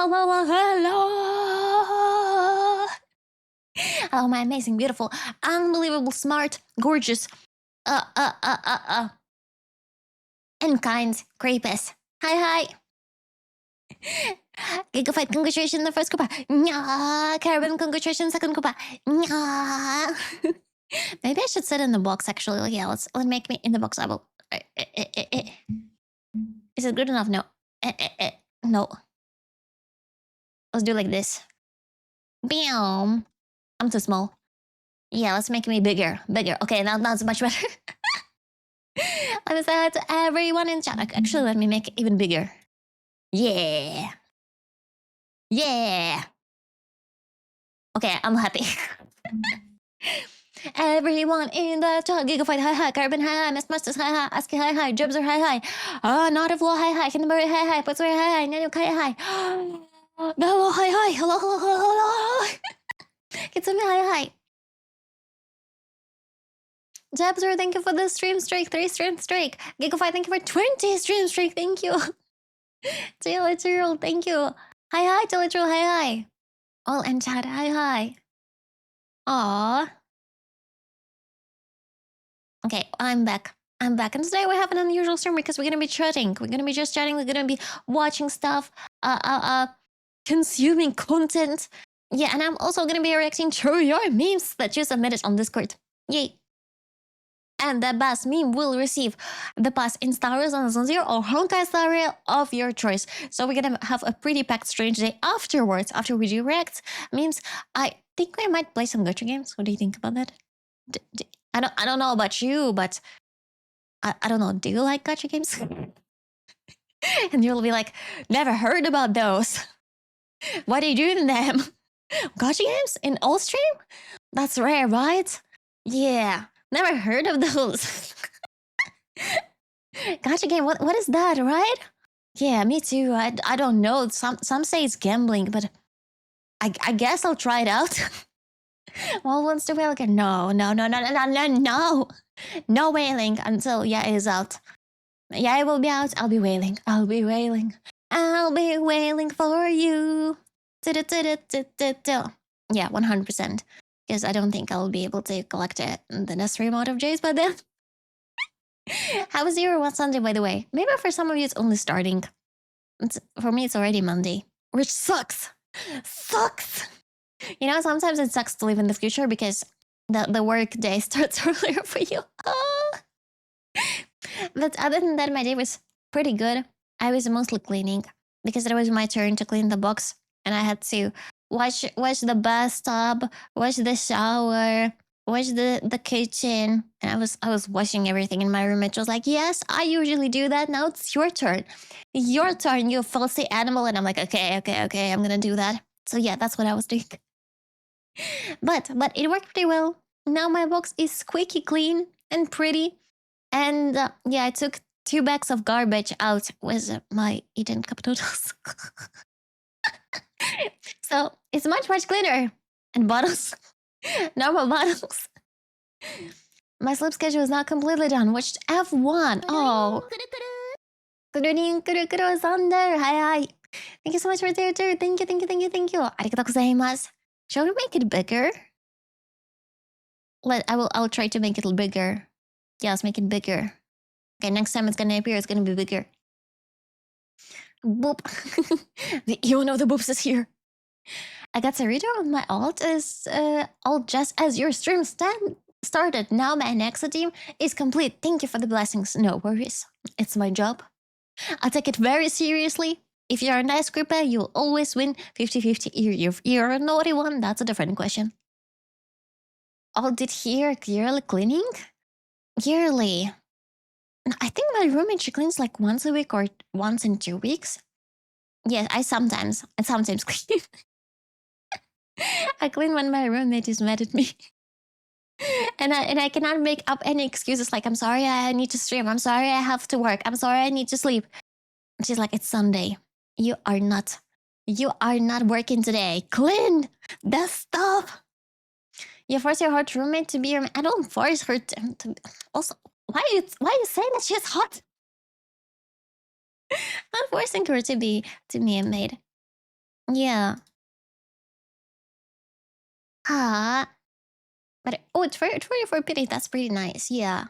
Hello, hello. Hello, my amazing, beautiful, unbelievable, smart, gorgeous, and kind creepers. Hi. Gigafight, congratulations, the first Koopa. Caravan, congratulations, second Koopa. Maybe I should sit in the box, actually. Yeah, let's make me in the box. I will. Is it good enough? No. No. Let's do like this. Bam. I'm too small. Yeah, let's make me bigger. Okay, now that's much better. Let me say hi to everyone in chat. Actually, let me make it even bigger. Yeah. Okay, I'm happy. Everyone in the chat. Gigafight, hi. Carbon, hi. Miss Masters, hi. Aski, hi. Jibser, hi. Not a flaw, hi. Kinberry, hi. Putsuri, hi. Nanu, hi. Hello, hi. Hello. Kitsumi, hi. Jabzer, thank you for the stream streak. 3 stream streak. Gigafight, thank you for 20 stream streak. Thank you. Literal, thank you. Hi, Literal, hi. All in chat, hi. Aww. Okay, I'm back. And today we have an unusual stream because we're gonna be chatting. We're gonna be just chatting. We're gonna be watching stuff. Consuming content. Yeah, and I'm also gonna be reacting to your memes that you submitted on Discord. Yay. And the best meme will receive the pass in Star Wars on Zero or Honkai Star Rail of your choice. So we're gonna have a pretty packed strange day afterwards, after we do react memes. I think we might play some gacha games. What do you think about that? I don't know about you, but I don't know. Do you like gacha games? And you'll be like, never heard about those. What do you do in them? Gacha games in all stream? That's rare, right? Yeah. Never heard of those. Gacha game, what is that, right? Yeah, me too. I don't know. Some say it's gambling, but I guess I'll try it out. Well, wants to whale again? No. No whaling until Yeah is out. Yeah, will be out. I'll be whaling. I'll be whaling for you. Yeah, 100%. Because I don't think I'll be able to collect the necessary amount of J's by then. How was your Sunday, by the way? Maybe for some of you it's only starting. For me, it's already Monday, which sucks. You know, sometimes it sucks to live in the future because the work day starts earlier for you. But other than that, my day was pretty good. I was mostly cleaning because it was my turn to clean the box, and I had to wash the bathtub, wash the shower, wash the kitchen, and I was washing everything in my room. It was like, yes, I usually do that. Now it's your turn. Your turn, you filthy animal. And I'm like, okay, I'm gonna do that. So yeah, that's what I was doing. But it worked pretty well. Now my box is squeaky clean and pretty. And yeah, I took 2 bags of garbage out with my eaten cup noodles. So it's much cleaner. And bottles, normal bottles. My sleep schedule is not completely done. Watched F1. Oh. Thunder. Hi. Thank you so much for the too. Thank you. Arigatou gozaimasu. Shall we make it bigger? I'll try to make it bigger. Yeah, let's make it bigger. Okay, next time it's gonna appear, it's gonna be bigger. Boop. The eon of the boops is here. I got a reader on my alt is alt just as your stream started. Now my next team is complete. Thank you for the blessings. No worries. It's my job. I take it very seriously. If you're a nice creeper, you'll always win 50-50. If you're a naughty one, that's a different question. All did here yearly cleaning? Yearly. I think my roommate, she cleans like once a week or once in 2 weeks. Yes, I sometimes clean. I clean when my roommate is mad at me. And I cannot make up any excuses like, I'm sorry I need to stream. I'm sorry I have to work. I'm sorry I need to sleep. She's like, it's Sunday. You are not working today. Clean the stuff. You force your hot roommate to be your... I don't force her to... Also, why are you saying that she's hot? I'm not forcing her to be a maid. Yeah. Ah. But oh, it's for pity. That's pretty nice. Yeah.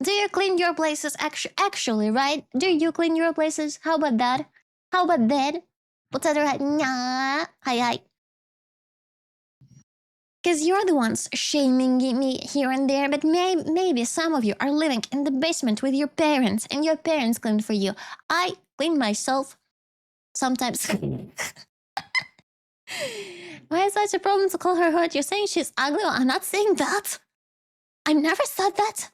Do you clean your places? Actually, right? Do you clean your places? How about that? How about that? Potato head. Nah. Hi, hi. Because you're the ones shaming me here and there, but maybe some of you are living in the basement with your parents and your parents clean for you. I clean myself sometimes. Why is such a problem to call her hot? You're saying she's ugly? Well, I'm not saying that. I never said that.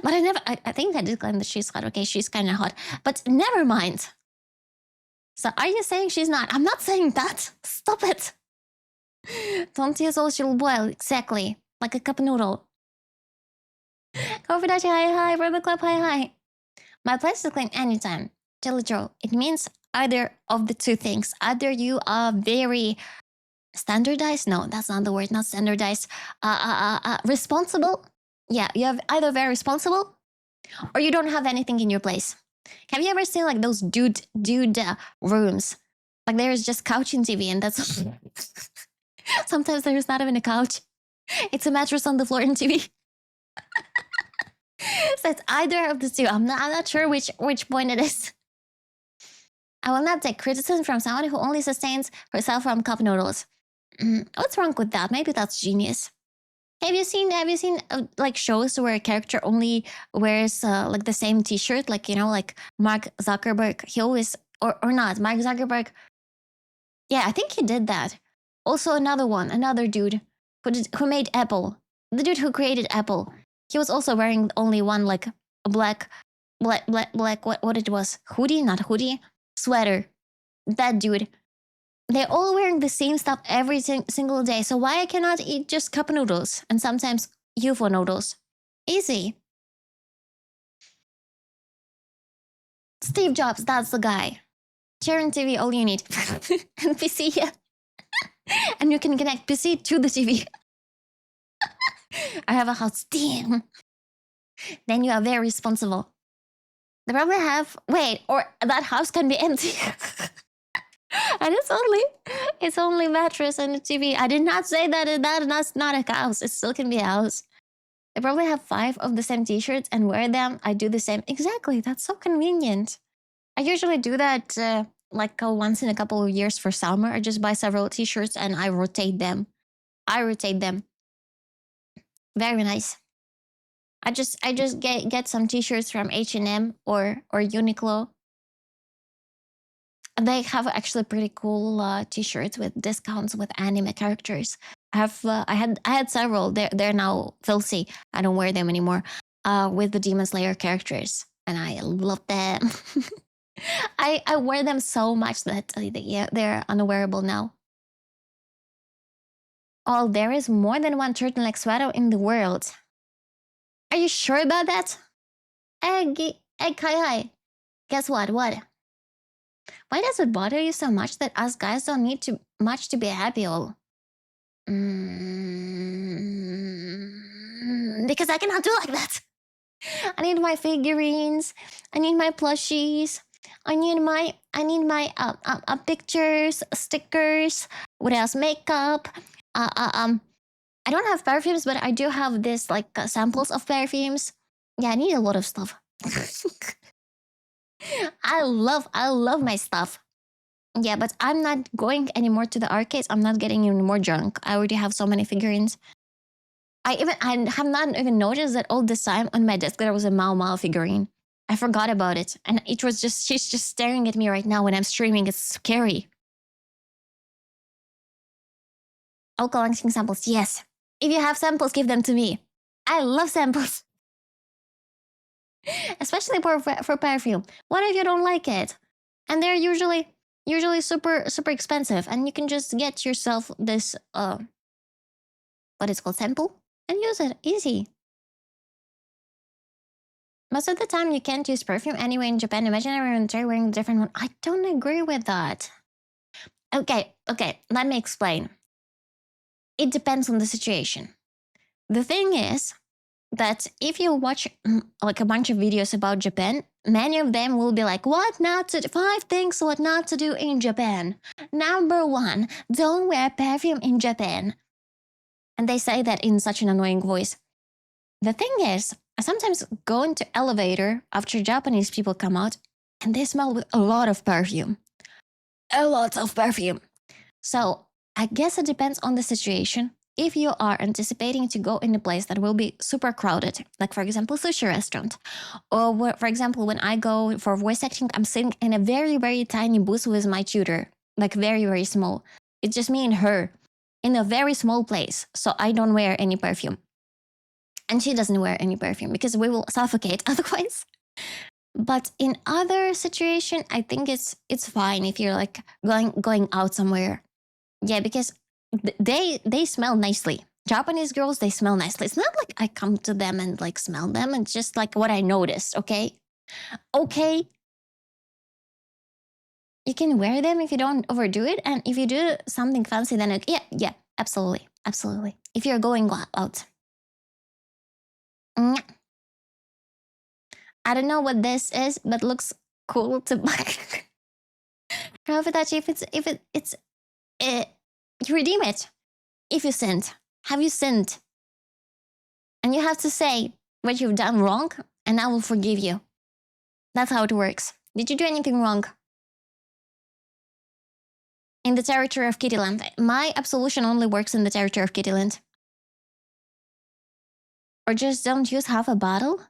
But I think I did claim that she's hot. Okay, she's kind of hot. But never mind. So are you saying she's not? I'm not saying that. Stop it. 20 years old, she'll boil. Exactly. Like a cup of noodle. Kofidachi, hi, Rubber Club, hi. My place is clean anytime. Jelly it means either of the two things. Either you are very standardized. No, that's not the word. Not standardized. Responsible. Yeah, you have either very responsible or you don't have anything in your place. Have you ever seen like those dude rooms? Like there's just couch and TV, and that's sometimes there's not even a couch. It's a mattress on the floor and TV. So it's either of the two. I'm not sure which point it is. I will not take criticism from someone who only sustains herself from cup noodles. What's wrong with that? Maybe that's genius. Have you seen like shows where a character only wears like the same T-shirt, like like Mark Zuckerberg? He always or not Mark Zuckerberg. Yeah, I think he did that. Also, another dude who made Apple. The dude who created Apple. He was also wearing only one like a black what it was, hoodie, not hoodie, sweater. That dude. They're all wearing the same stuff every single day. So why I cannot eat just cup noodles and sometimes UFO noodles? Easy. Steve Jobs, that's the guy. Chair and TV, all you need. And PC, yeah. And you can connect PC to the TV. I have a house. Damn. Then you are very responsible. They probably have or that house can be empty. And it's only mattress and a TV. I did not say that's not a house. It still can be a house. They probably have 5 of the same T-shirts and wear them. I do the same. Exactly. That's so convenient. I usually do that like once in a couple of years for summer. I just buy several T-shirts and I rotate them. Very nice. I just get some T-shirts from H&M or Uniqlo. They have actually pretty cool T-shirts with discounts with anime characters. I had several. They're now filthy. I don't wear them anymore. With the Demon Slayer characters, and I love them. I wear them so much that they're unwearable now. Oh, there is more than one turtleneck sweater in the world. Are you sure about that? Egg Kai. Guess what? What? Why does it bother you so much that us guys don't need much to be happy all? Because I cannot do like that. I need my figurines. I need my plushies. I need my pictures, stickers. What else? Makeup. I don't have perfumes, but I do have this like samples of perfumes. Yeah, I need a lot of stuff. I love my stuff. Yeah, but I'm not going anymore to the arcades. I'm not getting any more junk. I already have so many figurines. I have not even noticed that all this time on my desk there was a Mao Mao figurine. I forgot about it, and she's just staring at me right now when I'm streaming. It's scary. Oh, collecting samples. Yes. If you have samples, give them to me. I love samples. Especially for perfume. What if you don't like it? And they're usually super expensive, and you can just get yourself this what is called sample and use it. Easy. Most of the time you can't use perfume anyway in Japan. Imagine everyone there wearing a different one. I don't agree with that. Okay, let me explain. It depends on the situation. The thing is that if you watch like a bunch of videos about Japan, many of them will be like, what not to do, 5 things what not to do in Japan. Number 1, don't wear perfume in Japan. And they say that in such an annoying voice. The thing is, I sometimes go into elevator after Japanese people come out and they smell with a lot of perfume. A lot of perfume. So I guess it depends on the situation. If you are anticipating to go in a place that will be super crowded, like for example, sushi restaurant, or for example, when I go for voice acting, I'm sitting in a very, very tiny booth with my tutor, like very, very small. It's just me and her in a very small place. So I don't wear any perfume. And she doesn't wear any perfume because we will suffocate otherwise. But in other situation, I think it's fine if you're like going out somewhere. Yeah, because they smell nicely. Japanese girls, they smell nicely. It's not like I come to them and like smell them. It's just like what I noticed, okay? Okay. You can wear them if you don't overdo it. And if you do something fancy, then yeah, absolutely. Absolutely. If you're going out. I don't know what this is, but looks cool to buy. Profitachi, you redeem it. If you sinned, have you sinned? And you have to say what you've done wrong, and I will forgive you. That's how it works. Did you do anything wrong? In the territory of Kittyland. My absolution only works in the territory of Kittyland. Or just don't use half a bottle?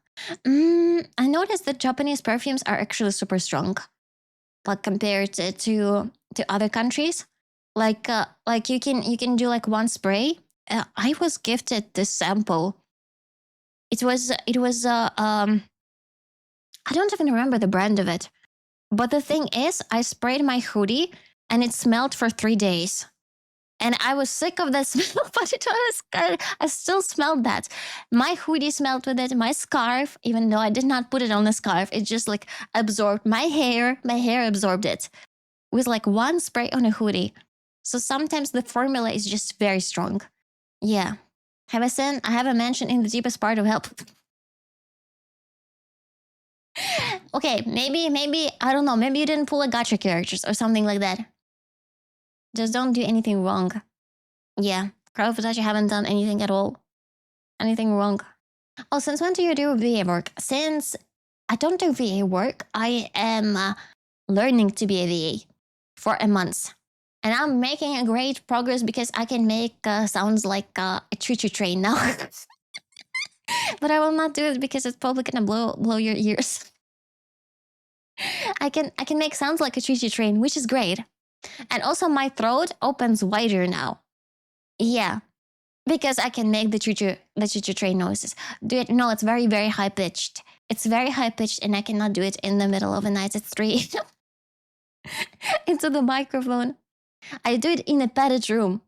I noticed that Japanese perfumes are actually super strong, like compared to other countries. Like you can do like one spray. I was gifted this sample. It was I don't even remember the brand of it. But the thing is, I sprayed my hoodie and it smelled for 3 days. And I was sick of the smell, but I still smelled that. My hoodie smelled with it, my scarf, even though I did not put it on the scarf, it just like absorbed my hair absorbed it with like one spray on a hoodie. So sometimes the formula is just very strong. Yeah. Have I sinned? I haven't mentioned in the deepest part of help. Okay, maybe, I don't know, maybe you didn't pull a gacha characters or something like that. Just don't do anything wrong. Yeah, Crowfoot, you haven't done anything at all. Anything wrong. Oh, since when do you do VA work? Since I don't do VA work, I am learning to be a VA for a month. And I'm making a great progress because I can make sounds like a choo-choo train now. But I will not do it because it's probably gonna blow your ears. I can make sounds like a choo-choo train, which is great. And also my throat opens wider now. Yeah. Because I can make the choo-choo train noises. Do it? No, it's very, very high pitched. It's very high pitched, and I cannot do it in the middle of a night at 3 into the microphone. I do it in a padded room.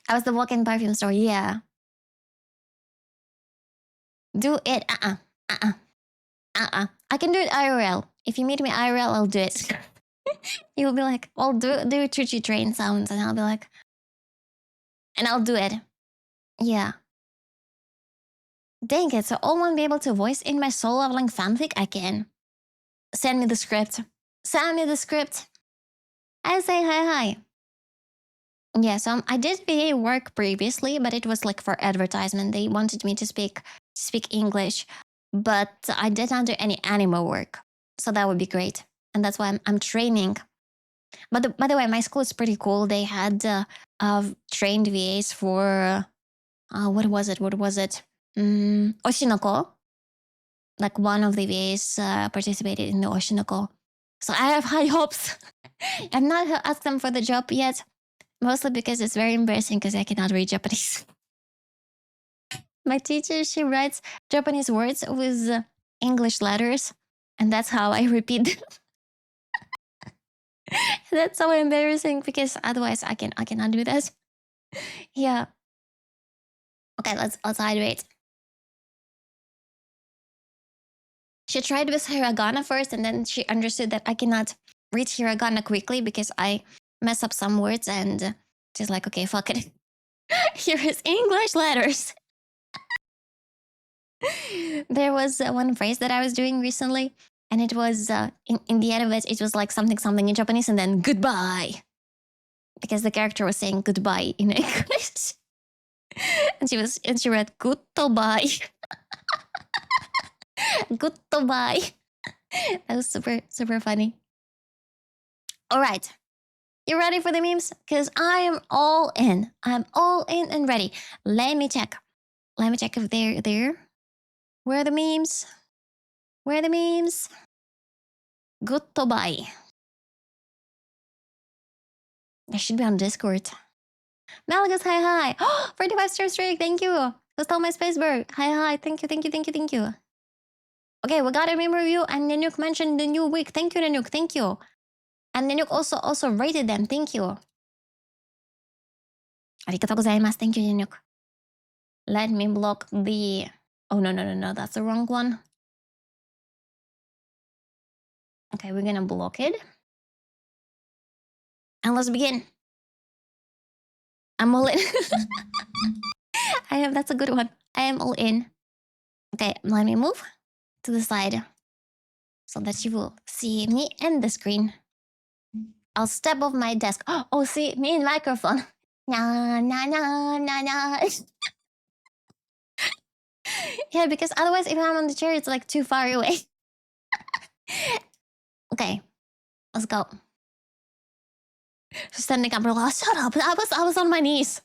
I was the walk-in perfume store. Yeah. Do it. I can do it IRL. If you meet me IRL, I'll do it. You'll be like, I'll do choo-choo train sounds, and I'll be like, and I'll do it. Yeah. Dang it, so I won't be able to voice in my soul leveling fanfic? I can. Send me the script. Send me the script. I say hi. Yeah, so I did VA work previously, but it was like for advertisement. They wanted me to speak English, but I did not do any anime work. So that would be great. And that's why I'm training. But by the way, my school is pretty cool. They had trained VAs for, what was it? Oshinoko. Like one of the VAs participated in the Oshinoko. So I have high hopes. I've not asked them for the job yet, mostly because it's very embarrassing because I cannot read Japanese. My teacher, she writes Japanese words with English letters, and that's how I repeat them. That's so embarrassing because otherwise I cannot do that. Yeah. Okay, let's hydrate. She tried with hiragana first, and then she understood that I cannot read hiragana quickly because I mess up some words, and she's like, okay, fuck it. Here is English letters. There was one phrase that I was doing recently, and it was in the end of it, it was like something something in Japanese, and then goodbye, because the character was saying goodbye in English, and she read goodbye, goodbye. That was super funny. All right, you ready for the memes? Because I am all in. I'm all in and ready. Let me check. Let me check if they're there. Where are the memes? Where are the memes? Goodbye. I should be on Discord. Malagas, hi. 45 star streak, thank you. Stole my spaceberg. Hi. Thank you. Okay, we got a meme review, and Nanook mentioned the new week. Thank you, Nanook. Thank you. And Nanook also rated them. Thank you. Arigatou gozaimasu. Thank you, Nanook. Let me block the... Oh, no. That's the wrong one. Okay, we're gonna block it. And let's begin. I'm all in. That's a good one. I am all in. Okay, let me move to the side so that you will see me and the screen. I'll step off my desk. Oh, see me in microphone. Na. Yeah, because otherwise, if I'm on the chair, it's like too far away. Okay, let's go. Standing up, shut up. I was on my knees.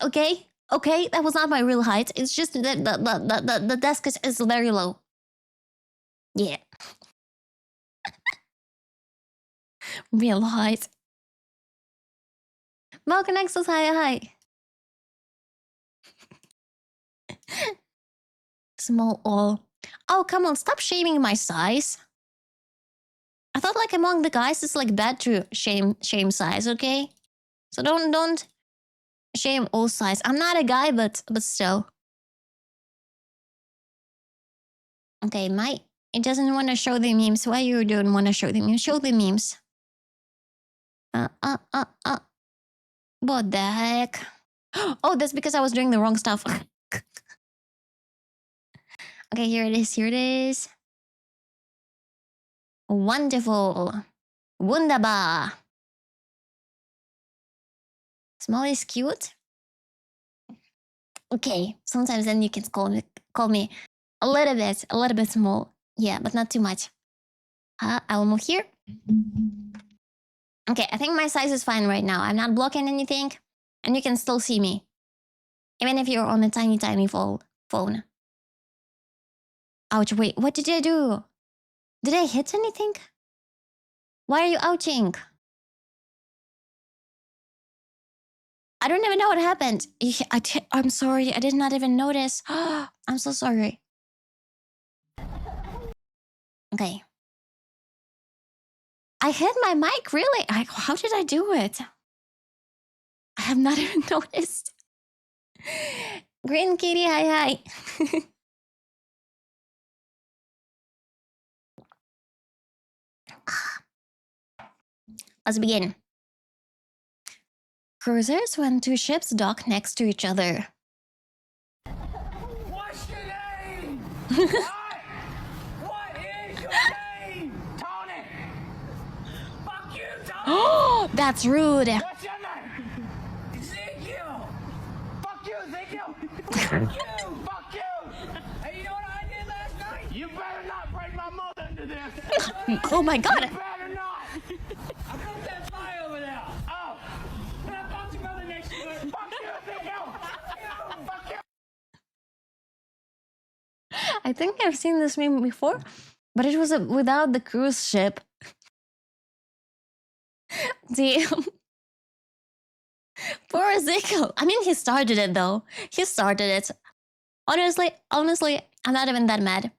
Okay? Okay, that was not my real height. It's just that the desk is very low. Yeah. Real height. Malcolm Nexus, hi. Small all. Oh, come on, stop shaming my size. I thought like among the guys it's like bad to shame size, okay? So don't shame all size. I'm not a guy, but still. Okay, it doesn't want to show the memes. Why you don't want to show the memes? Show the memes. What the heck? Oh, that's because I was doing the wrong stuff. Okay, here it is. Wonderful. Wunderbar. Small is cute. Okay, sometimes then you can call me a little bit small. Yeah, but not too much. I will move here. Okay, I think my size is fine right now. I'm not blocking anything, and you can still see me, even if you're on a tiny phone. Ouch! Wait, what did I do? Did I hit anything? Why are you ouching? I don't even know what happened. I'm sorry. I did not even notice. I'm so sorry. Okay. I hit my mic, really? How did I do it? I have not even noticed. Green Kitty, hi. Let's begin. Cruisers when two ships dock next to each other. What's your name? What is your name? Tony! Fuck you, Tony! Oh, that's rude. What's your name? Ezekiel! Fuck you, Ezekiel! Fuck you! Hey, you know what I did last night? You better not break my mother into this! Oh my god! You better not! I broke that fire over there! Oh! When I found your mother next to it! Fuck you, Ezekiel! Fuck you! I think I've seen this meme before, but it was without the cruise ship. Damn. Poor Ezekiel. I mean, he started it though. He started it. Honestly, I'm not even that mad.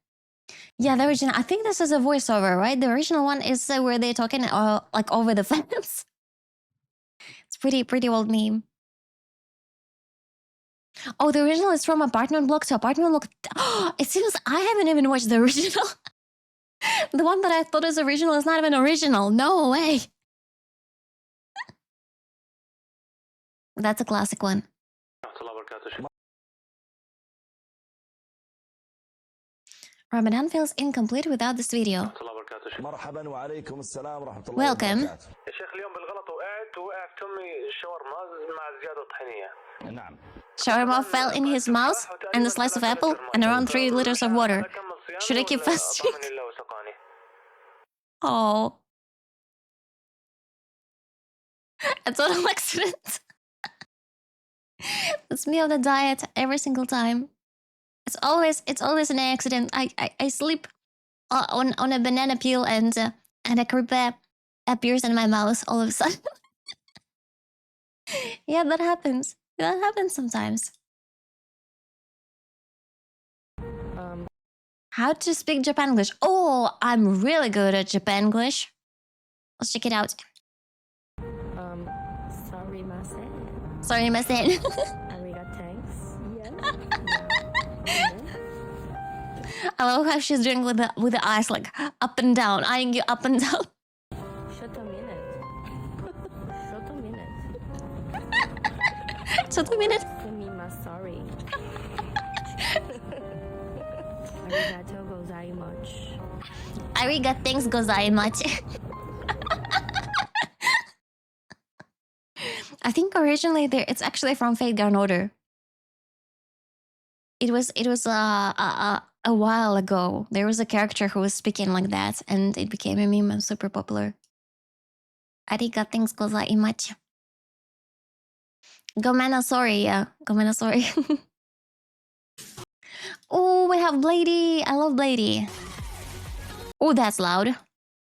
Yeah, the original. I think this is a voiceover, right? The original one is where they're talking like over the fence. It's pretty old meme. Oh, the original is from apartment block to apartment block. It seems I haven't even watched the original. The one that I thought was original is not even original. No way. That's a classic one. Ramadan feels incomplete without this video. مرحبا وعليكم السلام ورحمة الله Welcome. وبركاته. يا شيخ اليوم بالغلط وقعت في تمي الشاورما مع زيادة طحينية. نعم. Shawarma fell in his mouth and a slice of apple and around 3 liters of water. Should I keep fasting? Oh. A total accident. It's me on the diet every single time. It's always an accident. I sleep on a banana peel and a crepe appears in my mouth all of a sudden. Yeah, that happens. That happens sometimes. How to speak Japanglish? Oh, I'm really good at Japanglish. Let's check it out. Sorry, Masen. Sorry, Masen. Ariga, thanks. I love how she's doing with the eyes like up and down, eyeing you up and down. Shut a minute. Shut a minute. Just a minute. Sumima, sorry. Arigato gozaimasu. Ariga, thanks gozaimasu. I think originally it's actually from Fate Grand Order. It was a while ago. There was a character who was speaking like that, and it became a meme and super popular. Ariga, thanks gozaimasu. Gomena, sorry, yeah. Gomena, sorry. Oh, we have Blady. I love Blady. Oh, that's loud.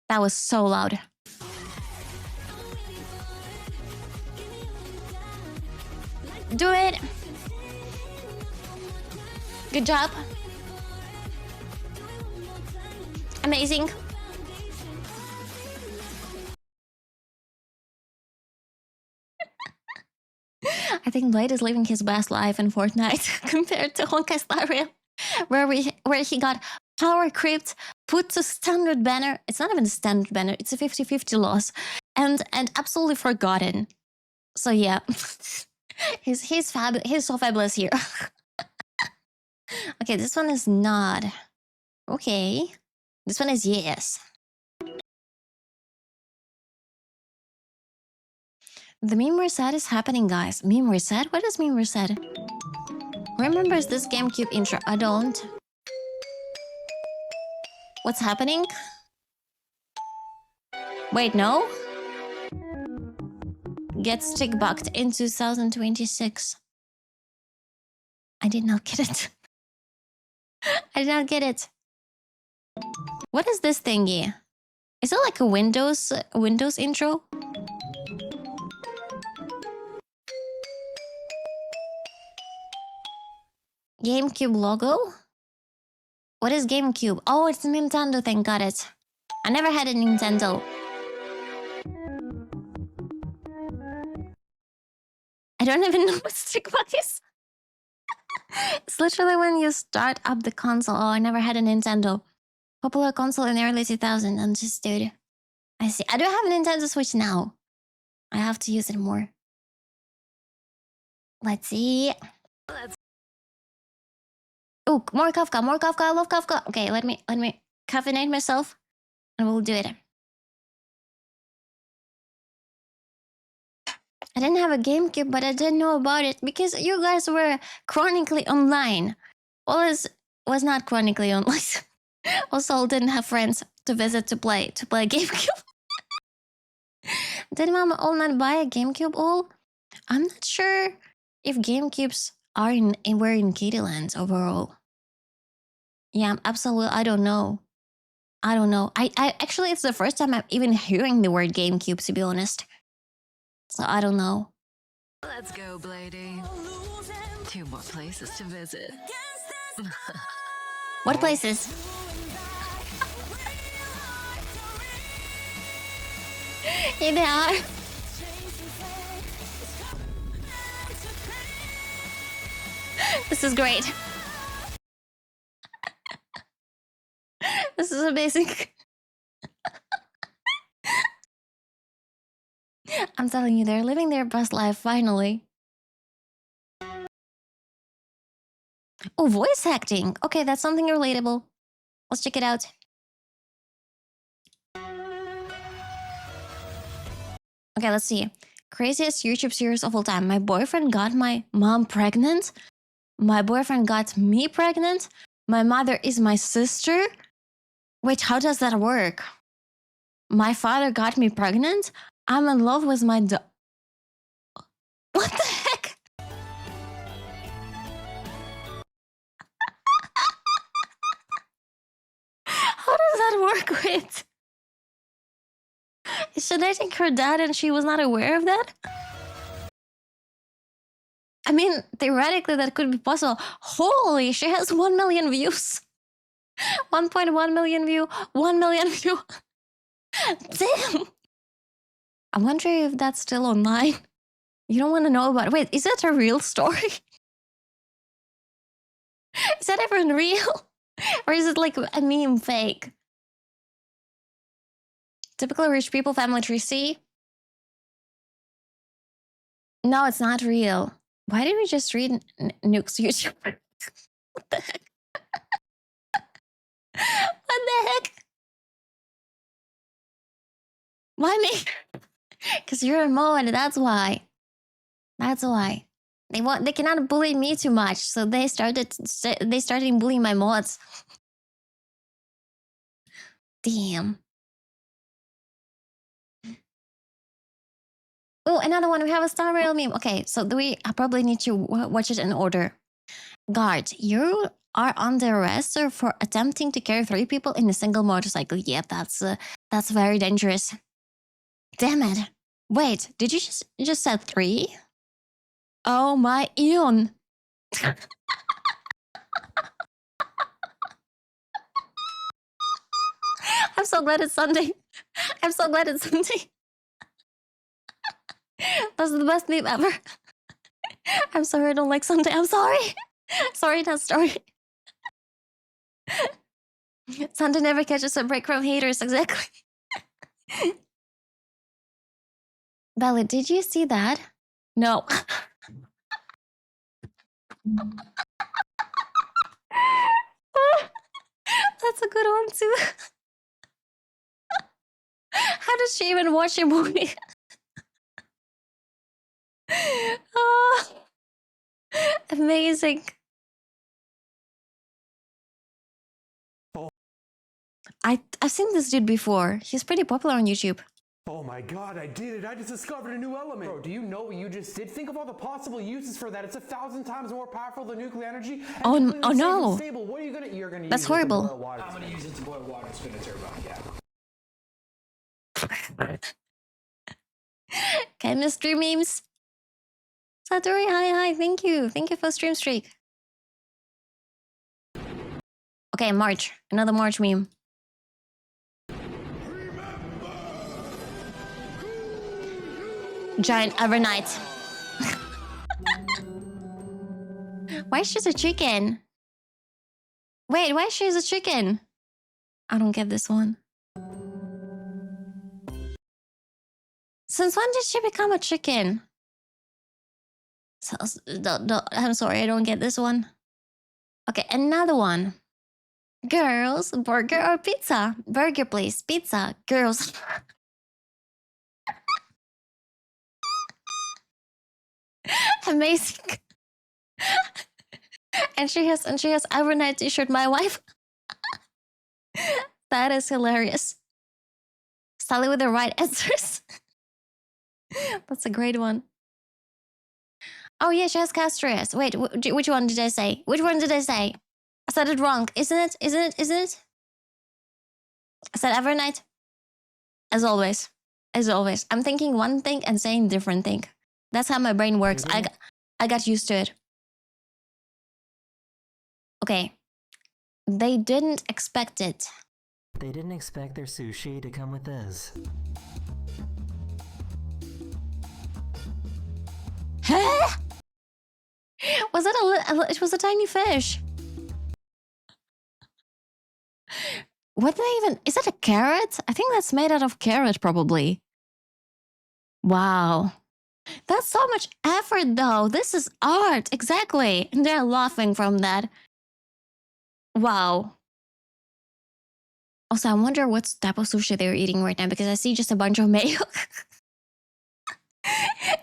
That was so loud. Do it. Good job. Amazing. I think Blade is living his best life in Fortnite compared to Honkai Star Rail, where he got power creeped, put to standard banner. It's not even a standard banner. It's a 50-50 loss, and absolutely forgotten. So yeah, he's so fabulous here. Okay, this one is not. Okay, this one is yes. The meme reset is happening, guys. Meme reset? What is meme reset? Who remembers this GameCube intro? I don't. What's happening? Wait, no? Get stick bugged in 2026. I did not get it. I did not get it. What is this thingy? Is it like a Windows intro? GameCube logo? What is GameCube? Oh, it's a Nintendo thing, got it. I never had a Nintendo. I don't even know what stick bug is. It's literally when you start up the console. Oh, I never had a Nintendo. Popular console in the early 2000s. I'm just dude. I see. I do have a Nintendo Switch now. I have to use it more. Let's see. Oh, more Kafka, more Kafka. I love Kafka. Okay, let me caffeinate myself, and we'll do it. I didn't have a GameCube, but I didn't know about it because you guys were chronically online. Wallace was not chronically online. Also, didn't have friends to visit to play GameCube. Did Mama all not buy a GameCube all? I'm not sure if GameCubes are were in Kittyland overall. Yeah, absolutely. I don't know. I actually, it's the first time I'm even hearing the word GameCube, to be honest. So I don't know. Let's go, Blady. 2 more places to visit. What places? Here they are. This is great. This is amazing. I'm telling you, they're living their best life finally. Oh, voice acting. Okay, that's something relatable. Let's check it out. Okay, let's see. Craziest YouTube series of all time. My boyfriend got my mom pregnant. My boyfriend got me pregnant. My mother is my sister. Wait, how does that work? My father got me pregnant. I'm in love with my What the heck? How does that work with? Is she dating her dad and she was not aware of that? I mean, theoretically, that could be possible. Holy, she has 1 million views. 1.1 million view, 1 million view. Damn. I wonder if that's still online. You don't want to know about it. Wait, is that a real story? Is that even real? Or is it like a meme fake? Typical rich people family tree. See? No, it's not real. Why did we just read Nuke's YouTube? What the heck? What the heck? Why me? Because you're a mod, that's why. That's why. They cannot bully me too much, so they started bullying my mods. Damn. Oh, another one. We have a Star Rail meme. Okay, so I probably need to watch it in order. Guard, you are under arrest for attempting to carry 3 people in a single motorcycle. Yeah, that's very dangerous. Damn it. Wait, did you just said 3? Oh my Eon. I'm so glad it's Sunday. I'm so glad it's Sunday. That's the best meme ever. I'm sorry I don't like Sunday. I'm sorry. Sorry, not story. Sunday never catches a break from haters, exactly. Belly, did you see that? No. That's a good one too. How does she even watch a movie? Oh, amazing. I've seen this dude before. He's pretty popular on YouTube. Oh my god, I did it! I just discovered a new element! Bro, do you know what you just did? Think of all the possible uses for that. It's 1,000 times more powerful than nuclear energy. Oh no! Stable. What are you gonna? You're gonna That's use horrible. It to boil water. I'm gonna use it to boil water, spin a turbine, yeah. Chemistry memes. Satori, hi, thank you for stream streak. Okay, March, another March meme. Giant overnight. Why is she a chicken? Wait, why is she a chicken? I don't get this one. Since when did she become a chicken? So, I'm sorry, I don't get this one. Okay, another one. Girls, burger or pizza? Burger, please. Pizza. Girls. Amazing. and she has overnight t-shirt, my wife. That is hilarious. Sally with the right answers. That's a great one. Oh yeah, she has castress. Wait, which one did I say? Which one did I say? I said it wrong. Isn't it? I said overnight. As always. I'm thinking one thing and saying different thing. That's how my brain works. I got used to it. Okay. They didn't expect it. They didn't expect their sushi to come with this. Huh? Was that it was a tiny fish. What did they even... Is that a carrot? I think that's made out of carrot, probably. Wow. That's so much effort, though. This is art. Exactly. And they're laughing from that. Wow. Also, I wonder what type of sushi they're eating right now because I see just a bunch of mayo.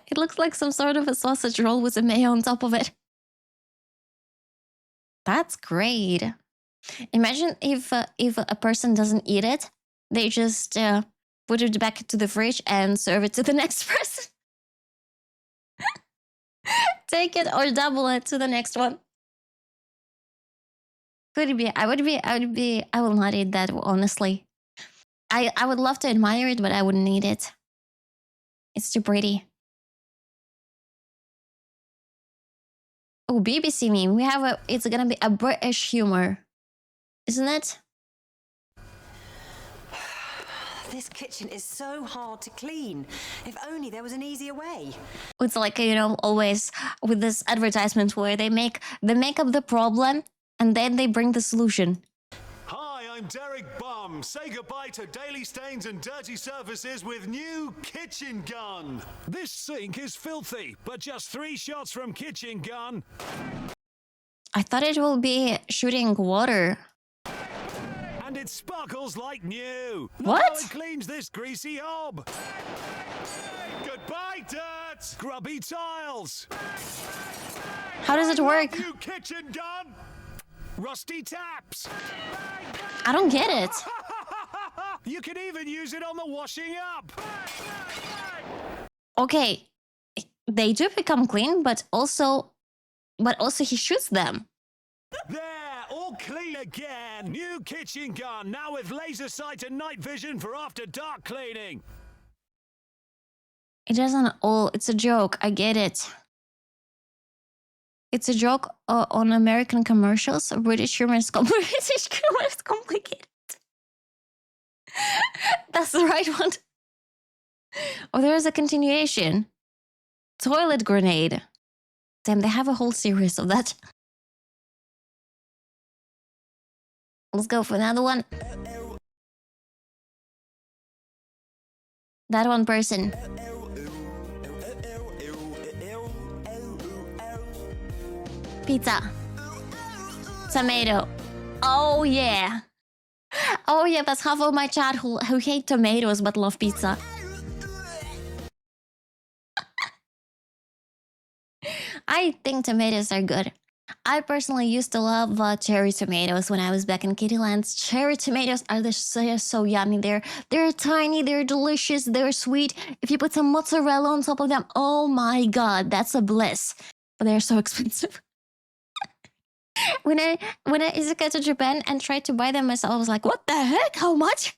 It looks like some sort of a sausage roll with a mayo on top of it. That's great. Imagine if a person doesn't eat it, they just put it back into the fridge and serve it to the next person. Take it or double it to the next one. Could be. I will not eat that, honestly. I would love to admire it, but I wouldn't eat it. It's too pretty. Oh, BBC meme. We have it's gonna be a British humor. Isn't it? This kitchen is so hard to clean. If only there was an easier way. It's like, you know, always with this advertisement where they make up the problem and then they bring the solution. Hi, I'm Derek Bum. Say goodbye to daily stains and dirty surfaces with new Kitchen Gun. This sink is filthy, but just 3 shots from Kitchen Gun. I thought it will be shooting water. And it sparkles like new. What? Now it cleans this greasy hob. Goodbye, dirt. Grubby tiles. How does it work? New Kitchen Gun. Rusty taps. I don't get it. You can even use it on the washing up. Okay, they do become clean, but also he shoots them. There, all clean again. New Kitchen Gun, now with laser sight and night vision for after dark cleaning. It doesn't all. It's a joke. I get it. It's a joke on American commercials. British humor is British humor is complicated. That's the right one. Oh, there is a continuation. Toilet grenade. Damn, they have a whole series of that. Let's go for another one. That one person. Pizza. Tomato. Oh yeah. Oh yeah, that's half of my chat who hate tomatoes but love pizza. I think tomatoes are good. I personally used to love cherry tomatoes when I was back in Kittyland. Cherry tomatoes are so yummy. They're tiny, they're delicious, they're sweet. If you put some mozzarella on top of them, oh my god, that's a bliss. But they're so expensive. When I used to go to Japan and tried to buy them myself, I was like, what the heck? How much?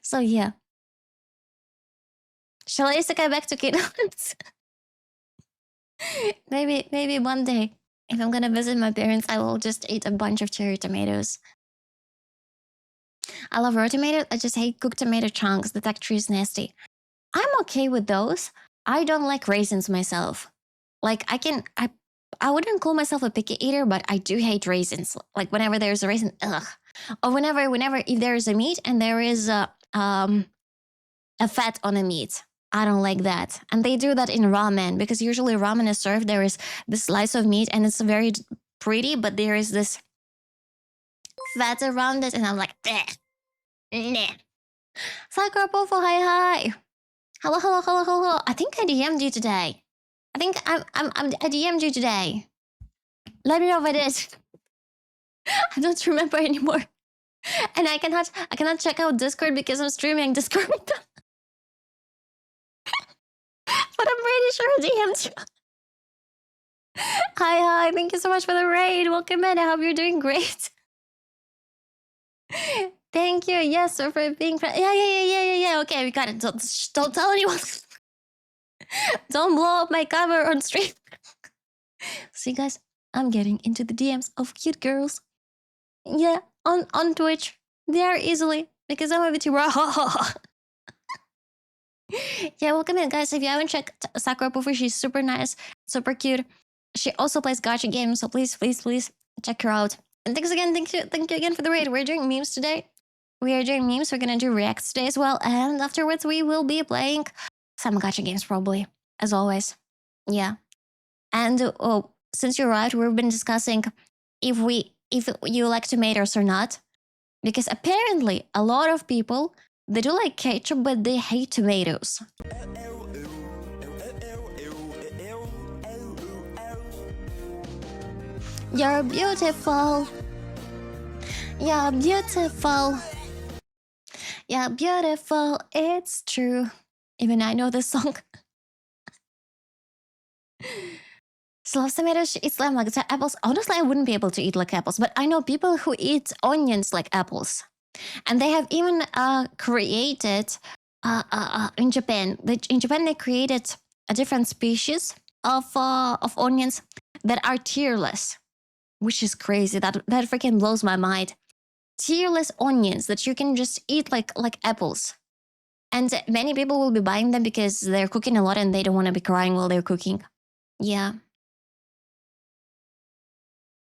So yeah. Shall I go back to Kittyland? Maybe one day. If I'm gonna visit my parents, I will just eat a bunch of cherry tomatoes. I love raw tomatoes. I just hate cooked tomato chunks. The texture is nasty. I'm okay with those. I don't like raisins myself. Like I wouldn't call myself a picky eater, but I do hate raisins. Like whenever there's a raisin, ugh. Or whenever if there is a meat and there is a fat on a meat. I don't like that. And they do that in ramen because usually ramen is served. There is this slice of meat and it's very pretty, but there is this fat around it. And I'm like, nah. Sakura Pofo, hi. Hello. I think I DM'd you today. I think I DM'd you today. Let me know if I did. I don't remember anymore. And I cannot check out Discord because I'm streaming Discord. But I'm pretty sure I DM'd you. Hi. Thank you so much for the raid. Welcome in. I hope you're doing great. Thank you. Yes, sir, for being friendly. Yeah. Okay, we got it. Don't tell anyone. Don't blow up my cover on stream. See, guys, I'm getting into the DMs of cute girls. Yeah, on Twitch. There easily because I'm a VTuber. Yeah, welcome in, guys. If you haven't checked Sakura before, she's super nice, super cute. She also plays gacha games, so please check her out. And thanks again, thank you again for the raid. We're doing memes today. We're gonna do reacts today as well, and afterwards we will be playing some gacha games probably, as always. Yeah, and since you arrived, we've been discussing if you like tomatoes or not. Because apparently a lot of people, they do like ketchup, but they hate tomatoes. You're beautiful. You're beautiful. You're beautiful. It's true. Even I know this song. She loves tomatoes. She eats them like apples. Honestly, I wouldn't be able to eat like apples, but I know people who eat onions like apples. And they have even created in Japan. In Japan, they created a different species of onions that are tearless, which is crazy. That freaking blows my mind. Tearless onions that you can just eat like apples. And many people will be buying them because they're cooking a lot and they don't want to be crying while they're cooking. Yeah.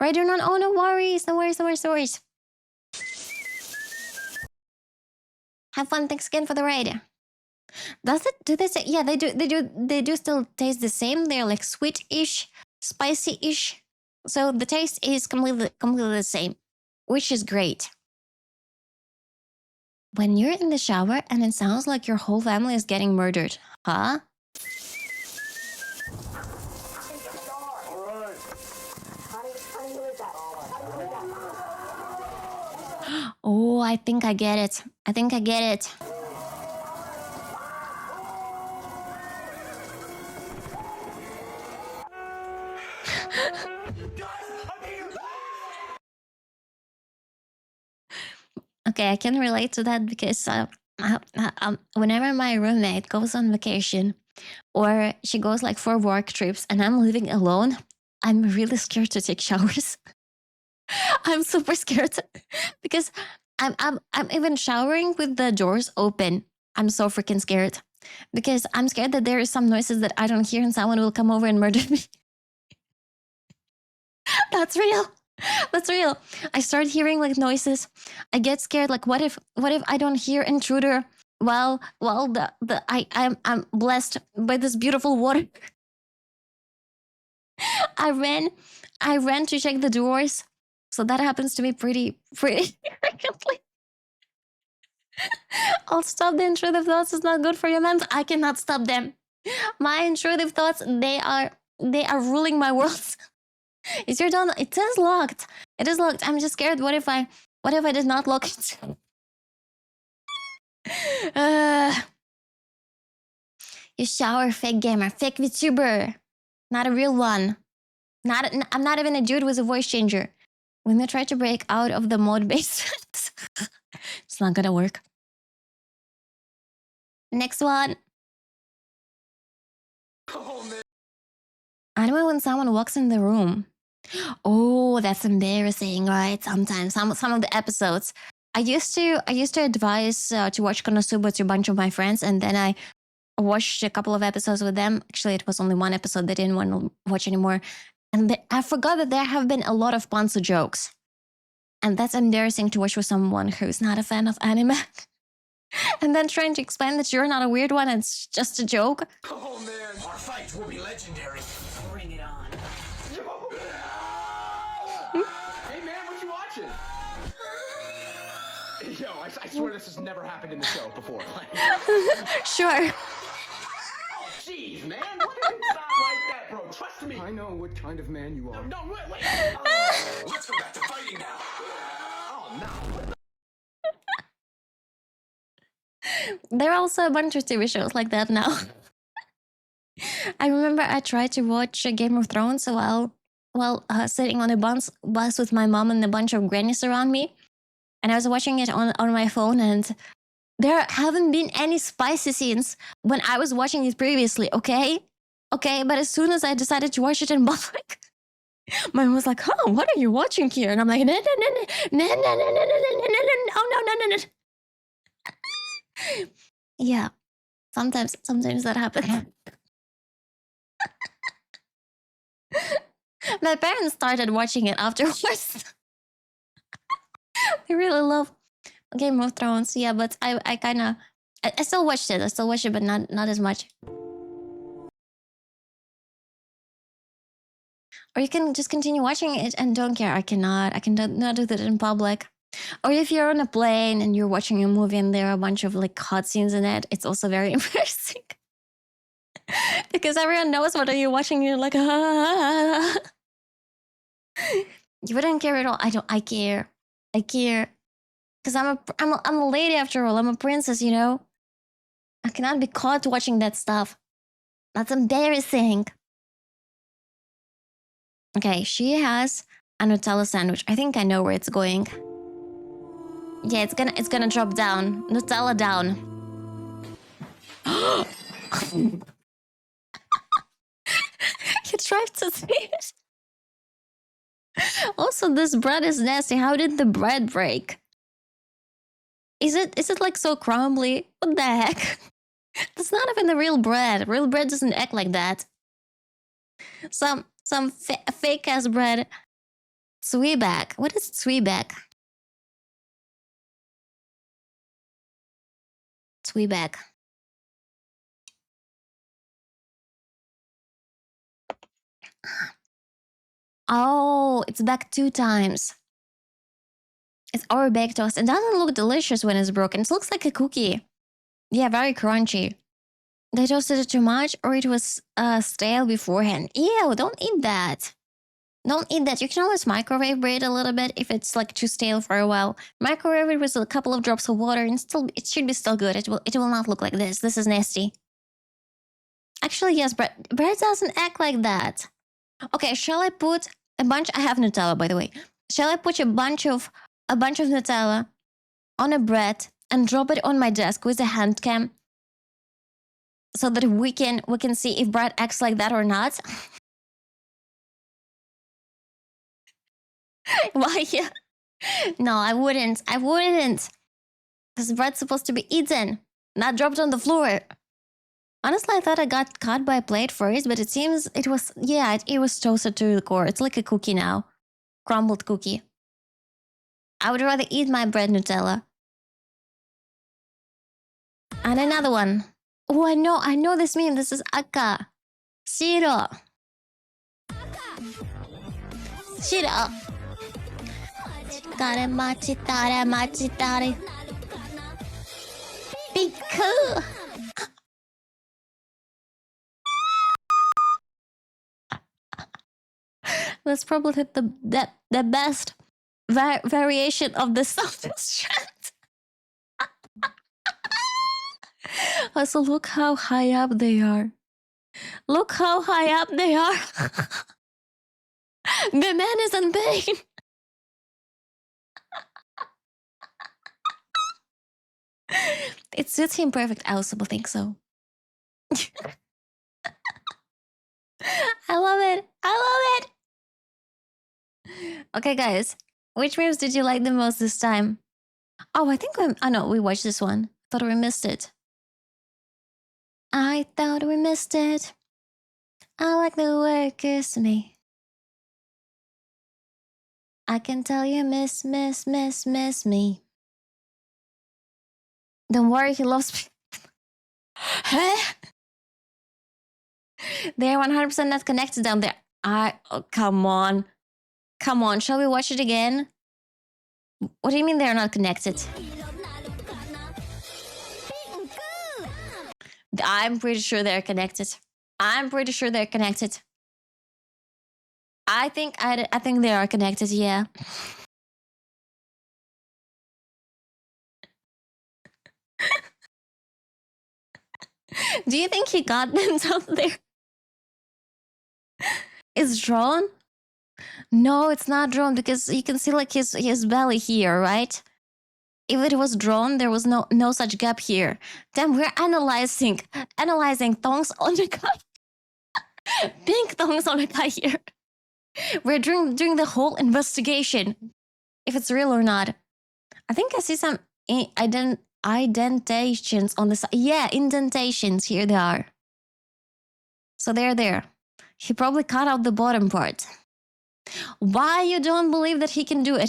Right, or not? Oh, no worries. No worries, no worries, no worries. Have fun. Thanks again for the raid. Does it? Do they say? Yeah, they do. They do still taste the same. They're like sweet-ish, spicy-ish. So the taste is completely the same, which is great. When you're in the shower and it sounds like your whole family is getting murdered, huh? Oh, I think I get it. I think I get it. Okay, I can relate to that because whenever my roommate goes on vacation or she goes like for work trips and I'm living alone, I'm really scared to take showers. I'm super scared because I'm even showering with the doors open. I'm so freaking scared because I'm scared that there is some noises that I don't hear and someone will come over and murder me. That's real. That's real. I start hearing like noises. I get scared. Like, what if I don't hear intruder while I'm blessed by this beautiful water. I ran to check the doors. So that happens to me pretty frequently. I'll stop the intrusive thoughts. It's not good for your mental. I cannot stop them. My intrusive thoughts, they are ruling my world. Is your door? It says locked. It is locked. I'm just scared. What if I did not lock it? You shower, fake gamer, fake VTuber, not a real one. I'm not even a dude with a voice changer. When they try to break out of the mod basement, it's not gonna work. Next one. Anime when someone walks in the room. Oh, that's embarrassing, right? Sometimes some of the episodes. I used to advise to watch Konosuba to a bunch of my friends, and then I watched a couple of episodes with them. Actually, it was only one episode they didn't want to watch anymore. And I forgot that there have been a lot of Pansu jokes. And that's embarrassing to watch with someone who's not a fan of anime. And then trying to explain that you're not a weird one, it's just a joke. Oh man, our fights will be legendary. Bring it on. Hey man, what you watching? Yo, I swear this has never happened in the show before. Sure. Jeez, man, what if it's not like that, bro? Trust me. I know what kind of man you are. No, wait. Let's go back to fighting now. Oh no. There are also a bunch of TV shows like that now. I remember I tried to watch Game of Thrones while sitting on a bus with my mom and a bunch of grannies around me. And I was watching it on my phone, and there haven't been any spicy scenes when I was watching it previously, okay? Okay, but as soon as I decided to watch it in public, my mom was like, "Huh, what are you watching here?" And I'm like, no. Yeah, sometimes that happens. My parents started watching it afterwards. They really love Game of Thrones, yeah, but I kind of... I still watched it. But not as much. Or you can just continue watching it and don't care. I cannot do that in public. Or if you're on a plane and you're watching a movie and there are a bunch of like cutscenes in it, it's also very embarrassing. Because everyone knows what are you watching, you're like, ah. You wouldn't care at all. I care. I care. Because I'm a lady after all. I'm a princess, you know? I cannot be caught watching that stuff. That's embarrassing. Okay, she has a Nutella sandwich. I think I know where it's going. Yeah, it's gonna drop down. Nutella down. You tried to see it. Also, this bread is nasty. How did the bread break? Is it like so crumbly? What the heck? That's not even the real bread. Real bread doesn't act like that. Some fake ass bread. Sweetback. What is sweetback? Sweetback. Oh, it's back 2 times. It's our baked toast. It doesn't look delicious when it's broken. It looks like a cookie. Yeah, very crunchy. They toasted it too much or it was stale beforehand. Ew, don't eat that. Don't eat that. You can always microwave bread a little bit if it's like too stale for a while. Microwave it with a couple of drops of water and it should be still good. It will not look like this. This is nasty. Actually, yes, bread doesn't act like that. Okay, shall I put a bunch? I have Nutella, by the way. Shall I put a bunch of Nutella on a bread and drop it on my desk with a hand cam so that we can see if bread acts like that or not? Why? Yeah. No, I wouldn't. Because bread's supposed to be eaten, not dropped on the floor. Honestly, I thought I got caught by a plate first, but it seems it was, yeah, it was toasted to the core. It's like a cookie now. Crumbled cookie. I would rather eat my bread Nutella. And another one. Oh, I know this meme. This is Akka. Shiro. Shiro. Chitare machitare machitare. Biku. That's probably the best variation of the softest trend. Also, look how high up they are. Look how high up they are. The man is in pain. It suits him perfect. I also think so. I love it. I love it. Okay, guys. Which memes did you like the most this time? Oh, I think we watched this one. Thought we missed it. I thought we missed it. I like the way you kiss me. I can tell you miss me. Don't worry, he loves me. Huh? They're 100% not connected down there. Oh, come on. Come on, shall we watch it again? What do you mean they're not connected? I'm pretty sure they're connected. I'm pretty sure they're connected. I think they are connected, yeah. Do you think he got them down there? It's drawn? No, it's not drawn because you can see like his belly here, right? If it was drawn, there was no such gap here. Damn, we're analyzing thongs on the guy. Pink thongs on the guy here. We're doing the whole investigation. If it's real or not. I think I see some indentations on the side. Yeah, indentations. Here they are. So they're there. He probably cut out the bottom part. Why you don't believe that he can do it?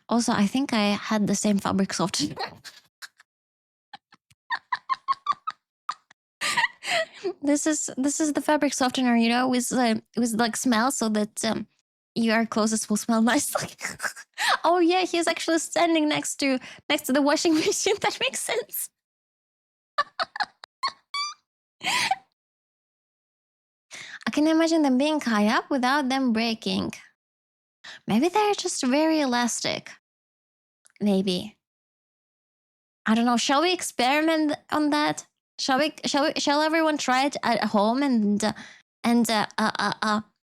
Also, I think I had the same fabric softener. This is the fabric softener, you know, with like smell so that your clothes will smell nice. Oh yeah, he's actually standing next to the washing machine. That makes sense. I can imagine them being high up without them breaking. Maybe they're just very elastic. Maybe. I don't know. Shall we experiment on that? Shall everyone try it at home and tell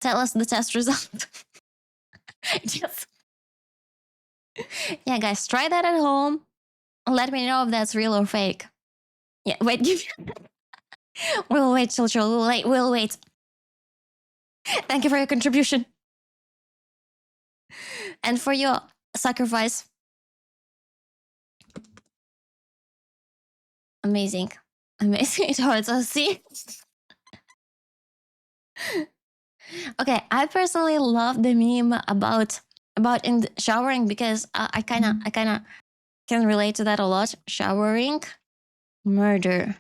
us the test result? Yes. Yeah, guys, try that at home. Let me know if that's real or fake. Yeah, wait. We'll wait, Chilchil. We'll wait. Thank you for your contribution. And for your sacrifice. Amazing. Amazing. It hurts. I see. Okay, I personally love the meme about in showering because I kind of can relate to that a lot. Showering, murder.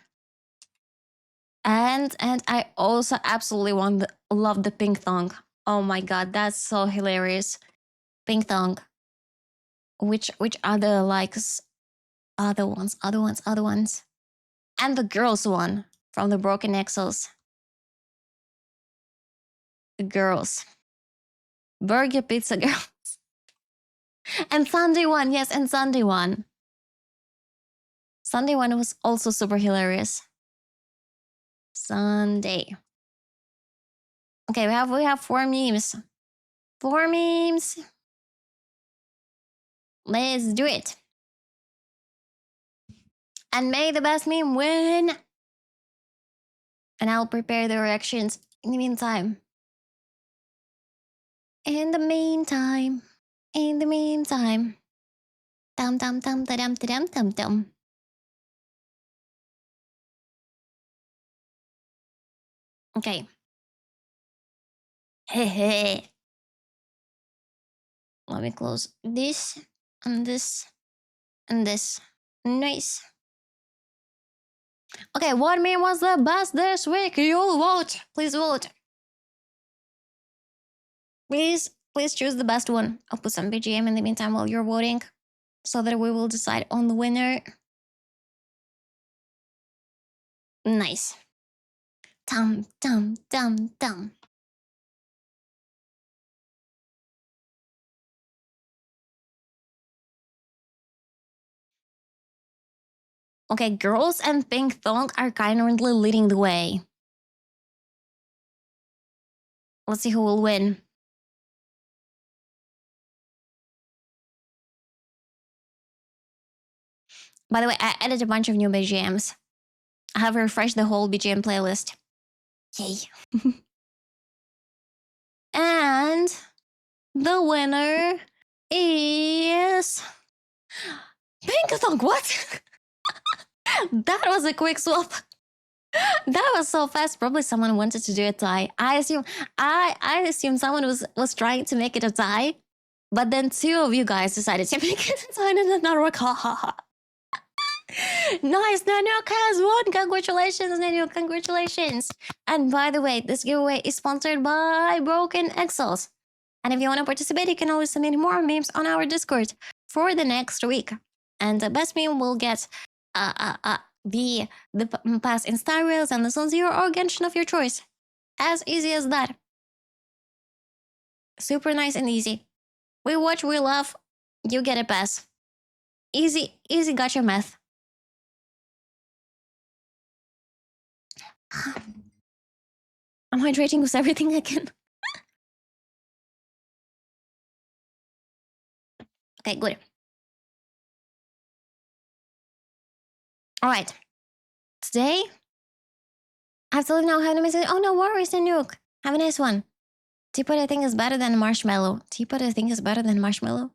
And I also absolutely love the pink thong. Oh my god, that's so hilarious. Pink thong. Which other likes? Other ones. And the girls one from the Broken Axles. The girls. Burger Pizza Girls. And Sunday one, yes, and Sunday one. Sunday one was also super hilarious. Sunday. Okay, we have 4 memes. 4 memes. Let's do it. And may the best meme win. And I'll prepare the reactions in the meantime. In the meantime. Dum dum dum da dum da dum dum dum. Okay. Hey. Let me close this and this and this. Nice. Okay, what meme was the best this week? You'll vote. Please vote. Please choose the best one. I'll put some BGM in the meantime while you're voting so that we will decide on the winner. Nice. Dum, dum, dum, dum. Okay, girls and pink thong are currently leading the way. Let's see who will win. By the way, I added a bunch of new BGMs. I have refreshed the whole BGM playlist. Yay. And the winner is pink thong. What? That was a quick swap. That was so fast. Probably someone wanted to do a tie. I assume someone was trying to make it a tie, but then 2 of you guys decided to make it a tie and it did not work. Ha ha ha. Nice, Nanook has won. Congratulations, Nanook. Congratulations. And by the way, this giveaway is sponsored by Broken Axles. And if you want to participate, you can always submit more memes on our Discord for the next week. And the best meme will get the pass in Star Rails and the Sun Zero or Genshin of your choice. As easy as that. Super nice and easy. We watch, we love, you get a pass. Easy gacha math. I'm hydrating with everything I can. Okay, good. All right. Today, I have to leave now. Have an amazing. Oh, no worries, Nanook. Have a nice one. Teapot, I think, is better than marshmallow. Teapot, I think, is better than marshmallow.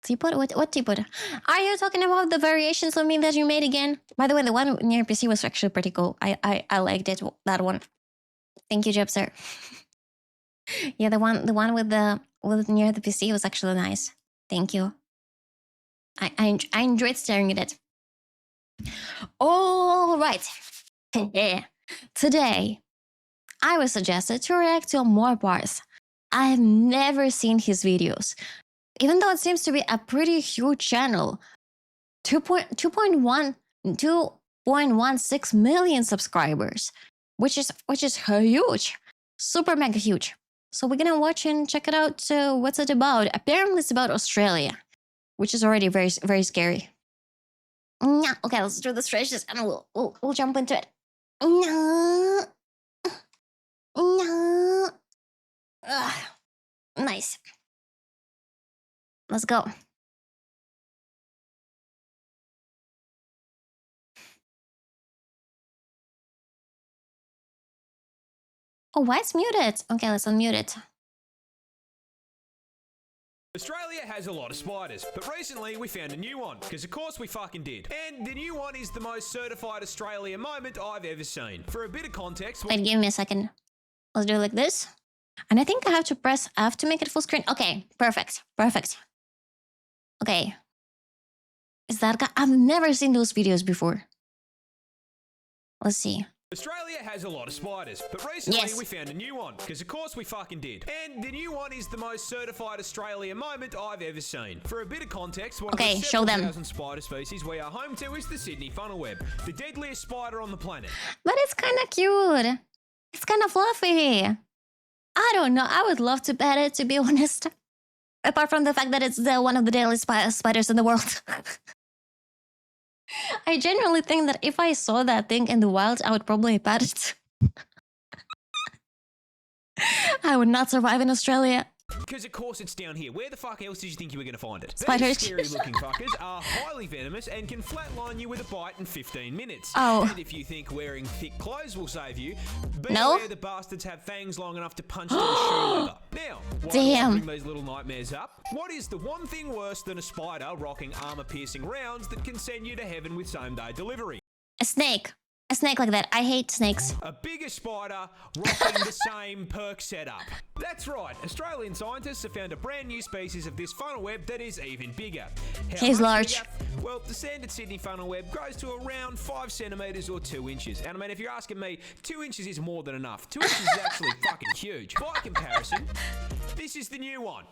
Teapot? What teapot? Are you talking about the variations of me that you made again? By the way, the one near PC was actually pretty cool. I liked it, that one. Thank you, Jepser. Yeah, the one with near the PC was actually nice. Thank you. I enjoyed staring at it. All right. Today, I was suggested to react to more bars. I have never seen his videos. even though it seems to be a pretty huge channel, 2.16 million subscribers, which is huge, super mega huge. So we're gonna watch and check it out. So what's it about? Apparently it's about Australia, which is already very, very scary. Okay, let's do the stretches and we'll jump into it. Nice. Let's go. Oh, why it's muted? Okay, let's unmute it. Australia has a lot of spiders, but recently we found a new one, because of course we fucking did. And the new one is the most certified Australia moment I've ever seen. For a bit of context... Wait, give me a second. Let's do it like this. And I think I have to press F to make it full screen. Okay, perfect, perfect. Okay. Is that guy? I've never seen those videos before. Let's see. Australia has a lot of spiders, but recently we found a new one, because of course we fucking did. And the new one is the most certified Australia moment I've ever seen. For a bit of context, one of the 7,000 spider species we are home to is the Sydney funnel web, the deadliest spider on the planet. But it's kind of cute. It's kind of fluffy. I don't know. I would love to pet it, to be honest. Apart from the fact that it's one of the deadliest spiders in the world. I genuinely think that if I saw that thing in the wild, I would probably pet it. I would not survive in Australia. Because of course it's down here. Where the fuck else did you think you were going to find it? Spiders. These scary looking fuckers are highly venomous and can flatline you with a bite in 15 minutes. Oh. And if you think wearing thick clothes will save you, beware the bastards have fangs long enough to punch through shoe leather. Now, why do I bring these little nightmares up? What is the one thing worse than a spider rocking armor-piercing rounds that can send you to heaven with same-day delivery? A snake. A snake like that. I hate snakes. A bigger spider rocking the same perk setup. That's right. Australian scientists have found a brand new species of this funnel web that is even bigger. He's large. Bigger? Well, the standard Sydney funnel web grows to around 5 centimetres or 2 inches. And I mean, if you're asking me, 2 inches is more than enough. 2 inches is actually fucking huge. By comparison, this is the new one.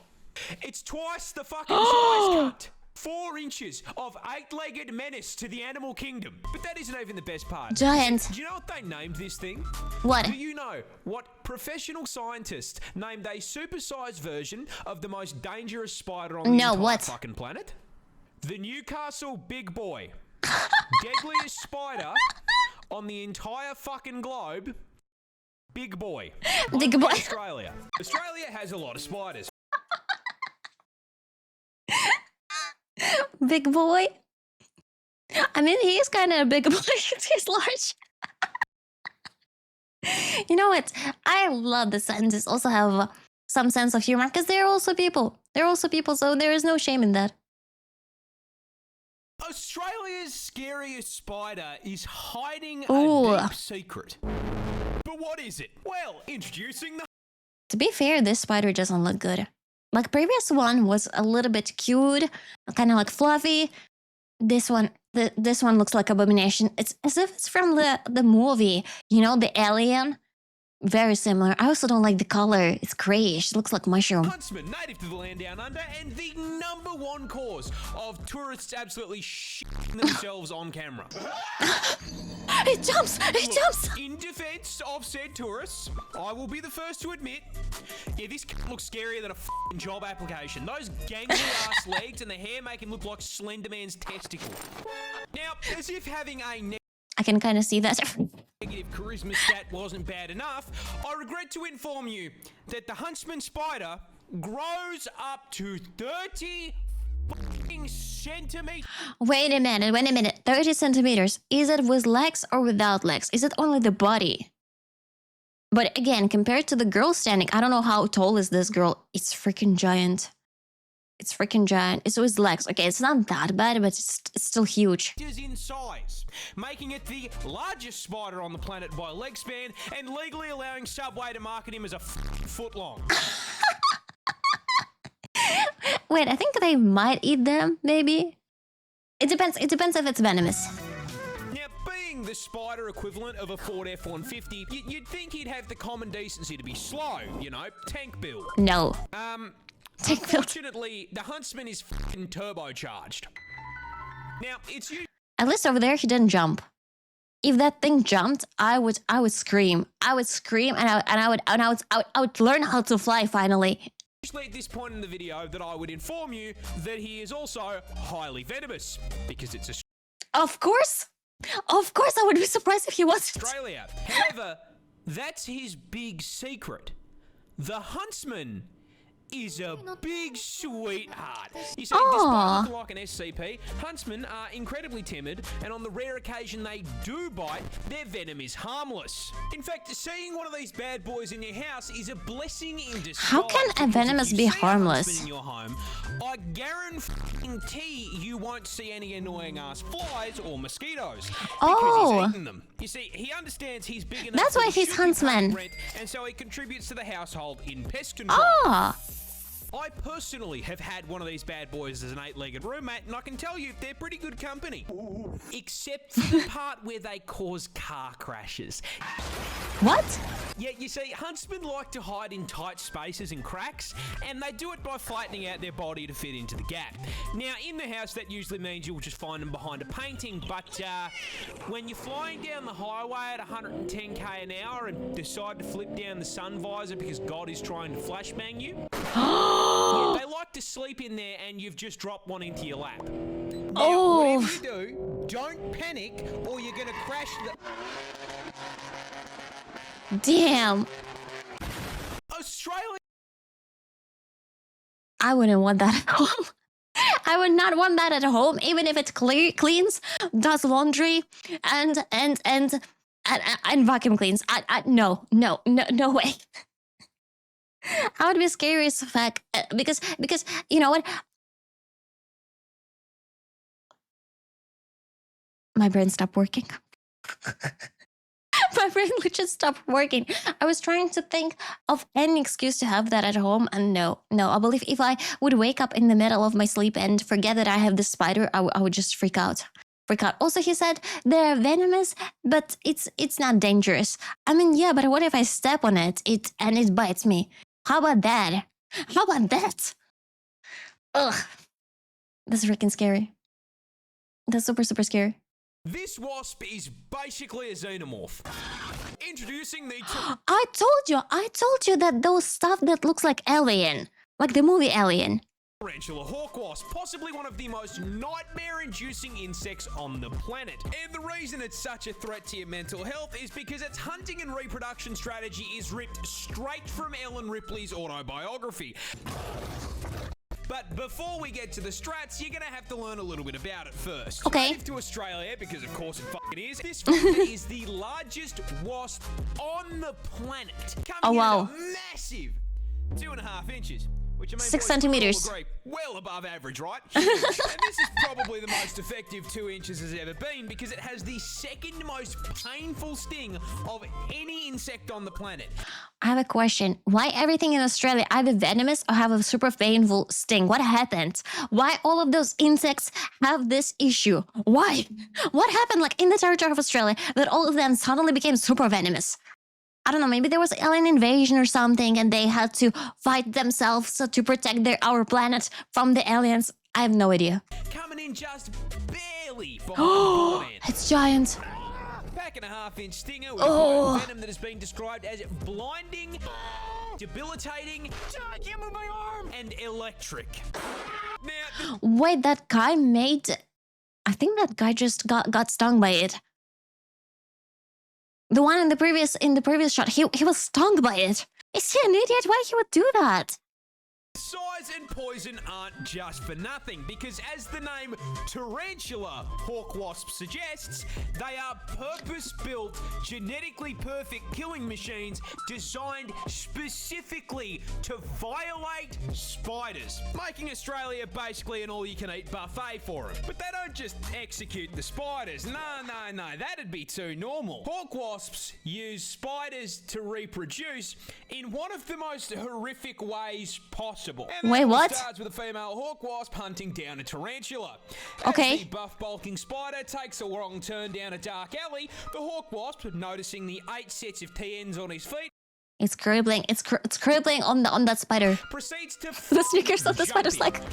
It's twice the fucking size, cunt. 4 inches of 8-legged menace to the animal kingdom. But that isn't even the best part. Giant. Do you know what they named this thing? What? Do you know what professional scientists named a supersized version of the most dangerous spider on the entire fucking planet? The Newcastle Big Boy. Deadliest spider on the entire fucking globe. Big Boy. Big Boy. Australia. Australia has a lot of spiders. Big boy. I mean, he is kind of a big boy because he's large. You know what? I love the scientists also have some sense of humor because they're also people. They're also people, so there is no shame in that. Australia's scariest spider is hiding a deep secret. But what is it? Well, introducing the... To be fair, this spider doesn't look good. Like previous one was a little bit cute, kind of like fluffy. This one looks like Abomination. It's as if it's from the movie, you know, the Alien. Very similar. I also don't like the color. It's grayish. It looks like mushroom. Huntsman, native to the land down under, and the #1 cause of tourists absolutely shitting themselves on camera. It jumps! It jumps! In defense of said tourists, I will be the first to admit, yeah, this looks scarier than a f***ing job application. Those gangly ass legs and the hair make him look like Slender Man's testicle. Now, as if having a I can kind of see that. negative charisma stat wasn't bad enough, I regret to inform you that the huntsman spider grows up to 30 centimeters. Wait a minute. 30 centimeters. Is it with legs or without legs? Is it only the body? But again, compared to the girl standing, I don't know how tall is this girl. It's freaking giant. It's freaking giant. It's with legs. Okay, it's not that bad, but it's still huge. In size, making it the largest spider on the planet by leg span and legally allowing Subway to market him as a foot long. Wait, I think they might eat them, maybe? It depends if it's venomous. Now, being the spider equivalent of a Ford F-150, you'd think he'd have the common decency to be slow, you know, tank build. No. Take filter. Unfortunately, the Huntsman is fucking turbocharged. Now, it's you. At least over there, he didn't jump. If that thing jumped, I would scream. I would scream, and I would learn how to fly finally. Usually at this point in the video that I would inform you that he is also highly venomous because it's Of course, I would be surprised if he wasn't. Australia. However, that's his big secret. The Huntsman is a big sweetheart. You see, despite looking like an SCP, huntsmen are incredibly timid, and on the rare occasion they do bite, their venom is harmless. In fact, seeing one of these bad boys in your house is a blessing in disguise. How can a venomous be harmless? In your home, I guarantee you won't see any annoying ass flies or mosquitoes because he's eaten them. You see, he understands he's big enough. That's why he's huntsman. And so he contributes to the household in pest control. I personally have had one of these bad boys as an 8-legged roommate, and I can tell you they're pretty good company. Except for the part where they cause car crashes. What? Yeah, you see, huntsmen like to hide in tight spaces and cracks, and they do it by flattening out their body to fit into the gap. Now, in the house, that usually means you'll just find them behind a painting, but when you're flying down the highway at 110k an hour and decide to flip down the sun visor because God is trying to flashbang you, yeah, they like to sleep in there and you've just dropped one into your lap. Now, whatever you do, don't panic or you're going to crash the... Damn. Australia. I wouldn't want that at home. I would not want that at home, even if it cleans, does laundry, and vacuum cleans. No way. I would be scary as fuck because you know what? My brain stopped working. My brain legit stopped working. I was trying to think of any excuse to have that at home, and no. I believe if I would wake up in the middle of my sleep and forget that I have this spider, I would just freak out. Also, he said they're venomous, but it's not dangerous. I mean, yeah, but what if I step on it and it bites me? How about that? Ugh. That's freaking scary. That's super, super scary. This wasp is basically a xenomorph. Introducing the... I told you that those stuff that looks like Alien. Like the movie Alien. Tarantula hawk wasp, possibly one of the most nightmare-inducing insects on the planet. And the reason it's such a threat to your mental health is because its hunting and reproduction strategy is ripped straight from Ellen Ripley's autobiography. But before we get to the strats, you're going to have to learn a little bit about it first. Okay. Native to Australia, because of course it fucking is, this fucker is the largest wasp on the planet. Coming in at a massive 2.5 inches. Which I mean, 6 centimeters. Agree, well above average, right? And this is probably the most effective 2 inches has ever been because it has the second most painful sting of any insect on the planet. I have a question. Why everything in Australia either venomous or have a super painful sting? What happened? Why all of those insects have this issue? Why? What happened like in the territory of Australia that all of them suddenly became super venomous? I don't know, maybe there was alien invasion or something and they had to fight themselves to protect our planet from the aliens. I have no idea. Coming in just barely behind the borderline. It's giant. Pack and a half-inch stinger with a venom that has been described as blinding, debilitating, and electric. Now, wait, that guy made... I think that guy just got stung by it. The one in the previous shot, he was stung by it. Is he an idiot? Why he would do that? size and poison aren't just for nothing, because as the name tarantula hawk wasp suggests, they are purpose-built, genetically perfect killing machines designed specifically to violate spiders, making Australia basically an all-you-can-eat buffet for them. But they don't just execute the spiders. No, that'd be too normal. Hawk wasps use spiders to reproduce in one of the most horrific ways possible. And wait, what? Starts with a female hawk wasp hunting down a tarantula. Okay. As the buff bulking spider takes a wrong turn down a dark alley, the hawk wasp, noticing the 8 sets of TNs on his feet, It's crippling. It's crippling on that spider. Proceeds to The sneakers of the spider's jump like.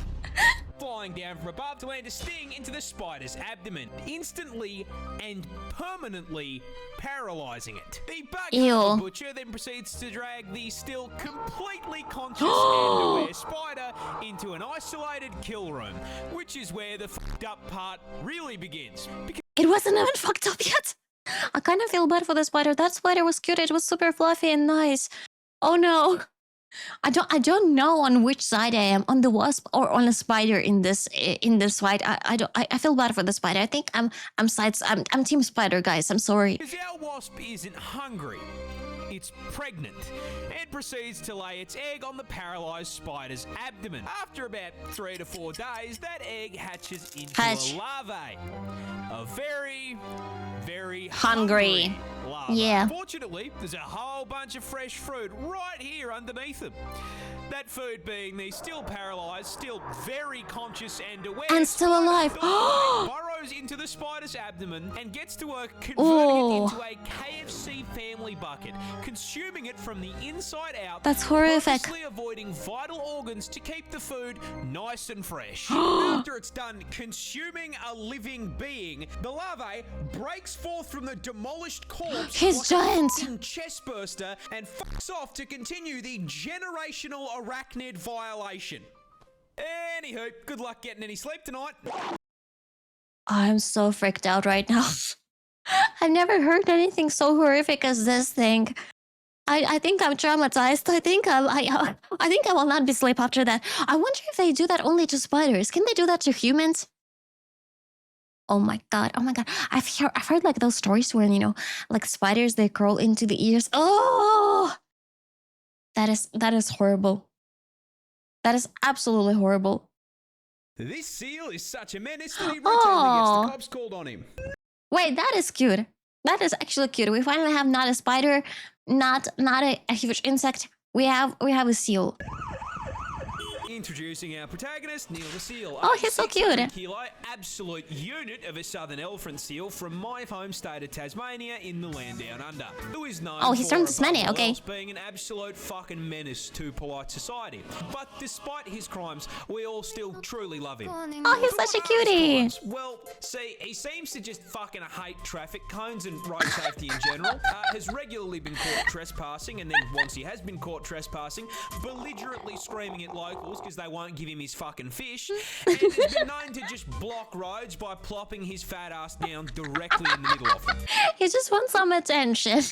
flying down from above to land a sting into the spider's abdomen, instantly and permanently paralyzing it. The buck butcher then proceeds to drag the still completely conscious and aware spider into an isolated kill room, which is where the fucked up part really begins. It wasn't even fucked up yet. I kind of feel bad for the spider. That spider was cute. It was super fluffy and nice. Oh no. I don't know on which side I am, on the wasp or on a spider in this fight. I feel bad for the spider. I think I'm team spider, guys. I'm sorry. Because our wasp isn't hungry. It's pregnant and proceeds to lay its egg on the paralyzed spider's abdomen. After about 3 to 4 days, that egg hatches into a larvae. A very, very hungry larva. Yeah. Fortunately, there's a whole bunch of fresh fruit right here underneath them. That food being the still paralyzed, still very conscious and aware, and still alive. burrows into the spider's abdomen and gets to work converting it into a KFC family bucket, consuming it from the inside out. That's horrific. Purposely avoiding vital organs to keep the food nice and fresh. After it's done consuming a living being, the larvae breaks forth from the demolished corpse. He's giant. A chest burster and fucks off to continue the generational arachnid violation. Anywho, good luck getting any sleep tonight. I'm so freaked out right now. I've never heard anything so horrific as this thing. I think I'm traumatized. I think I will not be asleep after that. I wonder if they do that only to spiders. Can they do that to humans? Oh my god! Oh my god! I've heard like those stories where, you know, like spiders, they crawl into the ears. Oh, that is horrible. That is absolutely horrible. This seal is such a menace that he routinely gets the cops called on him. Wait, that is cute. That is actually cute. We finally have not a spider, not a huge insect. We have a seal. Introducing our protagonist, Neil the seal. Oh, he's so cute. Kilo, absolute unit of a southern elephant seal from my home state of Tasmania in the land down under. Who is known oh, he's for from Tasmania, okay. being an absolute fucking menace to polite society. But despite his crimes, we all still truly love him. Oh, he's such a cutie. Well, see, he seems to just fucking hate traffic cones and road safety in general. Has regularly been caught trespassing, and then once he has been caught trespassing, belligerently screaming at locals because they won't give him his fucking fish, and has been known to just block roads by plopping his fat ass down directly in the middle of them. He just wants some attention.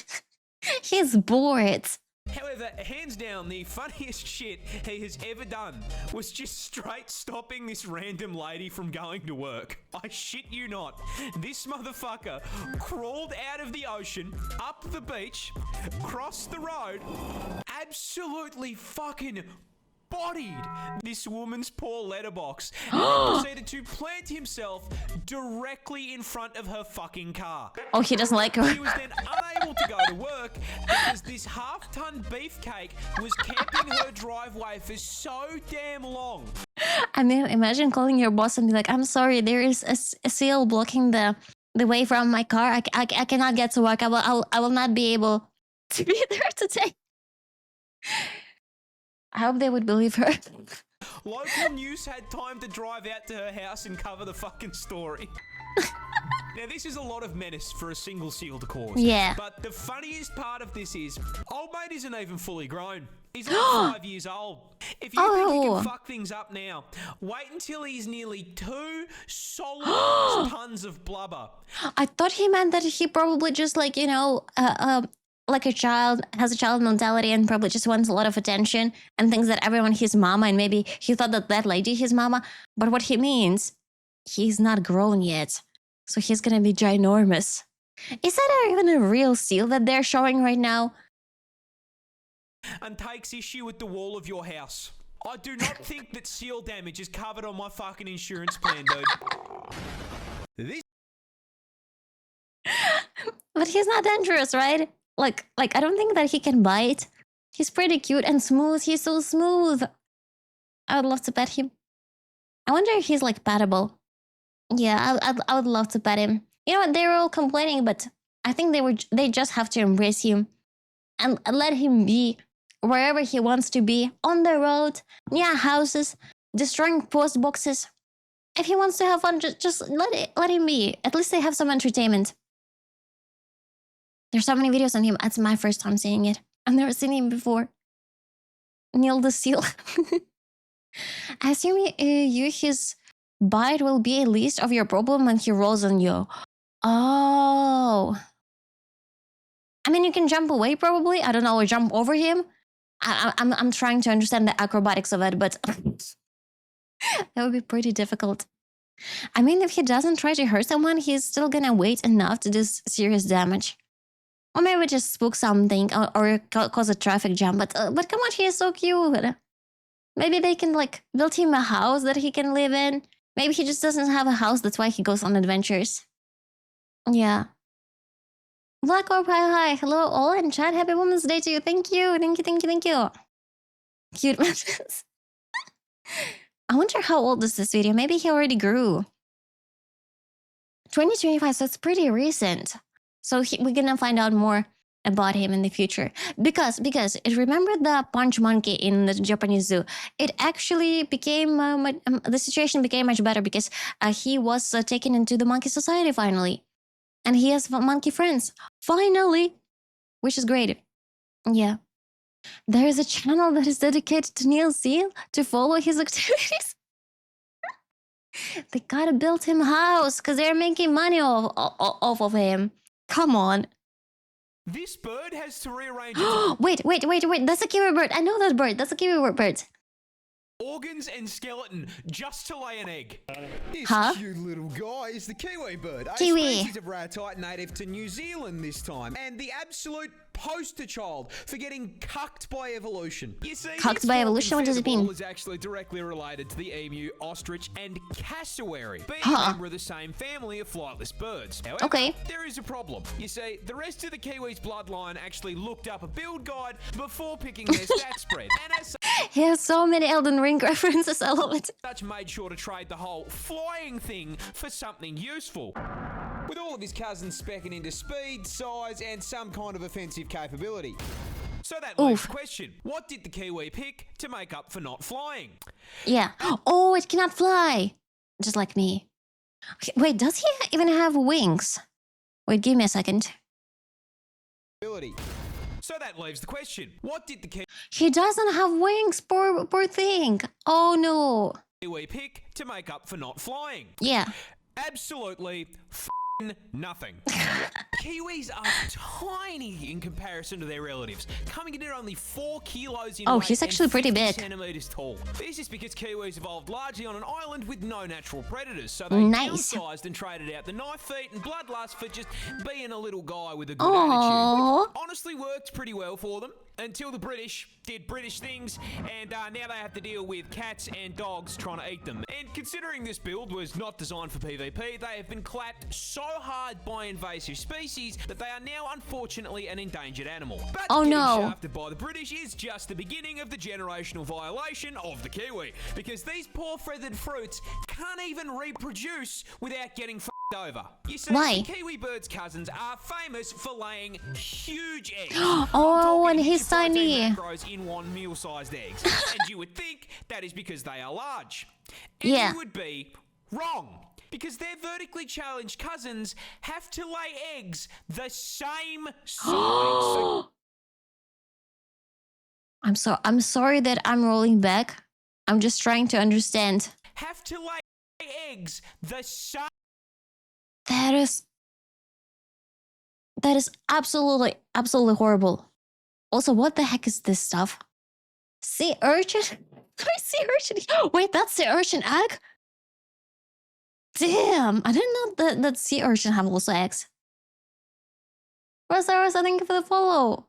He's bored. However, hands down, the funniest shit he has ever done was just straight stopping this random lady from going to work. I shit you not. This motherfucker crawled out of the ocean, up the beach, crossed the road, absolutely fucking bodied this woman's poor letterbox and then proceeded to plant himself directly in front of her fucking car. Oh, he doesn't like her. He was then unable to go to work because this half-ton beefcake was camping her driveway for so damn long. I mean, imagine calling your boss and be like, "I'm sorry, there is a seal blocking the way from my car. I cannot get to work. I will not be able to be there today." I hope they would believe her. Local news had time to drive out to her house and cover the fucking story. Now, this is a lot of menace for a single seal to cause. Yeah. But the funniest part of this is, old mate isn't even fully grown. He's like 5 years old. If you think he can fuck things up now, wait until he's nearly 2 solid tons of blubber. I thought he meant that he probably just like, you know, like a child, has a child mentality and probably just wants a lot of attention and thinks that everyone his mama, and maybe he thought that lady his mama. But what he means, he's not grown yet. So he's gonna be ginormous. Is that even a real seal that they're showing right now? And takes issue with the wall of your house. I do not think that seal damage is covered on my fucking insurance plan, dude. This. But he's not dangerous, right? Like I don't think that he can bite. He's pretty cute and smooth. He's so smooth. I would love to pet him. I wonder if he's like pettable. Yeah, I would love to pet him. You know what? They were all complaining, but I think they just have to embrace him. and let him be wherever he wants to be, on the road, near houses, destroying post boxes. If he wants to have fun, just let him be. At least they have some entertainment. There's so many videos on him. It's my first time seeing it. I've never seen him before. Neil the Seal. I assume his bite will be a least of your problem when he rolls on you. Oh. I mean, you can jump away probably. I don't know, or jump over him. I'm trying to understand the acrobatics of it, but that would be pretty difficult. I mean, if he doesn't try to hurt someone, he's still gonna wait enough to do serious damage. Or maybe just spook something or cause a traffic jam. But come on, he is so cute. Maybe they can like build him a house that he can live in. Maybe he just doesn't have a house. That's why he goes on adventures. Yeah. Black Orb, hi. Hello all in chat. Happy Women's Day to you. Thank you. Cute messages. I wonder how old is this video. Maybe he already grew. 2025, so it's pretty recent. So we're gonna find out more about him in the future. Because remember the punch monkey in the Japanese zoo? It actually became, the situation became much better because he was taken into the monkey society finally. And he has monkey friends. Finally! Which is great. Yeah. There is a channel that is dedicated to Neil Seal to follow his activities. They gotta build him a house because they're making money off of him. Come on. This bird has to rearrange Wait. That's a kiwi bird. I know that bird. That's a kiwi bird. organs and skeleton just to lay an egg. This cute little guy is the kiwi bird, a species of ratite native to New Zealand this time, and the absolute poster child for getting cucked by evolution. You see, cucked by evolution? What does it mean? Is actually directly related to the emu, ostrich, and cassowary, being a member of the same family of flightless birds. However, there is a problem. You see, the rest of the kiwi's bloodline actually looked up a build guide before picking their stat spread, and as he has so many Elden Ring references. I love it. Such made sure to trade the whole flying thing for something useful. With all of his cousins specking into speed, size, and some kind of offensive capability. So that leaves the question, what did the kiwi pick to make up for not flying? Yeah. Oh, it cannot fly. Just like me. Okay, wait, does he even have wings? Wait, give me a second. So that leaves the question, what did the kiwi... He doesn't have wings, poor thing. Oh no. Kiwi pick to make up for not flying? Yeah. Absolutely nothing. Kiwis are tiny in comparison to their relatives, coming in at only 4 kilos in weight. Oh, he's actually pretty big. Centimeters tall. This is because kiwis evolved largely on an island with no natural predators, so they downsized and traded out the knife feet and bloodlust for just being a little guy with a good attitude. Which honestly worked pretty well for them. Until the British did British things, and now they have to deal with cats and dogs trying to eat them. And considering this build was not designed for PvP, they have been clapped so hard by invasive species that they are now unfortunately an endangered animal. But getting shafted by the British is just the beginning of the generational violation of the kiwi, because these poor feathered fruits can't even reproduce without getting over. You see, the kiwi bird's cousins are famous for laying huge eggs. And he's tiny. Grows in one meal-sized eggs, and you would think that is because they are large. And you would be wrong, because their vertically challenged cousins have to lay eggs the same size. I'm sorry that I'm rolling back. I'm just trying to understand. Have to lay eggs the same. That is absolutely horrible. Also, what the heck is this stuff? Sea urchin? Sea urchin. Wait, that's sea urchin egg? Damn, I didn't know that sea urchin have also eggs. Rosa, thank you for the follow.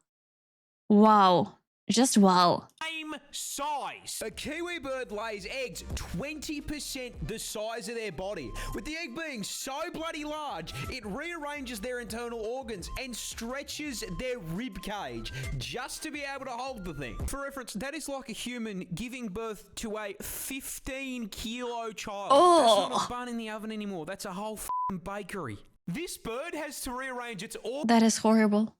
Wow. Just wow. Same size. A kiwi bird lays eggs 20% the size of their body. With the egg being so bloody large, it rearranges their internal organs and stretches their rib cage just to be able to hold the thing. For reference, that is like a human giving birth to a 15-kilo child. That's not a bun in the oven anymore. That's a whole bakery. This bird has to rearrange its organs. That is horrible.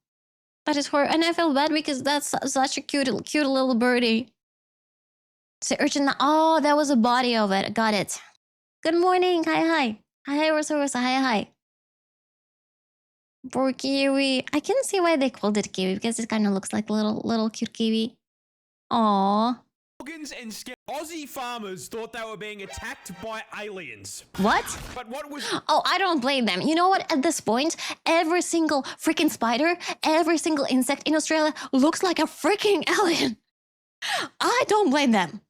That is horrible. And I feel bad because that's such a cute little birdie. So urchin. Oh, that was a body of it. Got it. Good morning. Hi. Hi, Rosa. Hi. Poor kiwi. I can see why they called it kiwi because it kind of looks like little cute kiwi. Aww. Organs and Aussie farmers thought they were being attacked by aliens. What? But what was... Oh, I don't blame them. You know what? At this point, every single freaking spider, every single insect in Australia looks like a freaking alien. I don't blame them.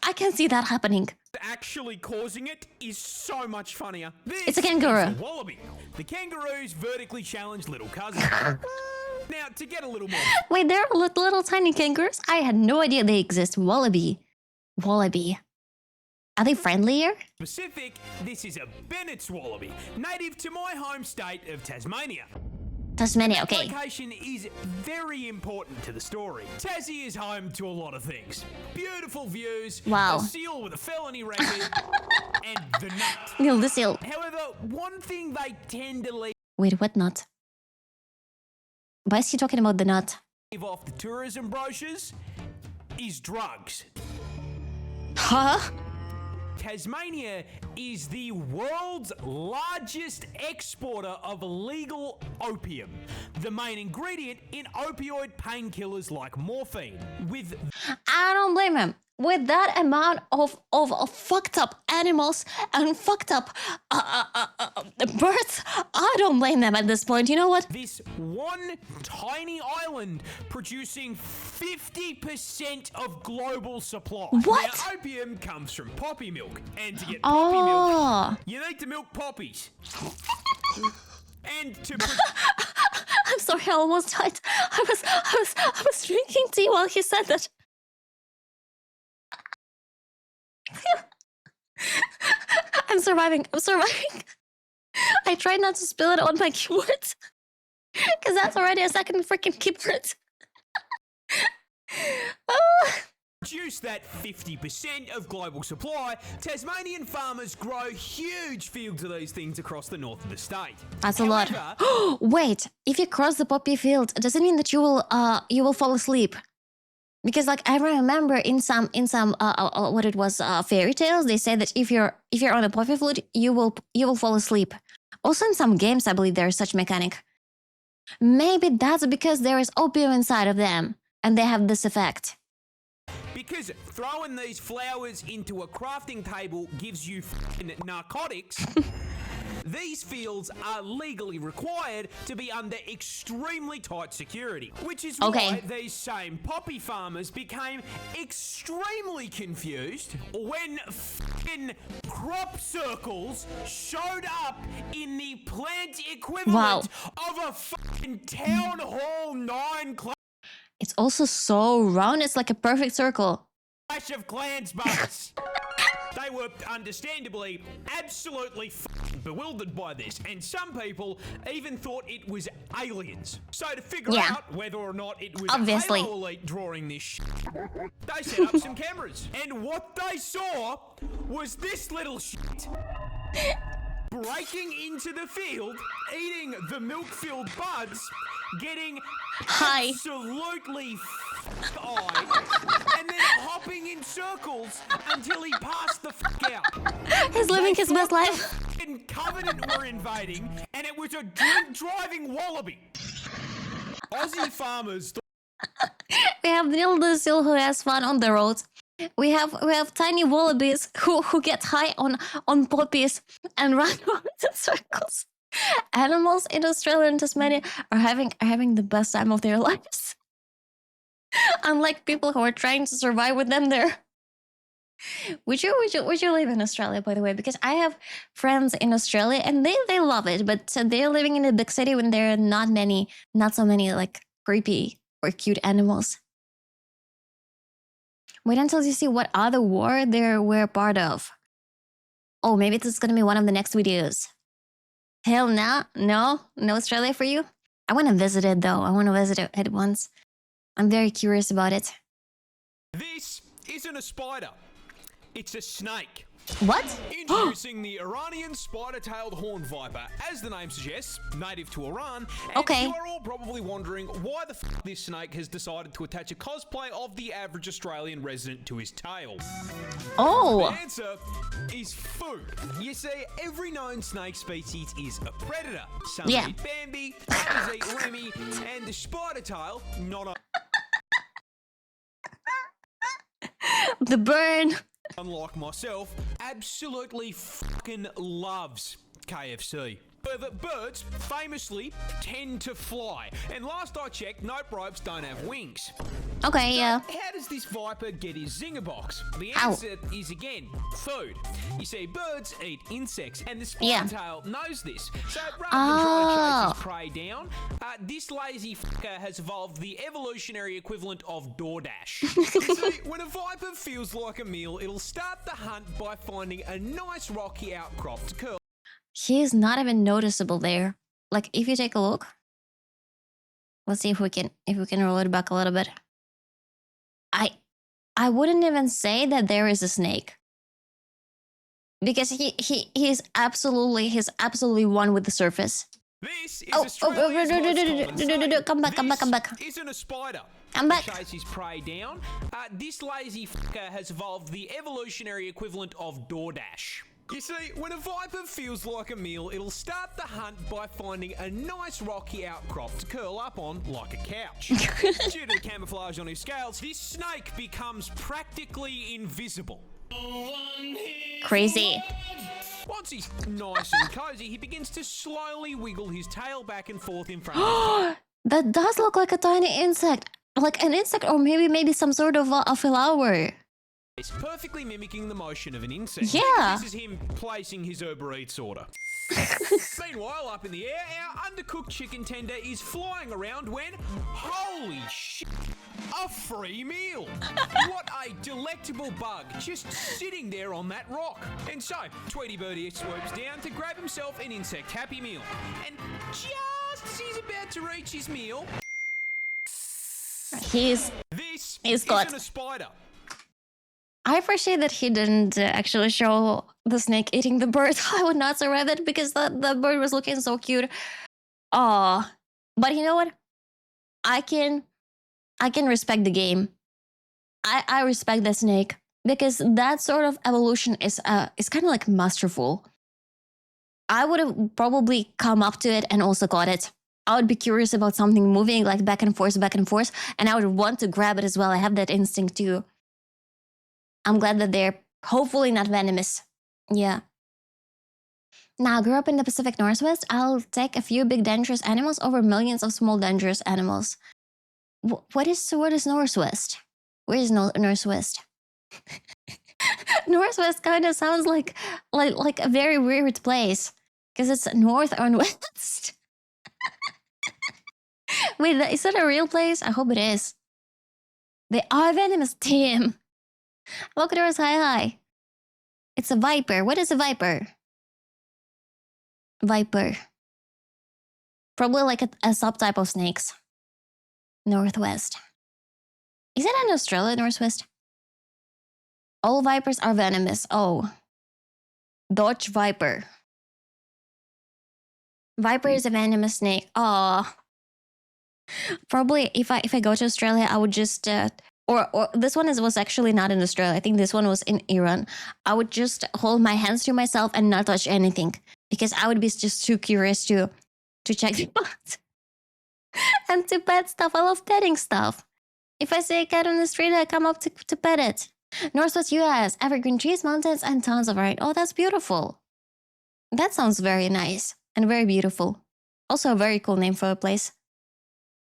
I can see that happening. Actually causing it is so much funnier. It's a kangaroo. Is a wallaby. The kangaroo's vertically challenged little cousin. Now, to get a little more... Wait, there are little tiny kangaroos? I had no idea they exist. Wallaby. Are they friendlier? Specific, this is a Bennett's wallaby, native to my home state of Tasmania. Tasmania, okay. Location is very important to the story. Tassie is home to a lot of things. Beautiful views, wow. A seal with a felony record, and the nut. Neil the seal. However, one thing they tend to leave... Wait, what nut? Why is he talking about the nut? ...off the tourism brochures is drugs. Huh? Tasmania is the world's largest exporter of legal opium, the main ingredient in opioid painkillers like morphine. With I don't blame him. With that amount of fucked up animals and fucked up birds, I don't blame them at this point. You know what? This one tiny island producing 50% of global supply. What? Now, opium comes from poppy milk, and to get poppy milk, you need to milk poppies. And to... I'm sorry, I almost died. I was drinking tea while he said that. I'm surviving. I tried not to spill it on my keyboard because that's already a second freaking keyboard. Reduce that 50% of global supply, Tasmanian farmers grow huge fields of these things across the north of the state. That's a lot. Wait, if you cross the poppy field, does it mean that you will fall asleep? Because like I remember in some what it was fairy tales, they say that if you're on a poppy field, you will fall asleep. Also in some games, I believe there is such mechanic. Maybe that's because there is opium inside of them, and they have this effect. Because throwing these flowers into a crafting table gives you narcotics. These fields are legally required to be under extremely tight security, which is why these same poppy farmers became extremely confused when f***ing crop circles showed up in the plant equivalent of a f***ing town hall 9 class. It's also so round, it's like a perfect circle. Clash of Clans bugs. They were understandably absolutely bewildered by this, and some people even thought it was aliens. So to figure out whether or not it was Halo Elite drawing this shit, they set up some cameras. And what they saw was this little shit breaking into the field, eating the milk-filled buds, getting absolutely and then hopping in circles until he passed the out. He's living his best life. The Covenant were invading, and it was a drink-driving wallaby. Aussie farmers. We have Neil the Seal who has fun on the roads. We have tiny wallabies who get high on poppies and run around in circles. Animals in Australia and Tasmania are having the best time of their lives. Unlike people who are trying to survive with them there. Would you live in Australia, by the way? Because I have friends in Australia and they love it, but they're living in a big city when there are not so many like creepy or cute animals. Wait until you see what other war we're part of. Oh, maybe this is gonna be one of the next videos. Hell no Australia for you. I want to visit it though. I want to visit it once. I'm very curious about it. This isn't a spider. It's a snake. What? Introducing the Iranian spider-tailed horned viper. As the name suggests, native to Iran. And Okay. you are all probably wondering why the f this snake has decided to attach a cosplay of the average Australian resident to his tail. Oh. The answer is food. You see, every known snake species is a predator. Some Yeah. eat Bambi, others eat Remy, and the spider tail, not a The burn. unlike myself, absolutely fucking loves KFC. But birds famously tend to fly. And last I checked, nope ropes don't have wings. Okay, yeah. How does this viper get his zinger box? The How? answer is, again, food. You see, birds eat insects, and the Yeah. spintail knows this. So rather than trying to chase Oh. his prey down, this lazy fucker has evolved the evolutionary equivalent of DoorDash. You see, when a viper feels like a meal, it'll start the hunt by finding a nice rocky outcrop to curl. He is not even noticeable there. Like, if you take a look, let's see if we can roll it back a little bit. I wouldn't even say that there is a snake, because he's absolutely one with the surface. This is Oh, Australia's most common snake. come back. This isn't a spider. Come back. To chase his prey down. This lazy fucker has evolved the evolutionary equivalent of DoorDash. You see, when a viper feels like a meal, it'll start the hunt by finding a nice rocky outcrop to curl up on like a couch. Due to the camouflage on his scales, this snake becomes practically invisible. Crazy. Once he's nice and cozy, he begins to slowly wiggle his tail back and forth in front of him. That does look like a tiny insect. Like an insect, or maybe some sort of a flower. It's perfectly mimicking the motion of an insect. Yeah. This is him placing his Uber Eats order. Meanwhile, up in the air, our undercooked chicken tender is flying around when, holy shit, a free meal. What a delectable bug, just sitting there on that rock. And so, Tweety Birdie swoops down to grab himself an insect Happy Meal. And just as he's about to reach his meal, He's got. isn't a spider. I appreciate that he didn't actually show the snake eating the bird. I would not survive it because the bird was looking so cute. Aw. But you know what? I can respect the game. I respect the snake because that sort of evolution is kind of like masterful. I would have probably come up to it and also caught it. I would be curious about something moving like back and forth, and I would want to grab it as well. I have that instinct too. I'm glad that they're hopefully not venomous. Yeah. Now, I grew up in the Pacific Northwest. I'll take a few big dangerous animals over millions of small dangerous animals. What is Northwest? Where is Northwest? Northwest kind of sounds like a very weird place because it's north or west. Wait, is that a real place? I hope it is. They are venomous, Tim. Look at yours, hi. It's a viper. What is a viper? Viper. Probably like a subtype of snakes. Northwest. Is it in Australia, Northwest? All vipers are venomous. Oh. Dodge viper. Viper is a venomous snake. Oh. Probably if I go to Australia, I would just or this one was actually not in Australia. I think this one was in Iran. I would just hold my hands to myself and not touch anything because I would be just too curious to check the box and to pet stuff. I love petting stuff. If I see a cat on the street, I come up to pet it. Northwest US, evergreen trees, mountains, and tons of rain. Oh, that's beautiful. That sounds very nice and very beautiful. Also a very cool name for a place.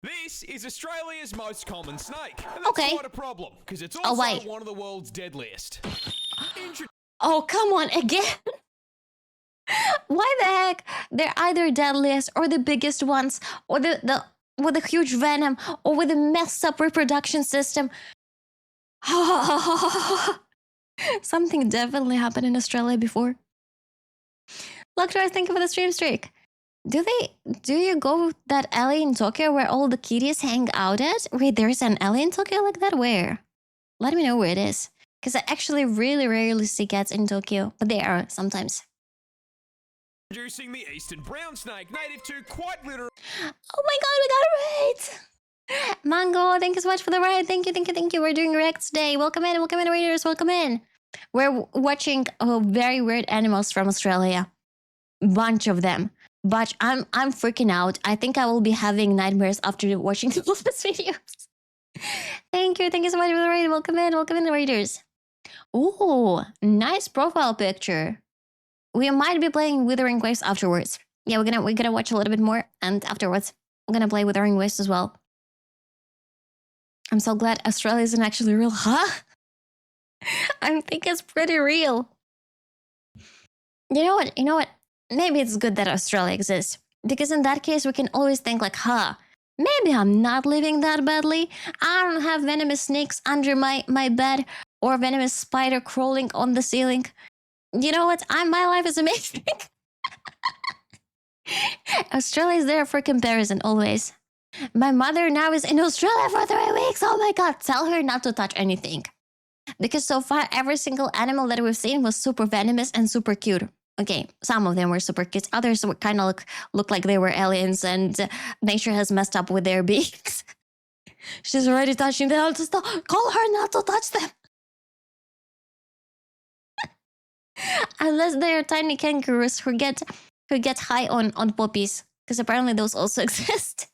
This is Australia's most common snake. And that's Okay. quite a problem, because it's also wait. one of the world's deadliest. Oh, come on, again? Why the heck? They're either deadliest or the biggest ones, or the with a huge venom, or with a messed up reproduction system. Something definitely happened in Australia before. Lecturer, thank you for the stream streak. Do you go that alley in Tokyo where all the kitties hang out at? Wait, there's an alley in Tokyo like that? Where? Let me know where it is. Because I actually really rarely see cats in Tokyo, but they are sometimes. Introducing the eastern brown snake, native to quite literally. Oh my god, we got a raid! Mango, thank you so much for the raid. Thank you. We're doing reacts today. Welcome in, raiders, welcome in. We're watching very weird animals from Australia. Bunch of them. But I'm freaking out. I think I will be having nightmares after watching all of these videos. Thank you so much for the raid. Welcome in, raiders. Ooh, nice profile picture. We might be playing Withering Waves afterwards. Yeah, we're gonna watch a little bit more, and afterwards we're gonna play Withering Waves as well. I'm so glad Australia isn't actually real, huh? I think it's pretty real. You know what? Maybe it's good that Australia exists, because in that case we can always think like, maybe I'm not living that badly. I don't have venomous snakes under my bed or venomous spider crawling on the ceiling. You know what? My life is amazing. Australia is there for comparison always. My mother now is in Australia for 3 weeks. Oh my god, tell her not to touch anything. Because so far, every single animal that we've seen was super venomous and super cute. Okay, some of them were super cute. Others were kind of look like they were aliens, and nature has messed up with their beaks. She's already touching them. Just call her not to touch them. Unless they are tiny kangaroos who get high on poppies, because apparently those also exist.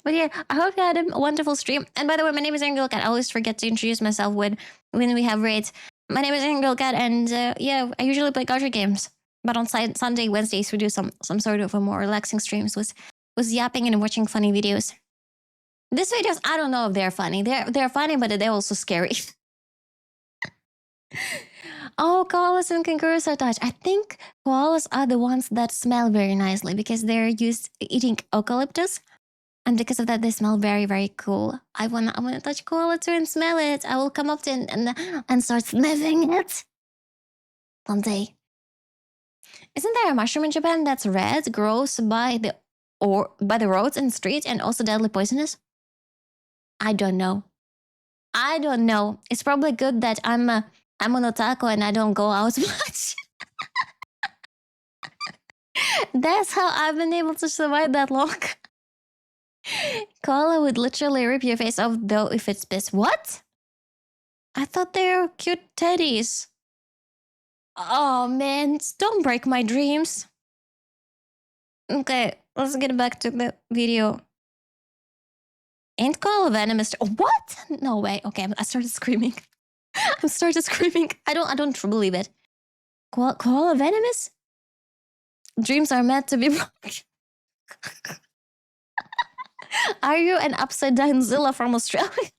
But yeah, I hope you had a wonderful stream. And by the way, my name is AngryOwlCat. I always forget to introduce myself when we have raids. My name is AngryOwlCat, and yeah, I usually play gacha games. But on Sunday, Wednesdays, we do some sort of a more relaxing streams with yapping and watching funny videos. These videos, I don't know if they're funny. They're funny, but they're also scary. Oh, koalas and kangaroos are touched. I think koalas are the ones that smell very nicely because they're used eating eucalyptus. And because of that, they smell very, very cool. I wanna touch koala too and smell it. I will come up to it and start sniffing it someday. Isn't there a mushroom in Japan that's red, grows by the roads and streets, and also deadly poisonous? I don't know. It's probably good that I'm an otaku and I don't go out much. That's how I've been able to survive that long. Koala would literally rip your face off, though, if it's pissed. What? I thought they were cute teddies. Oh man, don't break my dreams. Okay, let's get back to the video. Ain't koala venomous? What? No way. Okay, I started screaming. I don't believe it. Koala venomous? Dreams are meant to be broken. Are you an upside down Zilla from Australia?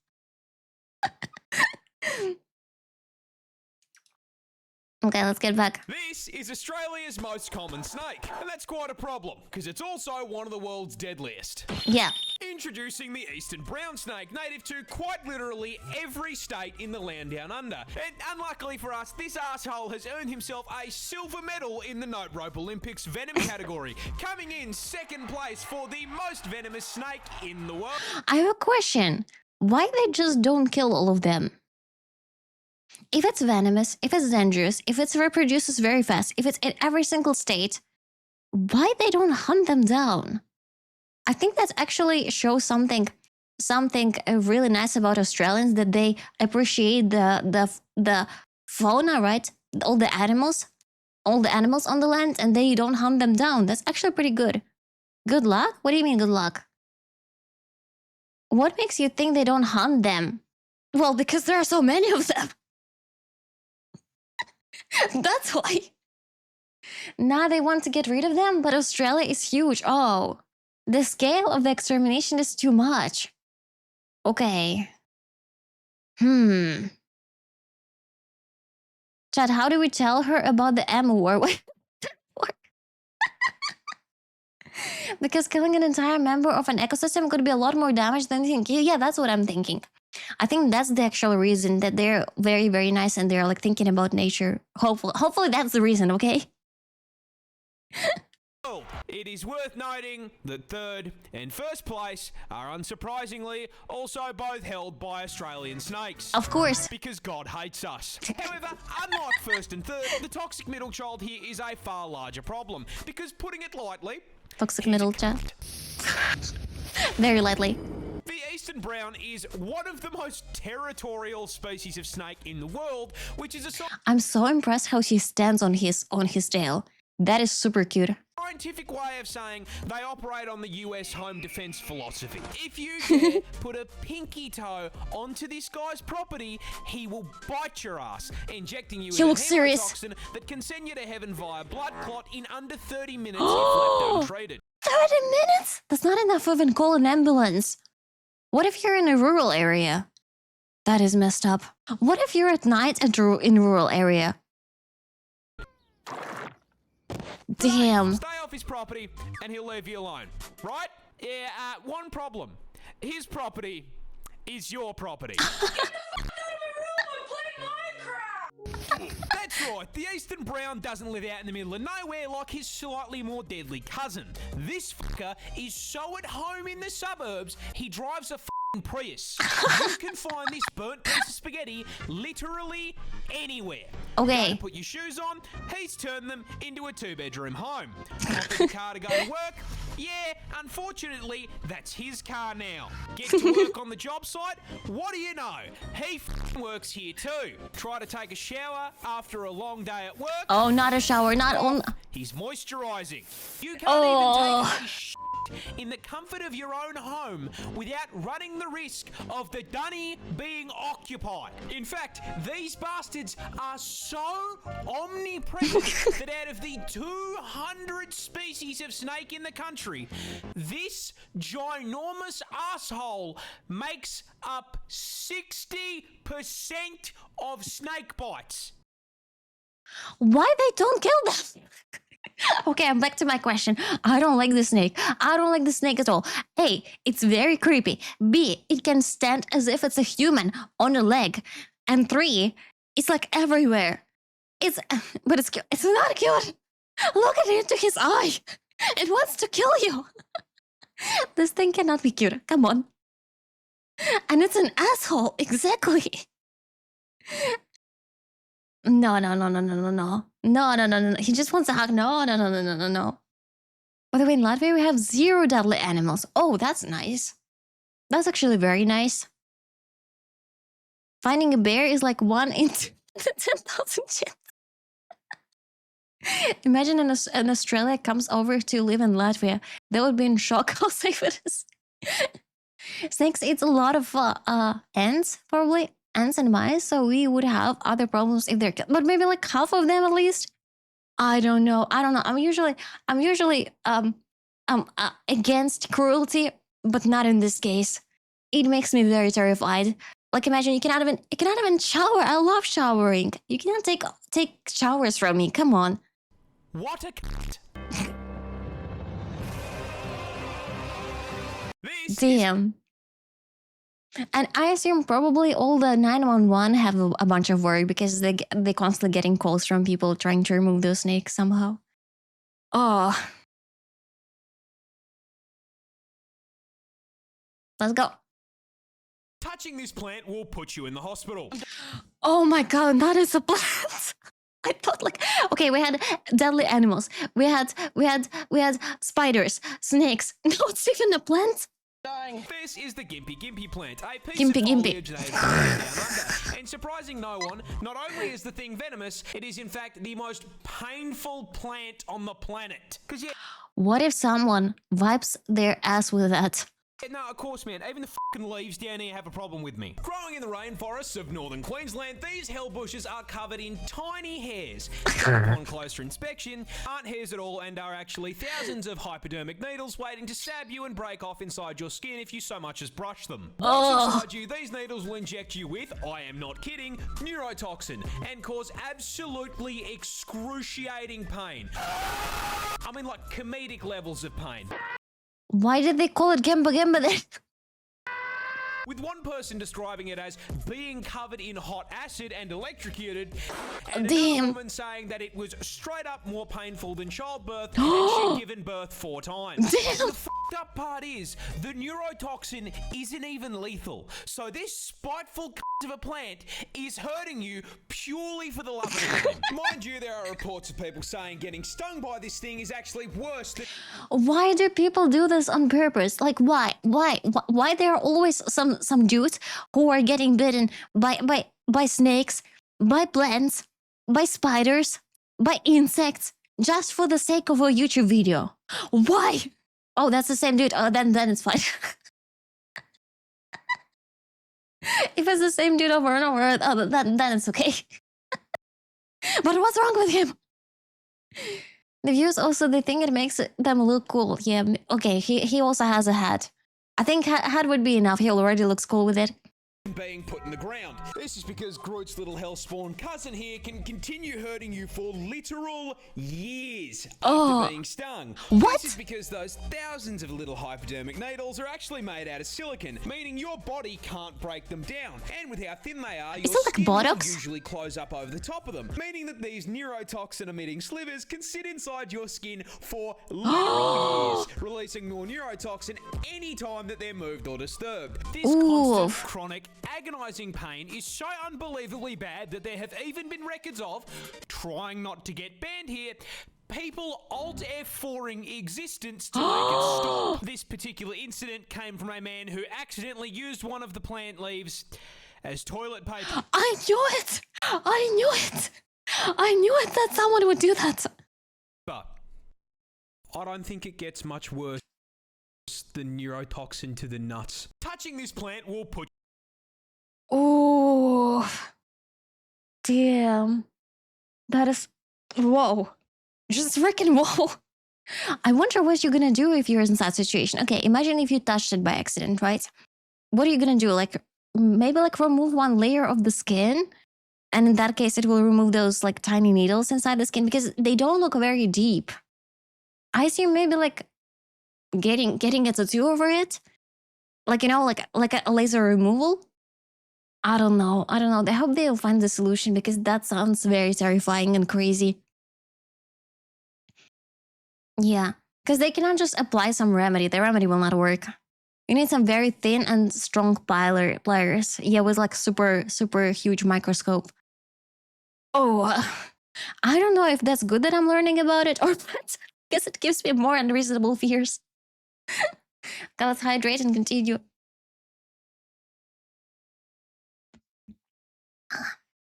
Okay, let's get back. This is Australia's most common snake, and that's quite a problem, because it's also one of the world's deadliest. Yeah. Introducing the eastern brown snake, native to quite literally every state in the land down under. And unluckily for us, this asshole has earned himself a silver medal in the Note Rope Olympics venom category, coming in second place for the most venomous snake in the world. I have a question. Why they just don't kill all of them? If it's venomous, if it's dangerous, if it reproduces very fast, if it's in every single state, why they don't hunt them down? I think that actually shows something really nice about Australians, that they appreciate the fauna, right? All the animals on the land, and they don't hunt them down. That's actually pretty good. Good luck? What do you mean good luck? What makes you think they don't hunt them? Well, because there are so many of them. That's why. Now they want to get rid of them, but Australia is huge. Oh, the scale of the extermination is too much. Okay. Chad, how do we tell her about the M war? Because killing an entire member of an ecosystem could be a lot more damage than you think. Yeah, that's what I'm thinking. I think that's the actual reason, that they're very, very nice and they're like thinking about nature. Hopefully that's the reason, okay? world. It is worth noting that third and first place are unsurprisingly also both held by Australian snakes. Of course. Because God hates us. However, unlike first and third, the toxic middle child here is a far larger problem. Because putting it lightly, Toxic middle child. Very lightly. the eastern brown is one of the most territorial species of snake in the world, which is a I'm so impressed how he stands on his tail. That is super cute. scientific way of saying they operate on the US home defense philosophy. If you dare put a pinky toe onto this guy's property, he will bite your ass, injecting you with a toxin that can send you to heaven via blood clot in under 30 minutes if left untreated. 30 minutes? That's not enough to even call an ambulance. What if you're in a rural area? That is messed up. What if you're at night in rural area? Damn. Stay off his property and he'll leave you alone. Right? Yeah, one problem. His property is your property. That's right, the eastern brown doesn't live out in the middle of nowhere like his slightly more deadly cousin. This fucker is so at home in the suburbs, he drives a f***ing Prius. You can find this burnt piece of spaghetti literally anywhere. Okay. You put your shoes on, he's turned them into a 2-bedroom home. Hop in the car to go to work. Yeah, unfortunately, that's his car now. Get to work on the job site. What do you know? He f***ing works here too. Try to take a shower after a long day at work. Oh, not a shower, not on. He's moisturizing. You can't even take a shit in the comfort of your own home without running the risk of the dunny being occupied. In fact, these bastards are so omnipresent that out of the 200 species of snake in the country, this ginormous asshole makes up 60% of snake bites. Why they don't kill them? Okay, I'm back to my question. I don't like the snake. I don't like the snake at all. A, it's very creepy. B, it can stand as if it's a human on a leg. And 3, it's like everywhere. But it's cute. It's not cute. Look at it into his eye. It wants to kill you. This thing cannot be cute. Come on. And it's an asshole. Exactly. No. No. He just wants a hug. No. By the way, in Latvia, we have 0 deadly animals. Oh, that's nice. That's actually very nice. Finding a bear is like 1 in 10,000 chance. Imagine an Australia comes over to live in Latvia. They would be in shock how safe it is. Snakes eats a lot of ants, probably. Ants and mice, so we would have other problems if they're killed. But maybe like half of them at least. I don't know. I'm usually against cruelty, but not in this case. It makes me very terrified. Like imagine you cannot even shower. I love showering. You cannot take showers from me. Come on. What a cat. Damn. And I assume probably all the 911 have a bunch of worry because they constantly getting calls from people trying to remove those snakes somehow. Oh. Let's go. Touching this plant will put you in the hospital. Oh my god, that is a plant. I thought like, okay, we had deadly animals. We had spiders, snakes. No, it's even a plant. This is the Gimpy plant, a piece Gimpy. of foliage that is down under. And surprising no one, not only is the thing venomous, it is in fact the most painful plant on the planet. What if someone wipes their ass with that? No, of course, man. Even the fucking leaves down here have a problem with me. Growing in the rainforests of northern Queensland, these hell bushes are covered in tiny hairs. Upon closer inspection, aren't hairs at all and are actually thousands of hypodermic needles waiting to stab you and break off inside your skin if you so much as brush them. Once inside you, these needles will inject you with, I am not kidding, neurotoxin and cause absolutely excruciating pain. I mean, like comedic levels of pain. Why did they call it Gemba then? with one person describing it as being covered in hot acid and electrocuted, and another woman saying that it was straight up more painful than childbirth and she'd given birth 4 times. The fucked up part is, the neurotoxin isn't even lethal, so this spiteful of a plant is hurting you purely for the love of the game. Mind you, there are reports of people saying getting stung by this thing is actually worse than... Why do people do this on purpose? Like, why? Why there are always some dudes who are getting bitten by snakes, by plants, by spiders, by insects, just for the sake of a YouTube video? Why? Oh, that's the same dude. Oh, then it's fine. If it's the same dude over and over, then it's okay. But what's wrong with him? The views also, they think it makes them look cool. Yeah, okay, he also has a hat. I think hat would be enough. He already looks cool with it. Being put in the ground. This is because Groot's little hellspawn cousin here can continue hurting you for literal years after being stung. What? This is because those thousands of little hypodermic needles are actually made out of silicon, meaning your body can't break them down. And with how thin they are, your skin will usually close up over the top of them, meaning that these neurotoxin-emitting slivers can sit inside your skin for literal years, releasing more neurotoxin anytime that they're moved or disturbed. This constant chronic agonizing pain is so unbelievably bad that there have even been records of, trying not to get banned here, people Alt F4ing existence to make it stop. This particular incident came from a man who accidentally used one of the plant leaves as toilet paper. I knew it! I knew it! I knew it that someone would do that. But I don't think it gets much worse than neurotoxin to the nuts. Touching this plant will put... Oh, damn. That is... Whoa. Just freaking whoa. I wonder what you're gonna do if you're in that situation. Okay, imagine if you touched it by accident, right? What are you gonna do? Like, maybe like remove one layer of the skin? And in that case, it will remove those like tiny needles inside the skin because they don't look very deep. I assume maybe like getting a tattoo over it? Like, you know, like a laser removal? I don't know. I hope they'll find the solution because that sounds very terrifying and crazy. Yeah, because they cannot just apply some remedy. The remedy will not work. You need some very thin and strong pliers. Yeah, with like super huge microscope. Oh, I don't know if that's good that I'm learning about it or not. I guess it gives me more unreasonable fears. Okay, let's hydrate and continue.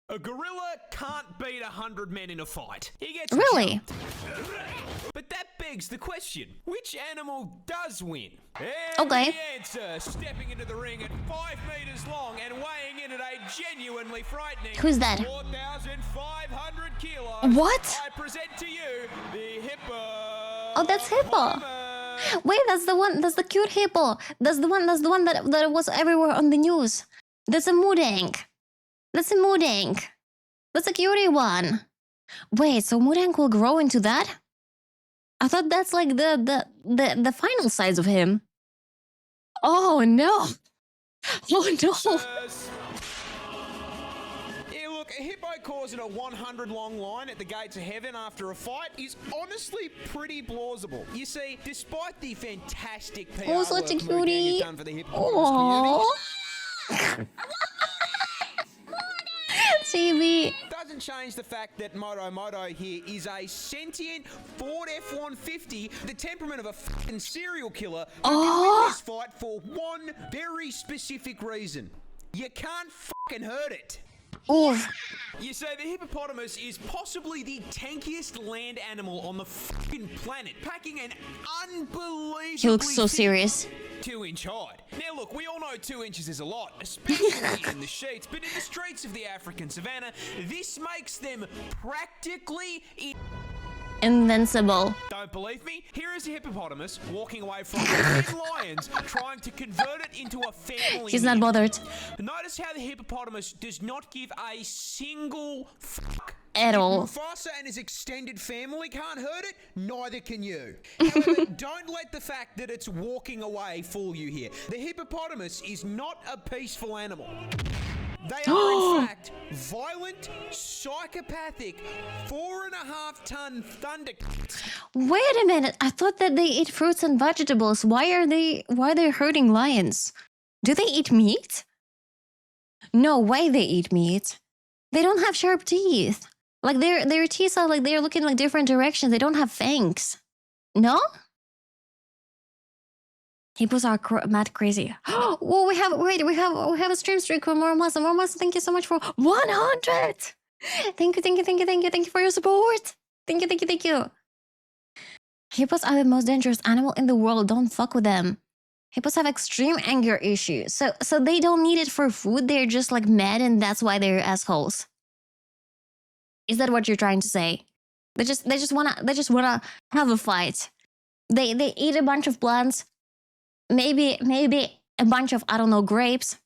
A gorilla can't beat 100 men in a fight. He gets really? But that begs the question, which animal does win? And okay. The answer, stepping into the ring at 5 meters long and weighing in at a genuinely frightening... Who's that? 4,500 kilos. What? I present to you the hippo. Oh, that's hippo. Wait, that's the one. That's the cute hippo. That's the one that was everywhere on the news. That's a Mudang. That's a Mudang. That's a cutie one. Wait, so Mudang will grow into that? I thought that's like the final size of him. Oh no! Oh no! Yeah, look, a hippo causing a 100 long line at the gates of heaven after a fight is honestly pretty plausible. You see, despite the fantastic PR oh, such a cutie. You've done for the hippopotamus community. TV. Doesn't change the fact that Moto here is a sentient Ford F-150, the temperament of a fucking serial killer, who can win this fight for one very specific reason. You can't fucking hurt it. Oof. You say the hippopotamus is possibly the tankiest land animal on the fucking planet, packing an unbelievably... He looks so serious. 2-inch height. Now look, we all know 2 inches is a lot, especially in the sheets, but in the streets of the African savannah, this makes them practically... Invincible. Don't believe me? Here is a hippopotamus walking away from 10 lions trying to convert it into a family. He's not bothered. Notice how the hippopotamus does not give a single fuck at all. Mufasa and his extended family can't hurt it, neither can you. However, don't let the fact that it's walking away fool you here. The hippopotamus is not a peaceful animal. They are, in fact, violent, psychopathic, 4.5-ton thunder. Wait a minute. I thought that they eat fruits and vegetables. Why are they hurting lions? Do they eat meat? No way they eat meat. They don't have sharp teeth. Like their teeth are like they're looking like different directions. They don't have fangs. No? Hippos are mad crazy. Oh, we have a stream streak for more muscle. More muscle. Thank you so much for 100. Thank you for your support. Thank you. Hippos are the most dangerous animal in the world. Don't fuck with them. Hippos have extreme anger issues. So they don't need it for food. They're just like mad and that's why they're assholes. Is that what you're trying to say? They just wanna have a fight. They eat a bunch of plants. Maybe a bunch of, I don't know, grapes.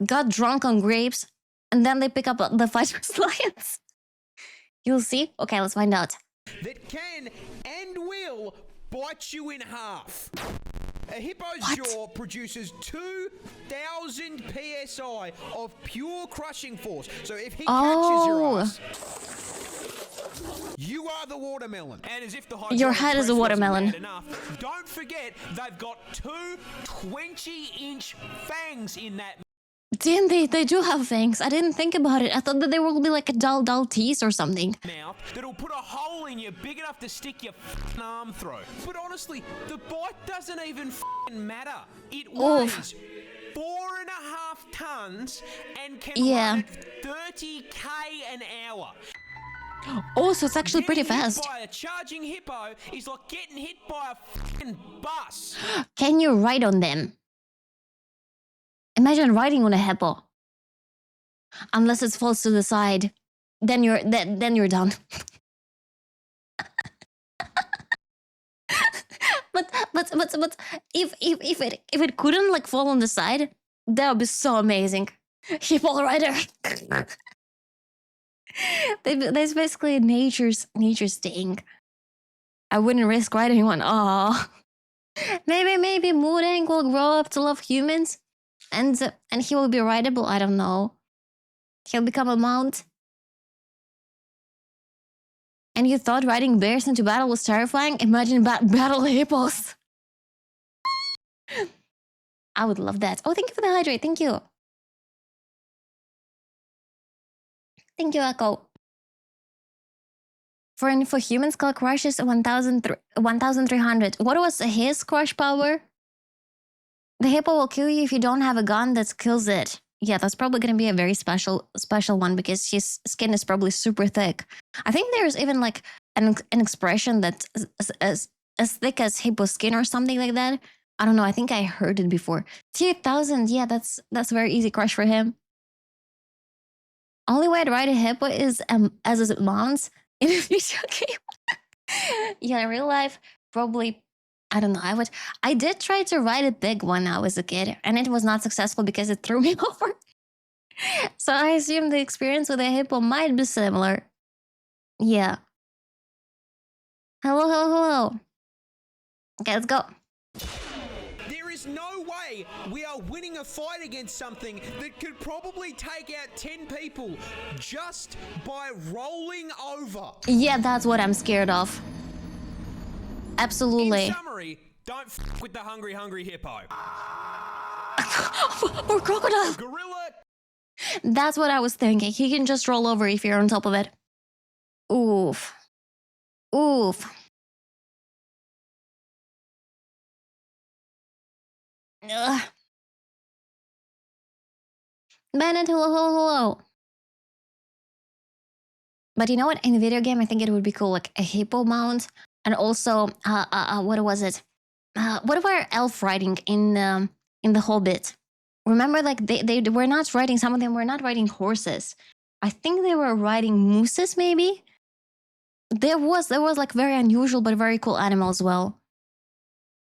Got drunk on grapes. And then they pick up the fight with lions. You'll see? Okay, let's find out. That can and will bite you in half. A hippo's jaw produces 2,000 psi of pure crushing force. So if he catches your ass, you are the watermelon. And as if the your head is a watermelon. Enough, don't forget they've got 2 20-inch fangs in that. Damn, they do have fangs. I didn't think about it. I thought that there will be like a dull teeth or something. Mouth that'll put a hole in you big enough to stick your arm through. But honestly, the bite doesn't even matter. It weighs 4.5 tons and can run at 30k an hour. Oh, so it's actually pretty fast. By a charging hippo is like getting hit by a bus. Can you ride on them? Imagine riding on a hippo. Unless it falls to the side, then you're done. but if it couldn't like fall on the side, that would be so amazing. Hippo rider. That's basically nature's thing. I wouldn't risk riding one. Oh, maybe Mudang will grow up to love humans, and he will be rideable. I don't know. He'll become a mount. And you thought riding bears into battle was terrifying? Imagine battle hippos. I would love that. Oh, thank you for the hydrate. Thank you. Thank you, Echo. For human skull crush is 1,300. What was his crush power? The hippo will kill you if you don't have a gun that kills it. Yeah, that's probably going to be a very special one because his skin is probably super thick. I think there's even like an expression that's as thick as hippo skin or something like that. I don't know. I think I heard it before. 2,000. Yeah, that's a very easy crush for him. Only way to ride a hippo is as it mounts in a video game. Yeah, in real life, probably. I don't know. I did try to ride a pig when I was a kid, and it was not successful because it threw me over. So I assume the experience with a hippo might be similar. Yeah. Hello. Okay, let's go. There is no way we are winning a fight against something that could probably take out 10 people just by rolling over. Yeah, that's what I'm scared of. Absolutely. In summary, don't f with the hungry hippo. Or crocodile. Gorilla. That's what I was thinking. He can just roll over if you're on top of it. Oof. Ugh. Bennett, hello. But you know what? In the video game, I think it would be cool, like a hippo mount, and also, what was it? What were elf riding in the Hobbit? Remember, like they were not riding. Some of them were not riding horses. I think they were riding mooses, maybe. There was like very unusual but very cool animal as well.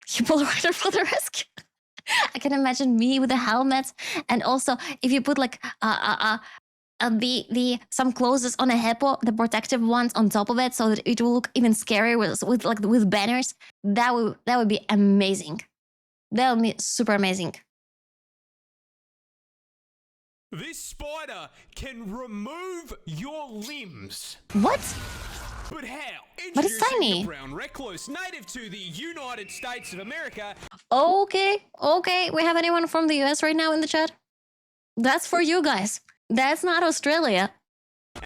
Hippo rider for the rescue. I can imagine me with a helmet, and also if you put like some clothes on a hippo, the protective ones on top of it, so that it will look even scarier with banners. That would be amazing. That would be super amazing. This spider can remove your limbs. What? But how? But it's tiny. The brown recluse, native to the United States of America. Okay. We have anyone from the US right now in the chat? That's for you guys. That's not Australia.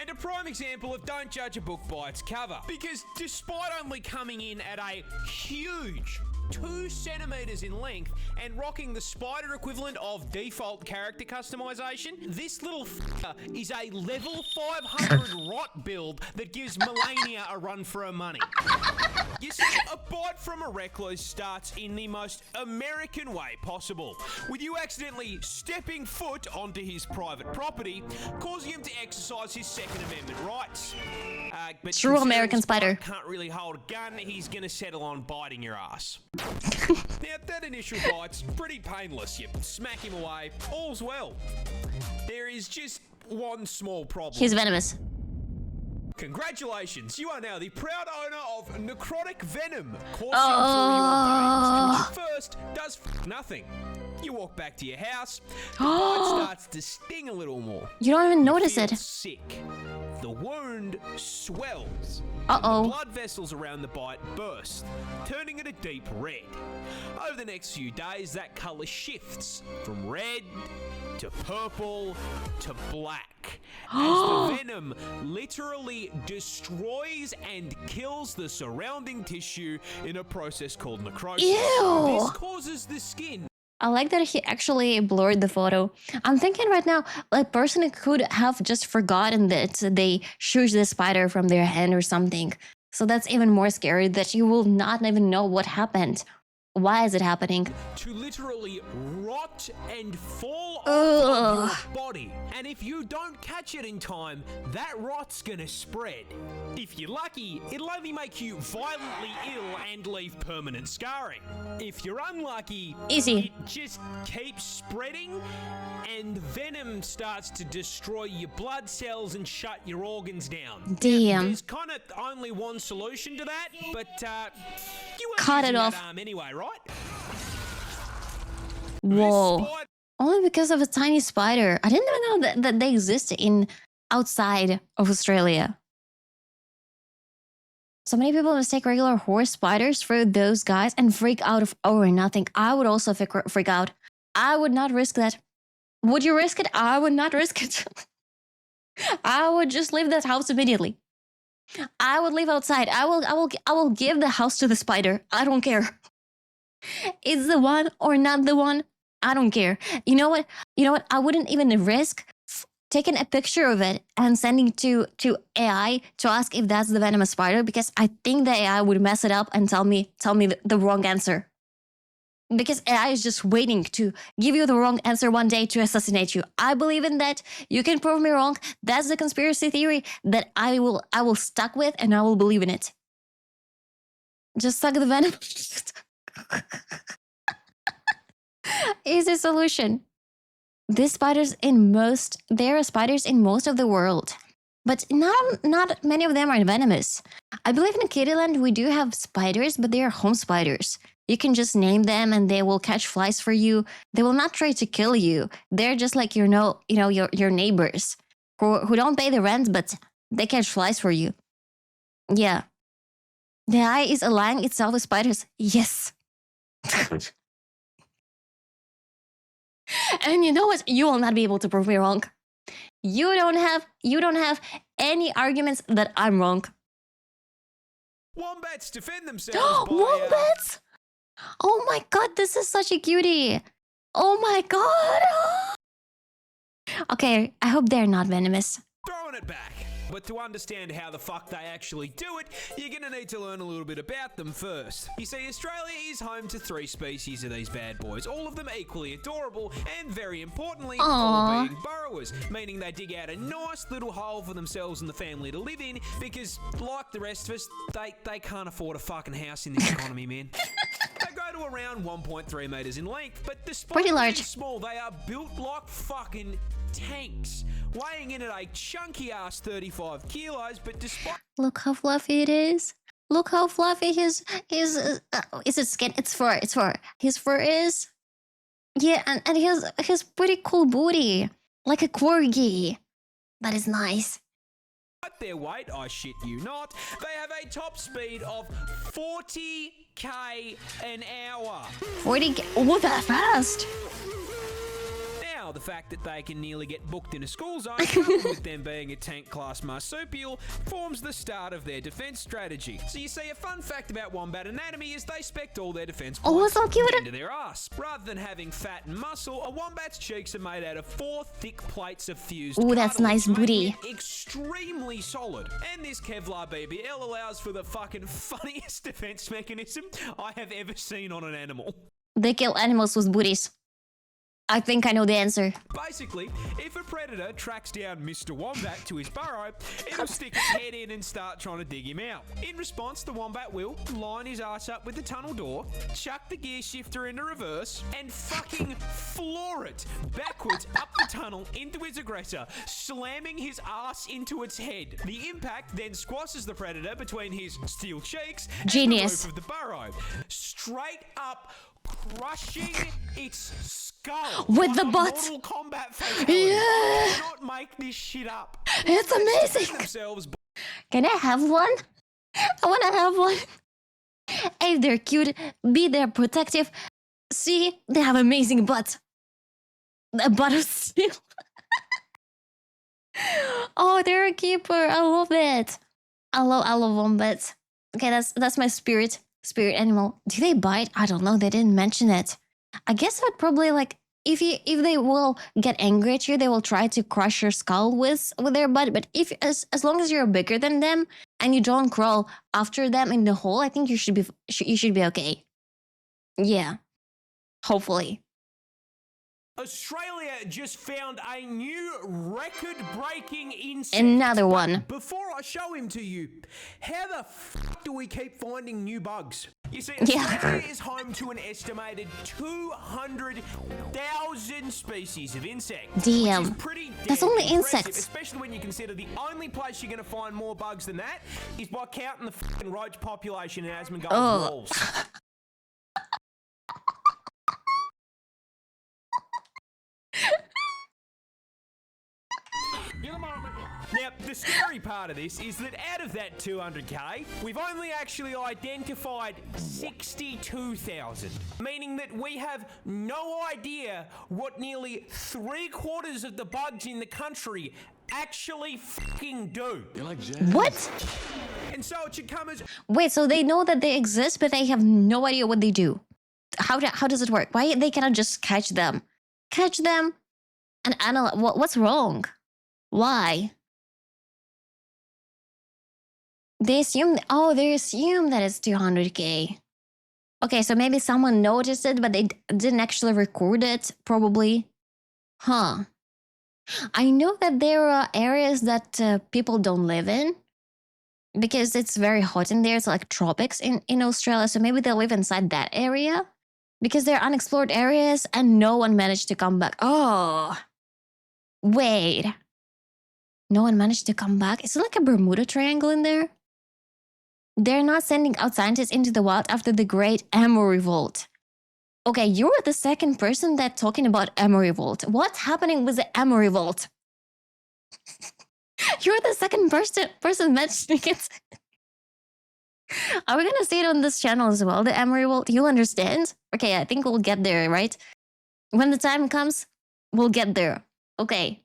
And a prime example of don't judge a book by its cover. Because despite only coming in at a huge 2 centimeters in length and rocking the spider equivalent of default character customization, this little f***er is a level 500 rot build that gives Melania a run for her money. You see, a bite from a recluse starts in the most American way possible, with you accidentally stepping foot onto his private property, causing him to exercise his Second Amendment rights. But true American spider. Can't really hold a gun, he's gonna settle on biting your ass. Now, that initial bite's pretty painless. You smack him away, all's well. There is just one small problem. He's venomous. Congratulations, you are now the proud owner of necrotic venom coursing through your veins, which at first does nothing. You walk back to your house, the bite starts to sting a little more. You don't even notice it. Sick. The wound swells. Uh-oh. The blood vessels around the bite burst, turning it a deep red. Over the next few days, that colour shifts from red to purple to black as the venom literally destroys and kills the surrounding tissue in a process called necrosis. Ew. This causes the skin. I like that he actually blurred the photo. I'm thinking right now, a person could have just forgotten that they shoot the spider from their hand or something. So that's even more scary, that you will not even know what happened. Why is it happening? To literally rot and fall off your body. And if you don't catch it in time, that rot's gonna spread. If you're lucky, it'll only make you violently ill and leave permanent scarring. If you're unlucky, easy. It just keeps spreading and venom starts to destroy your blood cells and shut your organs down. Damn. Now, there's kind of only one solution to that, but you weren't cut it using off. that arm anyway, right? Whoa. Only because of a tiny spider. I didn't even know that they exist outside of Australia. So many people mistake regular horse spiders for those guys and freak out over nothing. I would also freak out. I would not risk that. Would you risk it? I would not risk it. I would just leave that house immediately. I would leave outside. I will give the house to the spider. I don't care. Is the one or not the one? I don't care. You know what? I wouldn't even risk taking a picture of it and sending to AI to ask if that's the venomous spider, because I think the AI would mess it up and tell me the wrong answer. Because AI is just waiting to give you the wrong answer one day to assassinate you. I believe in that. You can prove me wrong. That's the conspiracy theory that I will stuck with, and I will believe in it. Just suck the venom. Easy solution. There are spiders in most of the world, but not many of them are venomous. I believe in Kittyland we do have spiders, but they are home spiders. You can just name them and they will catch flies for you. They will not try to kill you. They're just like your neighbors who don't pay the rent, but they catch flies for you. Yeah. The eye is aligning itself with spiders. Yes. And you know what? You will not be able to prove me wrong. You don't have any arguments that I'm wrong. Wombats defend themselves by... Wombats? Oh my god, this is such a cutie. Oh my god. Okay, I hope they're not venomous. Throwing it back. But to understand how the fuck they actually do it, you're gonna need to learn a little bit about them first. You see, Australia is home to 3 species of these bad boys, all of them equally adorable, and very importantly, all being burrowers, meaning they dig out a nice little hole for themselves and the family to live in, because like the rest of us, they can't afford a fucking house in this economy, man. They go to around 1.3 meters in length, but despite pretty large. being small, they are built like fucking tanks, weighing in at a chunky ass 35 kilos, but despite... Look how fluffy it is. Look how fluffy his is it skin? It's fur. It's fur. His fur is. Yeah, and his pretty cool booty, like a corgi. That is nice. At their weight, I shit you not, they have a top speed of 40k an hour. 40k? Oh, that fast! Now, the fact that they can nearly get booked in a school zone, coupled with them being a tank-class marsupial, forms the start of their defense strategy. So you see, a fun fact about wombat anatomy is they spect all their defense points so cute. into their ass. Rather than having fat and muscle, a wombat's cheeks are made out of 4 thick plates of fused Ooh, that's nice cartilage, booty. making it extremely solid. And this Kevlar BBL allows for the fucking funniest defense mechanism I have ever seen on an animal. They kill animals with booties. I think I know the answer. Basically, if a predator tracks down Mr. Wombat to his burrow, it'll stick its head in and start trying to dig him out. In response, the wombat will line his ass up with the tunnel door, chuck the gear shifter into reverse, and fucking floor it backwards up the tunnel into its aggressor, slamming his ass into its head. The impact then squashes the predator between his steel cheeks Genius. and the roof of the burrow, straight up crushing its skull with the butt. Mortal Kombat fatality. Yeah. I cannot make this shit up. It's amazing. Can I have one? I want to have one. A, they're cute. B, they're protective. C, they have amazing butts. A butt of steel. Oh, they're a keeper. I love it. I love wombats. Okay, that's my spirit animal. Do they bite? I don't know. They didn't mention it. I guess I would probably like if they will get angry at you, they will try to crush your skull with their butt. But if as long as you're bigger than them and you don't crawl after them in the hole, I think you should be okay. Yeah, hopefully. Australia just found a new record-breaking insect. Another one. Before I show him to you, how the fuck do we keep finding new bugs? You see, Australia is home to an estimated 200,000 species of insects. Damn. Which is pretty That's damn only impressive, insects. especially when you consider the only place you're going to find more bugs than that is by counting the fucking roach population in Asmongold's walls. Now, the scary part of this is that out of that 200k, we've only actually identified 62,000, meaning that we have no idea what nearly 3/4 of the bugs in the country actually fucking do. What? And so it should come as... Wait, so they know that they exist, but they have no idea what they do. How does it work? Why they cannot just catch them? Catch them and analyze. What's wrong? Why? They assume that it's 200k. Okay, so maybe someone noticed it, but they didn't actually record it, probably. Huh. I know that there are areas that people don't live in because it's very hot in there. It's like tropics in Australia, so maybe they live inside that area because they're unexplored areas and no one managed to come back. Oh, wait. No one managed to come back? Is it like a Bermuda Triangle in there? They're not sending out scientists into the wild after the Great Emery Revolt. Okay, you're the second person that's talking about Emery Revolt. What's happening with the Emery Revolt? You're the second person mentioning it. Are we gonna see it on this channel as well, the Emery Revolt? You'll understand? Okay, I think we'll get there, right? When the time comes, we'll get there. Okay.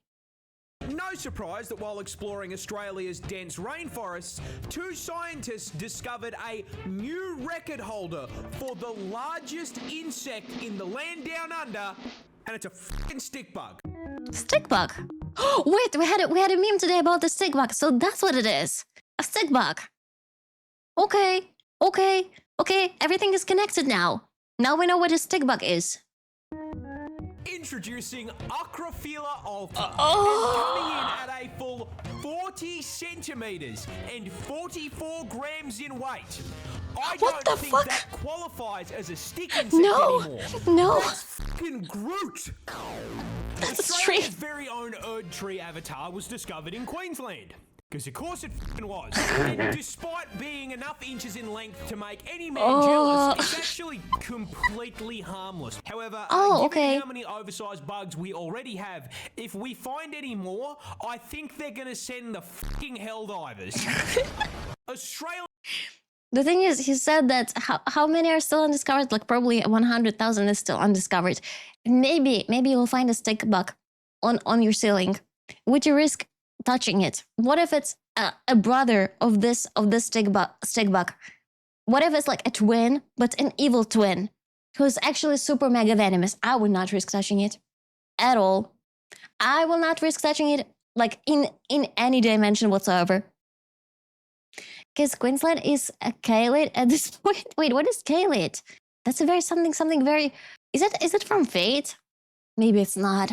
No surprise that while exploring Australia's dense rainforests, 2 scientists discovered a new record holder for the largest insect in the land down under, and it's a fucking stick bug. Stick bug? Wait, we had a meme today about the stick bug, so that's what it is. A stick bug. Okay, everything is connected now. Now we know what a stick bug is. Introducing Acrophila alta, and coming in at a full 40 centimeters and 44 grams in weight. I What don't the think fuck? that qualifies as a stick insect No, anymore. no. That's fucking Groot. That's Australia's strange. very own Erd tree avatar was discovered in Queensland. Because of course it fucking was. And despite being enough inches in length to make any man jealous, it's actually completely harmless. However, given how many oversized bugs we already have, if we find any more, I think they're gonna send the fucking Helldivers. Australia. The thing is, he said that how many are still undiscovered? Like probably 100,000 is still undiscovered. Maybe you'll find a stick bug on your ceiling. Would you risk touching it? What if it's a brother of this stick bug? What if it's like a twin, but an evil twin who's actually super mega venomous? I would not risk touching it at all. I will not risk touching it like in any dimension whatsoever. Because Queensland is a Kalit at this point. Wait, what is Kalit? That's a very something very. Is it from Fate? Maybe it's not.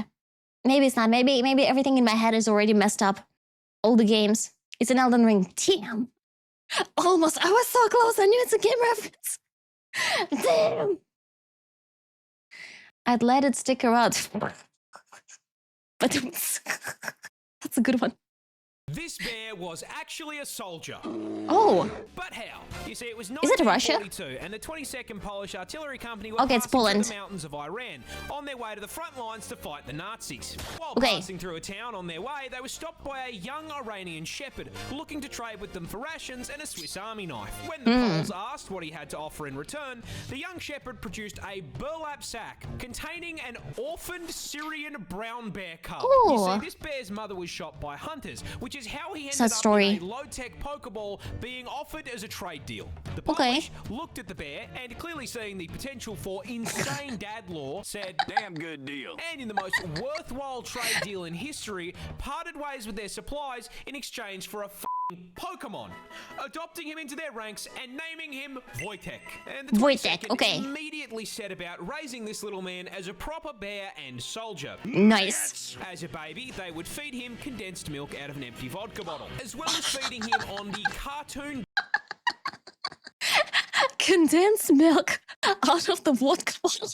Maybe it's not. Maybe everything in my head is already messed up. All the games. It's an Elden Ring. Damn. Almost. I was so close. I knew it's a game reference. Damn. I'd let it stick around. But that's a good one. This bear was actually a soldier. Oh. But how? You see, it was Is it Russia? 1942, and the 22nd Polish Artillery Company were Okay, it's passing Poland. through the mountains of Iran on their way to the front lines to fight the Nazis. While Okay. passing through a town on their way, they were stopped by a young Iranian shepherd looking to trade with them for rations and a Swiss Army knife. When the Poles asked what he had to offer in return, the young shepherd produced a burlap sack containing an orphaned Syrian brown bear cub. You Ooh. see, this bear's mother was shot by hunters, which is how he ended Sad up story. in a low-tech Pokeball being offered as a trade deal. The Polish looked at the bear and, clearly seeing the potential for insane dad law, said, "Damn good deal." And in the most worthwhile trade deal in history, parted ways with their supplies in exchange for a Pokemon, adopting him into their ranks and naming him Wojtek. And the Wojtek, 22nd okay. immediately set about raising this little man as a proper bear and soldier. Nice. As a baby, they would feed him condensed milk out of an empty vodka bottle, as well as feeding him on the cartoon Condensed milk out of the vodka bottle.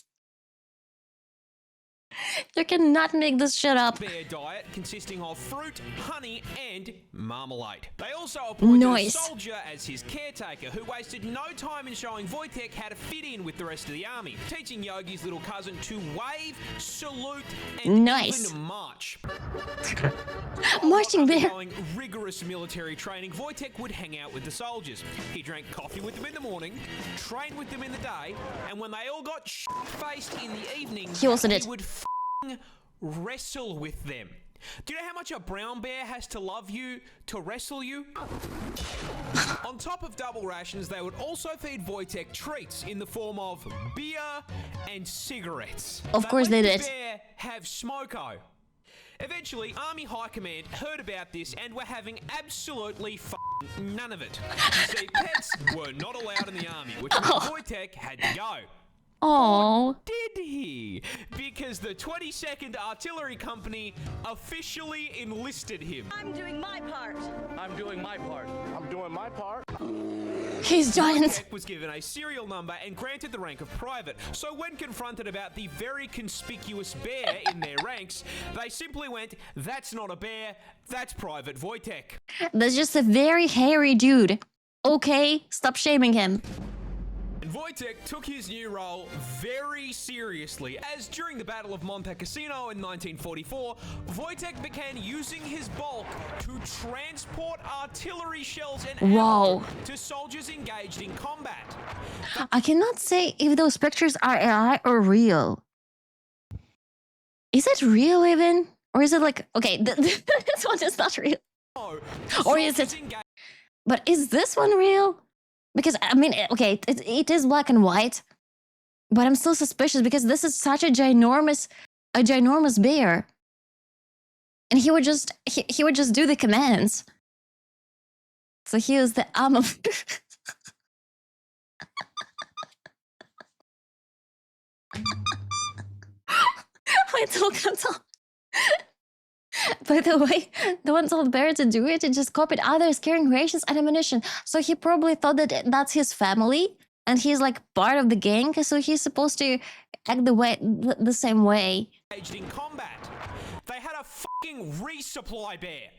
You cannot make this shit up. bear diet consisting of fruit, honey, and marmalade. They also appointed a soldier as his caretaker, who wasted no time in showing Wojtek how to fit in with the rest of the army, teaching Yogi's little cousin to wave, salute, and even march. Marching bear. Following rigorous military training, Wojtek would hang out with the soldiers. He drank coffee with them in the morning, trained with them in the day, and when they all got shit-faced in the evening, He also did. he would wrestle with them. Do you know how much a brown bear has to love you to wrestle you? On top of double rations, they would also feed Wojtek treats in the form of beer and cigarettes. Of course they let did. the bear have smoko. Eventually, Army High Command heard about this and were having absolutely none of it. You see, pets were not allowed in the army, which meant Wojtek had to go. Oh. Did he? Because the 22nd Artillery Company officially enlisted him. I'm doing my part. I'm doing my part. I'm doing my part. He's giant. Wojtek was given a serial number and granted the rank of private. So when confronted about the very conspicuous bear in their ranks, they simply went, "That's not a bear, that's Private Wojtek." That's just a very hairy dude. Okay, stop shaming him. And Wojtek took his new role very seriously, as during the Battle of Monte Cassino in 1944, Wojtek began using his bulk to transport artillery shells and ammo to soldiers engaged in combat. I cannot say if those pictures are AI or real. Is it real even? Or is it like, okay, this one is not real. Or is it? But is this one real? Because, I mean, okay, it is black and white, but I'm still suspicious because this is such a ginormous bear. And he would just do the commands. So he was the arm of... I told Cancel. By the way, no one told Bear to do it. He just copied others carrying rations and ammunition. So he probably thought that that's his family, and he's like part of the gang. So he's supposed to act the same way. Engaged in combat. They had a fucking resupply bear.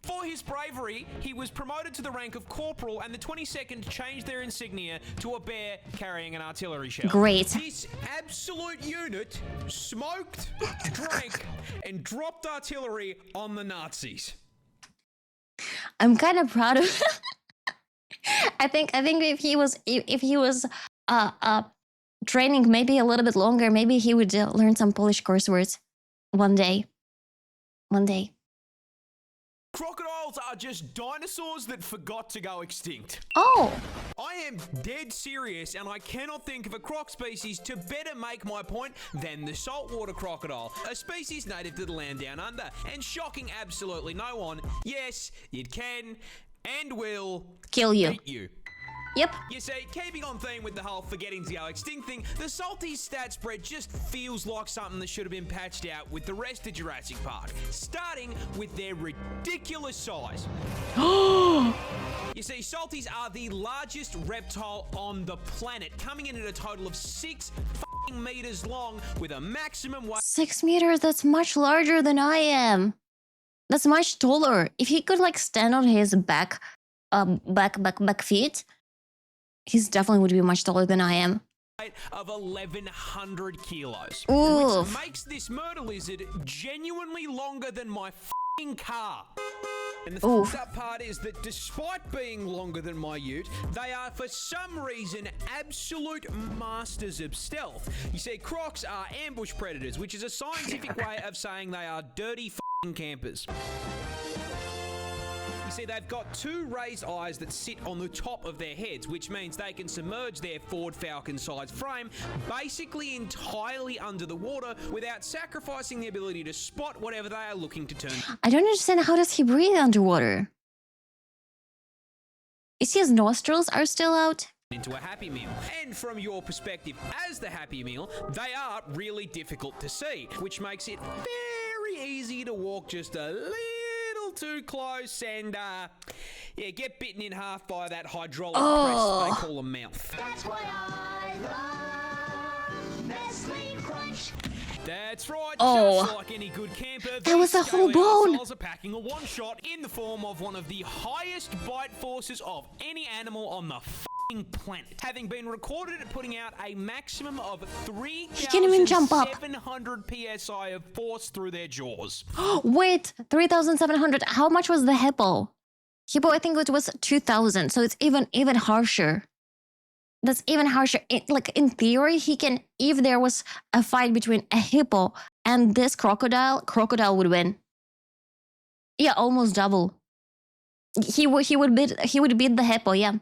For his bravery, he was promoted to the rank of corporal, and the 22nd changed their insignia to a bear carrying an artillery shell. Great. This absolute unit smoked, drank, and dropped artillery on the Nazis. I'm kind of proud of him. I think if he was training maybe a little bit longer, maybe he would learn some Polish curse words one day. One day. Crocodiles are just dinosaurs that forgot to go extinct. Oh! I am dead serious, and I cannot think of a croc species to better make my point than the saltwater crocodile, a species native to the land down under, and shocking absolutely no one. Yes, it can and will kill you. Eat you. Yep. You see, keeping on theme with the whole forgetting to go extinct thing, the Salties stat spread just feels like something that should have been patched out with the rest of Jurassic Park, starting with their ridiculous size. You see, Salties are the largest reptile on the planet, coming in at a total of 6 meters long with a maximum weight. 6 meters, that's much larger than I am. That's much taller. If he could like stand on his back feet, he's definitely would be much taller than I am. Of 1,100 kilos, Oof. which makes this murder lizard genuinely longer than my f***ing car. And the f***ed up part is that despite being longer than my ute, they are for some reason absolute masters of stealth. You see, crocs are ambush predators, which is a scientific way of saying they are dirty f***ing campers. See, they've got 2 raised eyes that sit on the top of their heads, which means they can submerge their Ford Falcon-sized frame basically entirely under the water without sacrificing the ability to spot whatever they are looking to turn. I don't understand, how does he breathe underwater? Is his nostrils are still out? Into a Happy Meal. And from your perspective as the Happy Meal, they are really difficult to see, which makes it very easy to walk just a little too close and yeah, get bitten in half by that hydraulic press they call a mouth. That's why I love Nestle Crunch. That's right, Oh. just like any good camper, That was a whole bone. are packing a one-shot in the form of one of the highest bite forces of any animal on the planet, having been recorded at putting out a maximum of 3,700 psi of force through their jaws. Wait, 3,700. How much was the hippo? Hippo, I think it was 2,000. So it's even harsher. That's even harsher. Like in theory, he can. If there was a fight between a hippo and this crocodile would win. Yeah, almost double. He would beat the hippo. Yeah.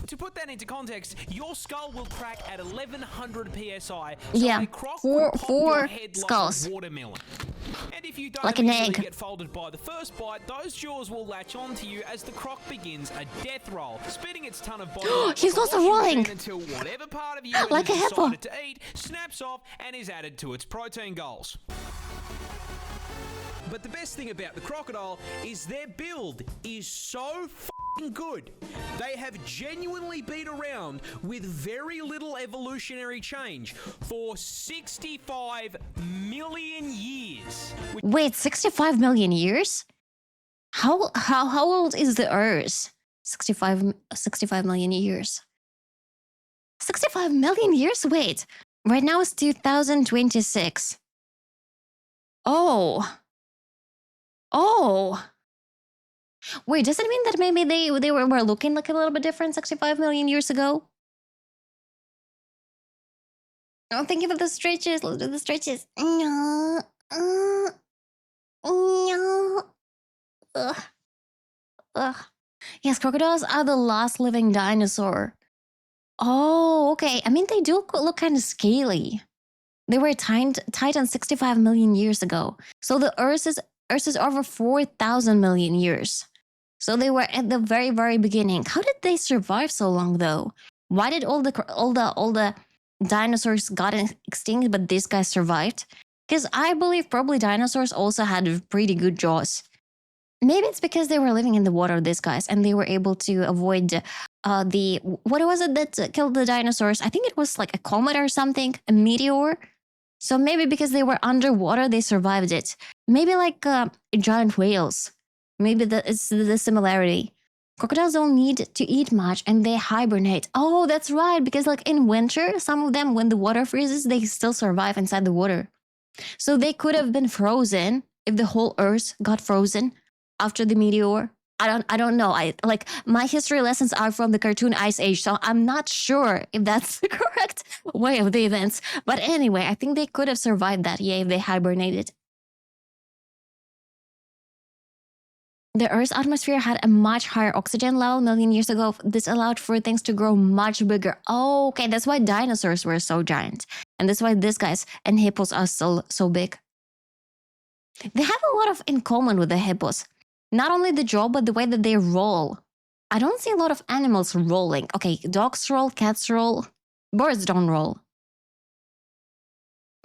To put that into context, your skull will crack at 1,100 psi. So Yeah, a croc four would pop your head skulls. like a watermelon. And if you don't Like an immediately egg. get folded by the first bite, those jaws will latch onto you as the croc begins a death roll, spitting its ton of body. He's like a also washing rolling. machine until whatever part of you it Like has a hippo. decided to eat snaps off and is added to its protein goals. But the best thing about the crocodile is their build is so f***ing good. They have genuinely been around with very little evolutionary change for 65 million years. Wait, 65 million years? How old is the Earth? 65 million years. 65 million years? Wait. Right now it's 2026. Oh. Wait, does it mean that maybe they were looking like a little bit different 65 million years ago? I'm thinking of the stretches. Let's do the stretches. No. Ugh. Yes, crocodiles are the last living dinosaur. Oh, okay. I mean, they do look kind of scaly. They were Titan 65 million years ago. So the Earth is over 4,000 million years. So they were at the very, very beginning. How did they survive so long, though? Why did all the dinosaurs got extinct, but these guys survived. Because I believe probably dinosaurs also had pretty good jaws. Maybe it's because they were living in the water, these guys, and they were able to avoid what was it that killed the dinosaurs? I think it was like a comet or something, a meteor. So maybe because they were underwater, they survived it. Maybe like giant whales. Maybe it's the similarity. Crocodiles don't need to eat much and they hibernate. Oh, that's right. Because like in winter, some of them, when the water freezes, they still survive inside the water. So they could have been frozen if the whole Earth got frozen after the meteor. I don't know. Like my history lessons are from the cartoon Ice Age, so I'm not sure if that's the correct way of the events. But anyway, I think they could have survived that, yeah, if they hibernated. The Earth's atmosphere had a much higher oxygen level a million years ago. This allowed for things to grow much bigger. Oh, okay, that's why dinosaurs were so giant. And that's why these guys and hippos are still so big. They have a lot in common with the hippos. Not only the jaw, but the way that they roll. I don't see a lot of animals rolling. Okay, dogs roll, cats roll. Birds don't roll.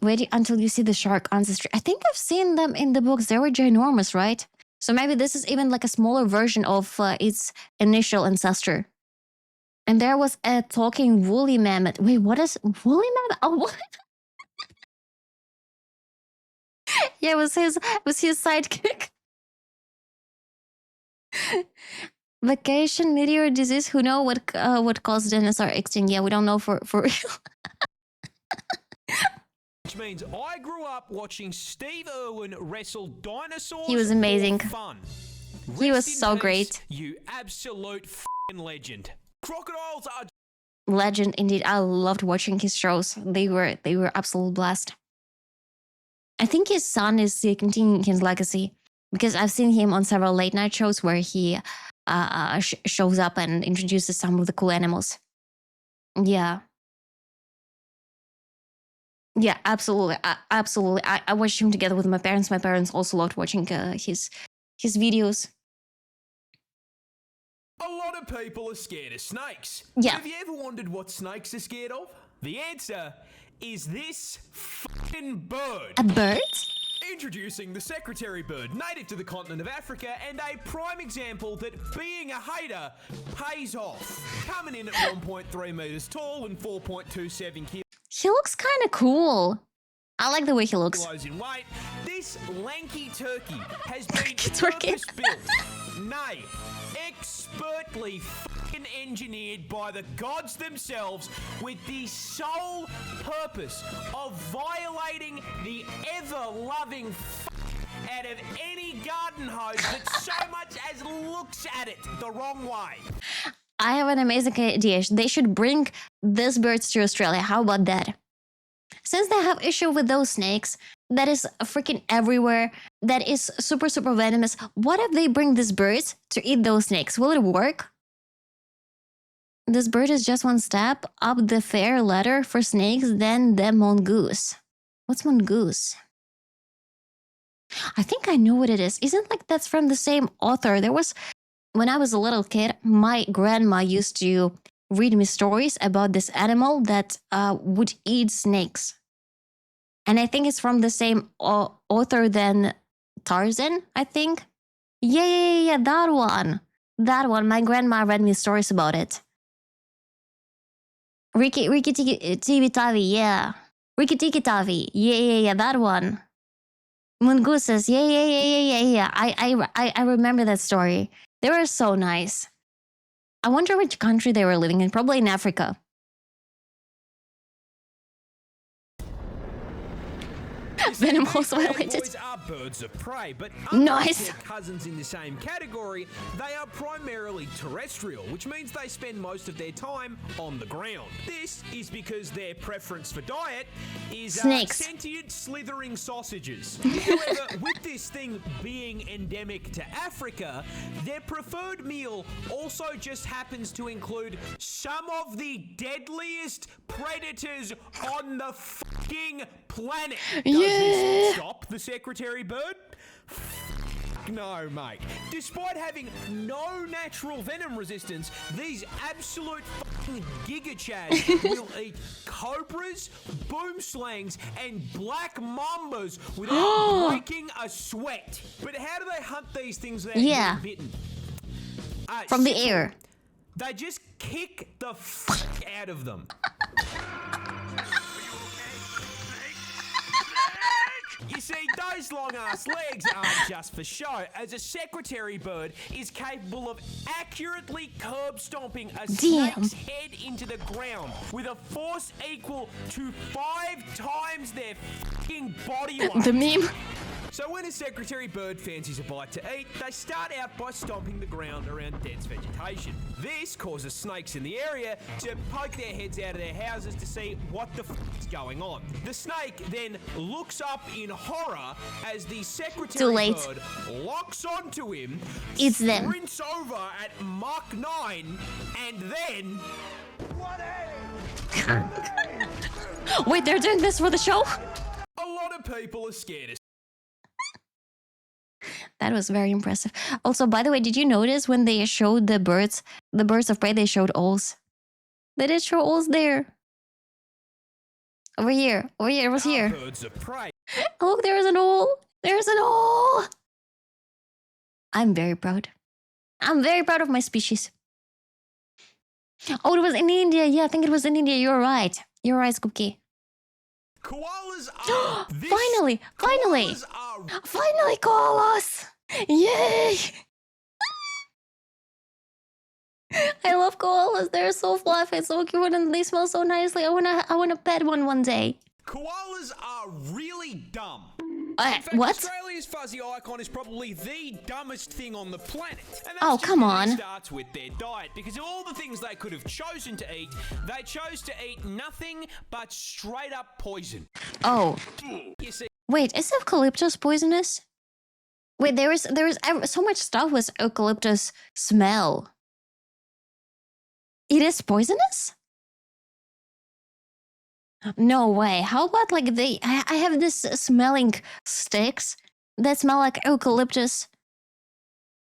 Wait until you see the shark ancestry. I think I've seen them in the books. They were ginormous, right? So maybe this is even like a smaller version of its initial ancestor. And there was a talking woolly mammoth. Wait, what is woolly mammoth? Oh, what? Yeah, it was his sidekick. Vacation meteor disease. Who know what caused dinosaur extinct? Yeah, we don't know for real. Which means I grew up watching Steve Irwin wrestle dinosaurs. He was amazing. For fun. He was Rest so in peace, great. You absolute f***ing legend. Crocodiles are Legend indeed. I loved watching his shows. They were absolute blast. I think his son is continuing his legacy because I've seen him on several late night shows where he shows up and introduces some of the cool animals. Yeah. Yeah, absolutely. Absolutely. I watched him together with my parents. My parents also loved watching his videos. A lot of people are scared of snakes. Yeah. Have you ever wondered what snakes are scared of? The answer is this fucking bird. A bird? Introducing the secretary bird, native to the continent of Africa, and a prime example that being a hater pays off. Coming in at 1.3 meters tall and 4.27 kilos. He looks kind of cool. I like the way he looks. In weight, this lanky turkey has been turkey. purpose-built, nay, expertly fucking engineered by the gods themselves with the sole purpose of violating the ever-loving out of any garden hose that so much as looks at it the wrong way. I have an amazing idea. They should bring these birds to Australia. How about that? Since they have issue with those snakes that is freaking everywhere, that is super, super venomous, what if they bring these birds to eat those snakes? Will it work? This bird is just one step up the fair ladder for snakes than the mongoose. What's mongoose? I think I know what it is. Isn't like that's from the same author? There was, when I was a little kid, my grandma used to read me stories about this animal that would eat snakes. And I think it's from the same author than Tarzan, I think. Yeah, that one. That one. My grandma read me stories about it. Riki Tiki Tavi, yeah. Riki Tiki Tavi, yeah, that one. Mongooses, yeah. I remember that story. They were so nice. I wonder which country they were living in. Probably in Africa. Venom also violated. Boys are birds of prey, but nice. Their cousins in the same category, they are primarily terrestrial, which means they spend most of their time on the ground. This is because their preference for diet is snakes. Sentient slithering sausages. However, with this thing being endemic to Africa, their preferred meal also just happens to include some of the deadliest predators on the fucking planet. Does this stop the secretary bird? no, mate. Despite having no natural venom resistance, these absolute fucking giga-chads will eat cobras, boomslangs, and black mambas without breaking a sweat. But how do they hunt these things without getting bitten? From the air. They just kick the fuck out of them. You see, those long-ass legs aren't just for show, as a secretary bird is capable of accurately curb-stomping a snake's head into the ground with a force equal to 5 times their fucking body weight. The meme. So when a secretary bird fancies a bite to eat, they start out by stomping the ground around dense vegetation. This causes snakes in the area to poke their heads out of their houses to see what the f is going on. The snake then looks up in horror as the secretary bird locks onto him, sprints over at Mach 9, and then... Wait, they're doing this for the show? A lot of people are scared of... That was very impressive. Also, by the way, did you notice when they showed the birds of prey, they showed owls? They did show owls there. Over here, it was here. Birds of prey. Look, there's an owl. There's an owl. I'm very proud. I'm very proud of my species. Oh, it was in India. Yeah, I think it was in India. You're right. You're right, Scoopkey. Koalas are... Finally! Finally, koalas! Yay! I love koalas. They're so fluffy, so cute, and they smell so nicely. I wanna pet one day. Koalas are really dumb. In fact, what? Australia's fuzzy icon is probably the dumbest thing on the planet. And that's oh, come on. It starts with their diet, because of all the things they could have chosen to eat, they chose to eat nothing but straight up poison. Oh. You see, wait, is eucalyptus poisonous? Wait, there is so much stuff with eucalyptus smell. It is poisonous? No way. How about like I have this smelling sticks that smell like eucalyptus.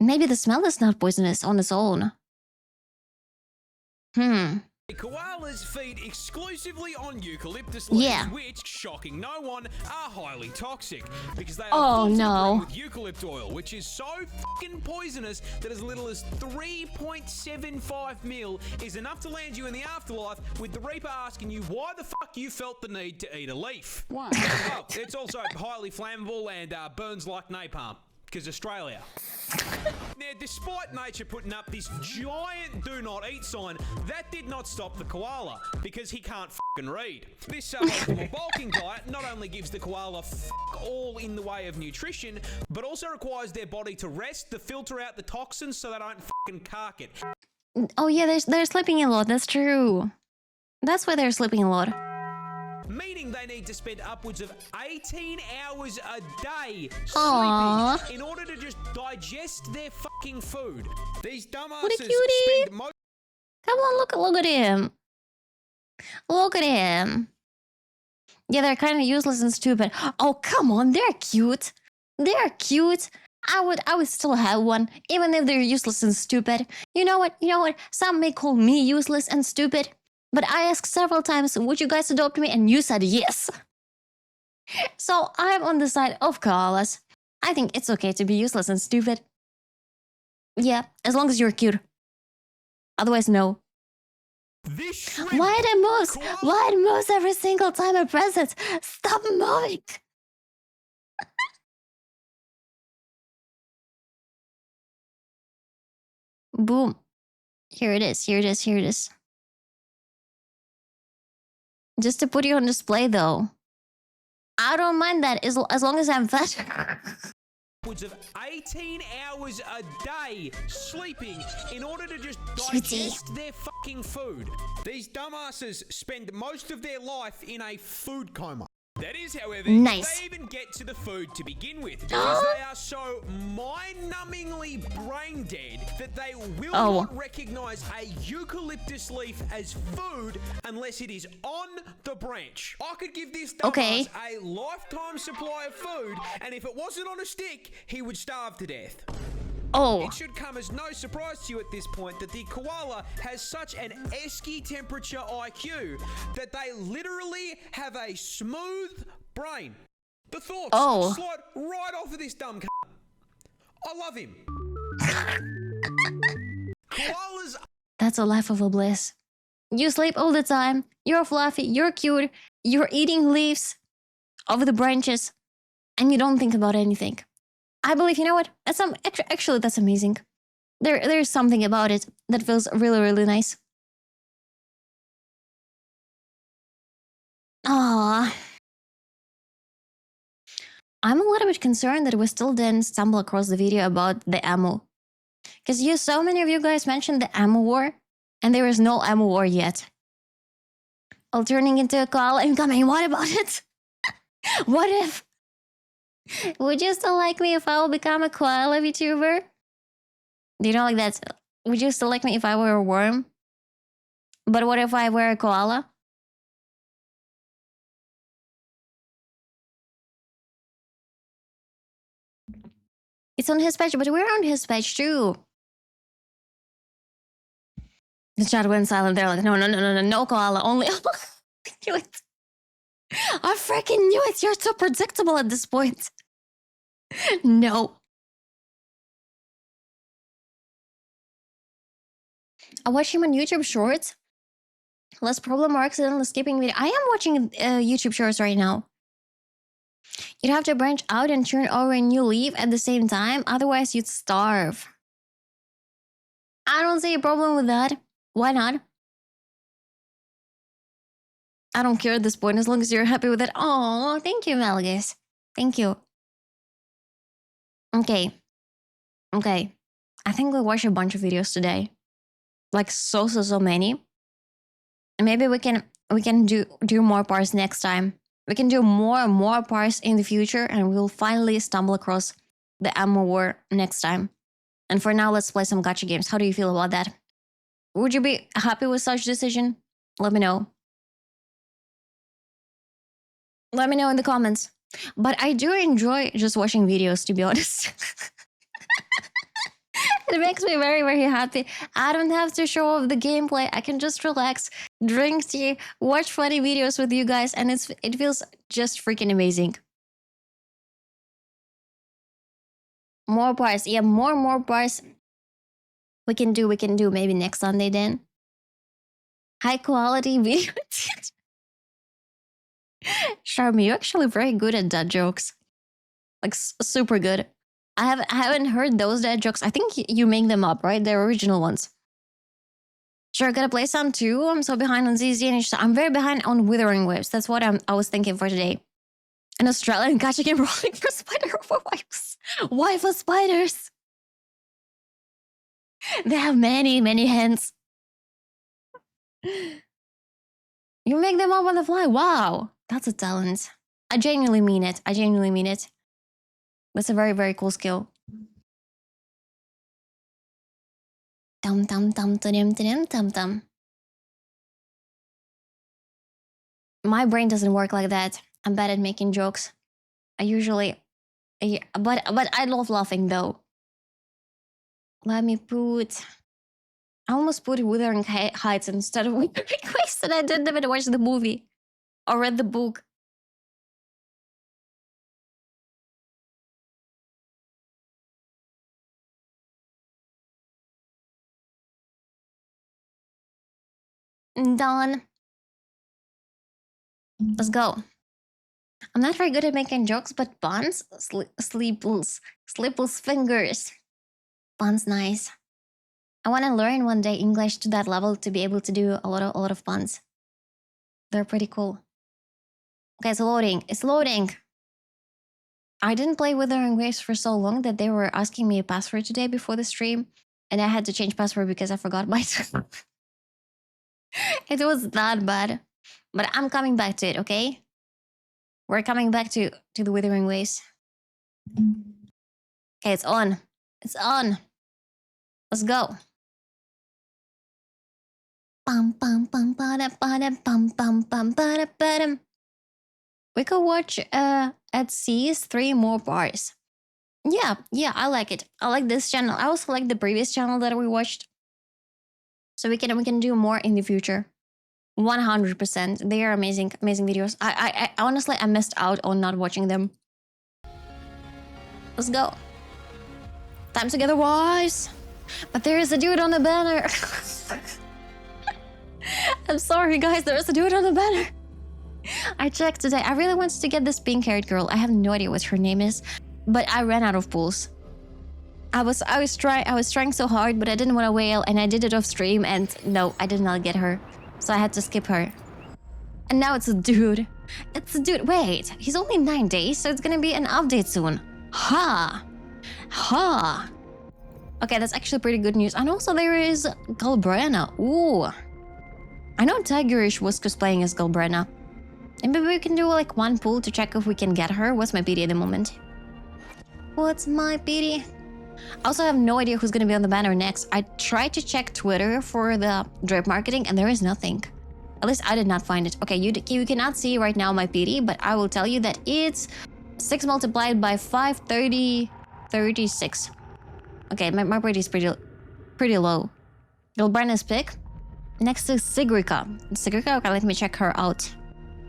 Maybe the smell is not poisonous on its own. Koalas feed exclusively on eucalyptus leaves, which, shocking no one, are highly toxic because they are full with eucalypt oil, which is so fucking poisonous that as little as 3.75 mil is enough to land you in the afterlife, with the Reaper asking you why the fuck you felt the need to eat a leaf. Why? Oh, it's also highly flammable and burns like napalm. Because Australia. Now, despite nature putting up this giant do not eat sign, that did not stop the koala, because he can't fucking read. This suboptimal bulking diet not only gives the koala fuck all in the way of nutrition, but also requires their body to rest to filter out the toxins so they don't fucking cark it. Oh yeah, they're sleeping a lot, that's true. That's why they're sleeping a lot. Meaning they need to spend upwards of 18 hours a day sleeping in order to just digest their fucking food. These dumbasses spend most... Come on, look at him. Look at him. Yeah, they're kind of useless and stupid. Oh, come on, they're cute. They're cute. I would still have one, even if they're useless and stupid. You know what? Some may call me useless and stupid. But I asked several times, would you guys adopt me? And you said yes. So I'm on the side of koalas. I think it's okay to be useless and stupid. Yeah, as long as you're cute. Otherwise, no. Why it moves every single time I press it? Stop moving! Boom. Here it is. Just to put you on display, though. I don't mind that as long as I'm fat. Upwards of 18 hours a day sleeping in order to just digest their fucking food. These dumbasses spend most of their life in a food coma. That is, however, Nice. if they even get to the food to begin with, because they are so mind-numbingly brain dead that they will not recognize a eucalyptus leaf as food unless it is on the branch. I could give this dumbass a lifetime supply of food, and if it wasn't on a stick, he would starve to death. It should come as no surprise to you at this point that the koala has such an esky temperature IQ that they literally have a smooth brain. The thoughts slide right off of this dumb c***. I love him. Koalas. That's a life of a bliss. You sleep all the time. You're fluffy. You're cute. You're eating leaves of the branches, and you don't think about anything. I believe, you know what? Actually, that's amazing. There's something about it that feels really, really nice. Ah, I'm a little bit concerned that we still didn't stumble across the video about the ammo. Because so many of you guys mentioned the ammo war, and there is no ammo war yet. All turning into a koala incoming. What about it? What if? Would you still like me if I will become a koala VTuber? Do you know, like that? Would you still like me if I were a worm? But what if I were a koala? It's on his page, but we're on his page too. The chat went silent. They're like, no koala, only. I knew it. I freaking knew it. You're so predictable at this point. No. I watch him on YouTube Shorts. Less problem or accidentally skipping video. I am watching YouTube Shorts right now. You'd have to branch out and turn over a new leaf at the same time. Otherwise, you'd starve. I don't see a problem with that. Why not? I don't care at this point as long as you're happy with it. Oh, thank you, Malgus. Thank you. Okay. I think we'll watch a bunch of videos today. Like so many. And maybe we can do more parts next time. We can do more and more parts in the future, and we'll finally stumble across the ammo war next time. And for now, let's play some gacha games. How do you feel about that? Would you be happy with such decision? Let me know. Let me know in the comments. But I do enjoy just watching videos, to be honest. It makes me very, very happy. I don't have to show off the gameplay. I can just relax, drink tea, watch funny videos with you guys, and it feels just freaking amazing. More parts. Yeah, more parts. We can do maybe next Sunday then. High quality video. Charmy, you're actually very good at dad jokes. Like super good. I haven't heard those dad jokes. I think you make them up, right? They're original ones. Sure, gotta play some too. I'm so behind on ZZ and I'm very behind on Withering Waves. That's what I was thinking for today. An Australian gacha game rolling for spider wives. Why for spiders? They have many, many hands. You make them up on the fly. Wow, that's a talent. I genuinely mean it. That's a very, very cool skill. Tum tum tum tum tum tum tum. My brain doesn't work like that. I'm bad at making jokes. But I love laughing though. Let me put. I almost put Wuthering Heights instead of Withering Waves, and I didn't even watch the movie or read the book. Done. Let's go. I'm not very good at making jokes, but puns, sleepless fingers. Puns, nice. I want to learn one day English to that level to be able to do a lot of puns. They're pretty cool. Okay, it's loading. It's loading. I didn't play Withering Waves for so long that they were asking me a password today before the stream, and I had to change password because I forgot my. It was that bad. But I'm coming back to it, okay? We're coming back to the Withering Ways. Okay, it's on. It's on. Let's go. Bum, bum, bum, ba-da, ba-da, bum, bum, bum, ba-da, ba-dum. We could watch at C's 3 more bars. Yeah, I like it. I like this channel. I also like the previous channel that we watched. So we can do more in the future. 100%. They are amazing videos. I honestly I missed out on not watching them. Let's go. Time together, boys. But there is a dude on the banner. I'm sorry, guys. There is a dude on the banner. I checked today. I really wanted to get this pink-haired girl. I have no idea what her name is, but I ran out of pools. I was trying so hard, but I didn't want to wail, and I did it off stream, and no, I did not get her, so I had to skip her. And now it's a dude. It's a dude. Wait, he's only 9 days, so it's gonna be an update soon. Ha! Ha! Okay, that's actually pretty good news. And also there is Galbrena. Ooh. I know Tigerish was cosplaying as Galbrena. And maybe we can do like one pool to check if we can get her. What's my PD at the moment? What's my PD? I also have no idea who's gonna be on the banner next. I tried to check Twitter for the drip marketing and there is nothing. At least I did not find it. Okay, you cannot see right now my PD, but I will tell you that it's 6 multiplied by 536. Okay, my PD is pretty low. Galbrena's pick. Next to Sigrica. Okay, let me check her out.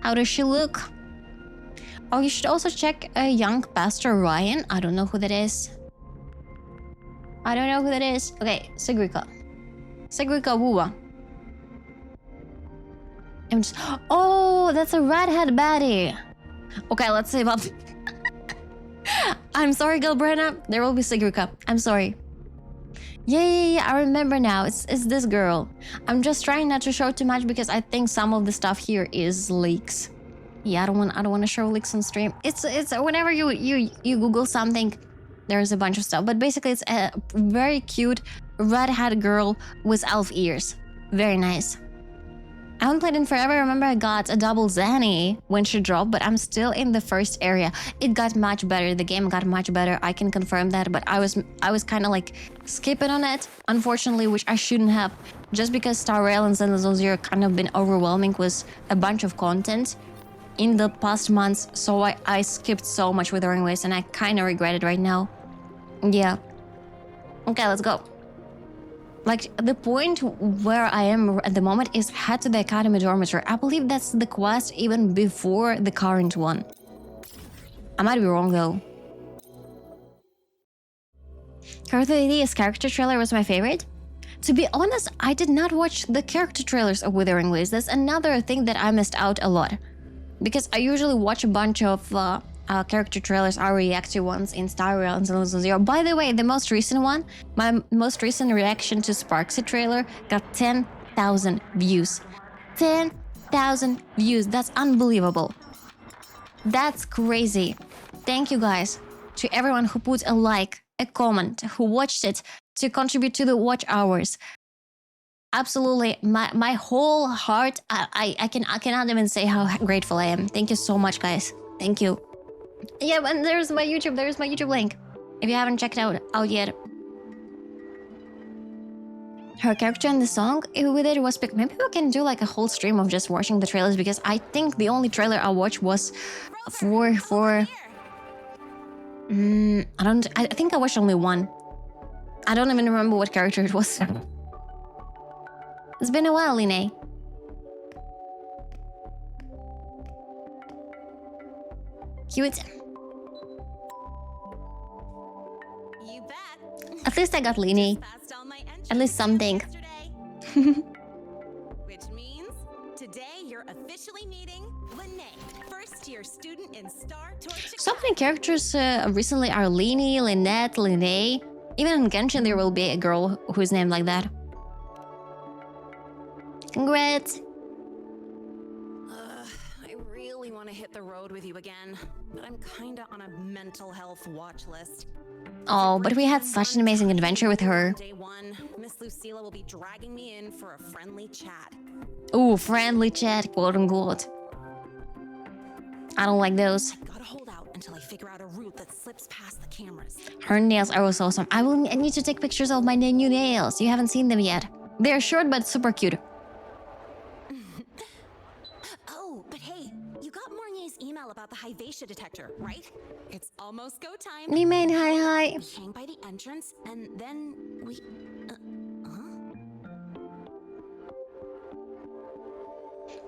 How does she look? Oh, you should also check young Pastor Ryan. I don't know who that is. Okay, Sigrica. Sigrica wuwa. Oh, that's a redhead baddie. Okay, let's save up. I'm sorry, Galbrena. There will be Sigrica. I'm sorry. Yeah, I remember now. It's this girl. I'm just trying not to show too much because I think some of the stuff here is leaks. Yeah, I don't want to show leaks on stream. It's whenever you Google something, there's a bunch of stuff. But basically, it's a very cute red-haired girl with elf ears. Very nice. I haven't played in forever. I remember I got a double Zanny when she dropped, but I'm still in the first area. It got much better. The game got much better. I can confirm that, but I was kind of like skipping on it, unfortunately, which I shouldn't have, just because Star Rail and Zenless Zone Zero kind of been overwhelming with a bunch of content in the past months, so I skipped so much with Withering Ways, and I kind of regret it right now. Yeah. Okay, let's go. Like, the point where I am at the moment is head to the Academy Dormitory. I believe that's the quest even before the current one. I might be wrong, though. Carthidia's character trailer was my favorite. To be honest, I did not watch the character trailers of Withering Ways. That's another thing that I missed out a lot. Because I usually watch a bunch of character trailers, I react to ones in Star Rail and Zenless Zone Zero. By the way, the most recent one, my most recent reaction to Sparksy trailer got 10,000 views. 10,000 views. That's unbelievable. That's crazy. Thank you guys to everyone who put a like, a comment, who watched it to contribute to the watch hours. Absolutely, my whole heart. I cannot even say how grateful I am. Thank you so much, guys. Thank you. Yeah, and there's my YouTube. There's my YouTube link. If you haven't checked out yet. Her character in the song with it was picked. Maybe we can do like a whole stream of just watching the trailers, because I think the only trailer I watched was for I think I watched only one. I don't even remember what character it was. It's been a while, Line. Cute. You bet. At least I got Line. At least something. Which means today you're officially meeting Lene, first-year student in Star Tour. So many characters recently are Lini, Lynette, Lene. Even in Genshin there will be a girl who's named like that. Congrats! I really want to hit the road with you again, but I'm kinda on a mental health watch list. Oh, but we had such an amazing adventure with her. Day one, Miss Lucilla will be dragging me in for a friendly chat. Ooh, friendly chat, quote unquote. I don't like those. Gotta hold out until I figure out a route that slips past the cameras. Her nails are also awesome. I need to take pictures of my new nails. You haven't seen them yet. They're short but super cute. Oh, but hey, you got Mornier's email about the Hyvatia detector, right? It's almost go time. Me main, hi. We hang by the entrance, and then we...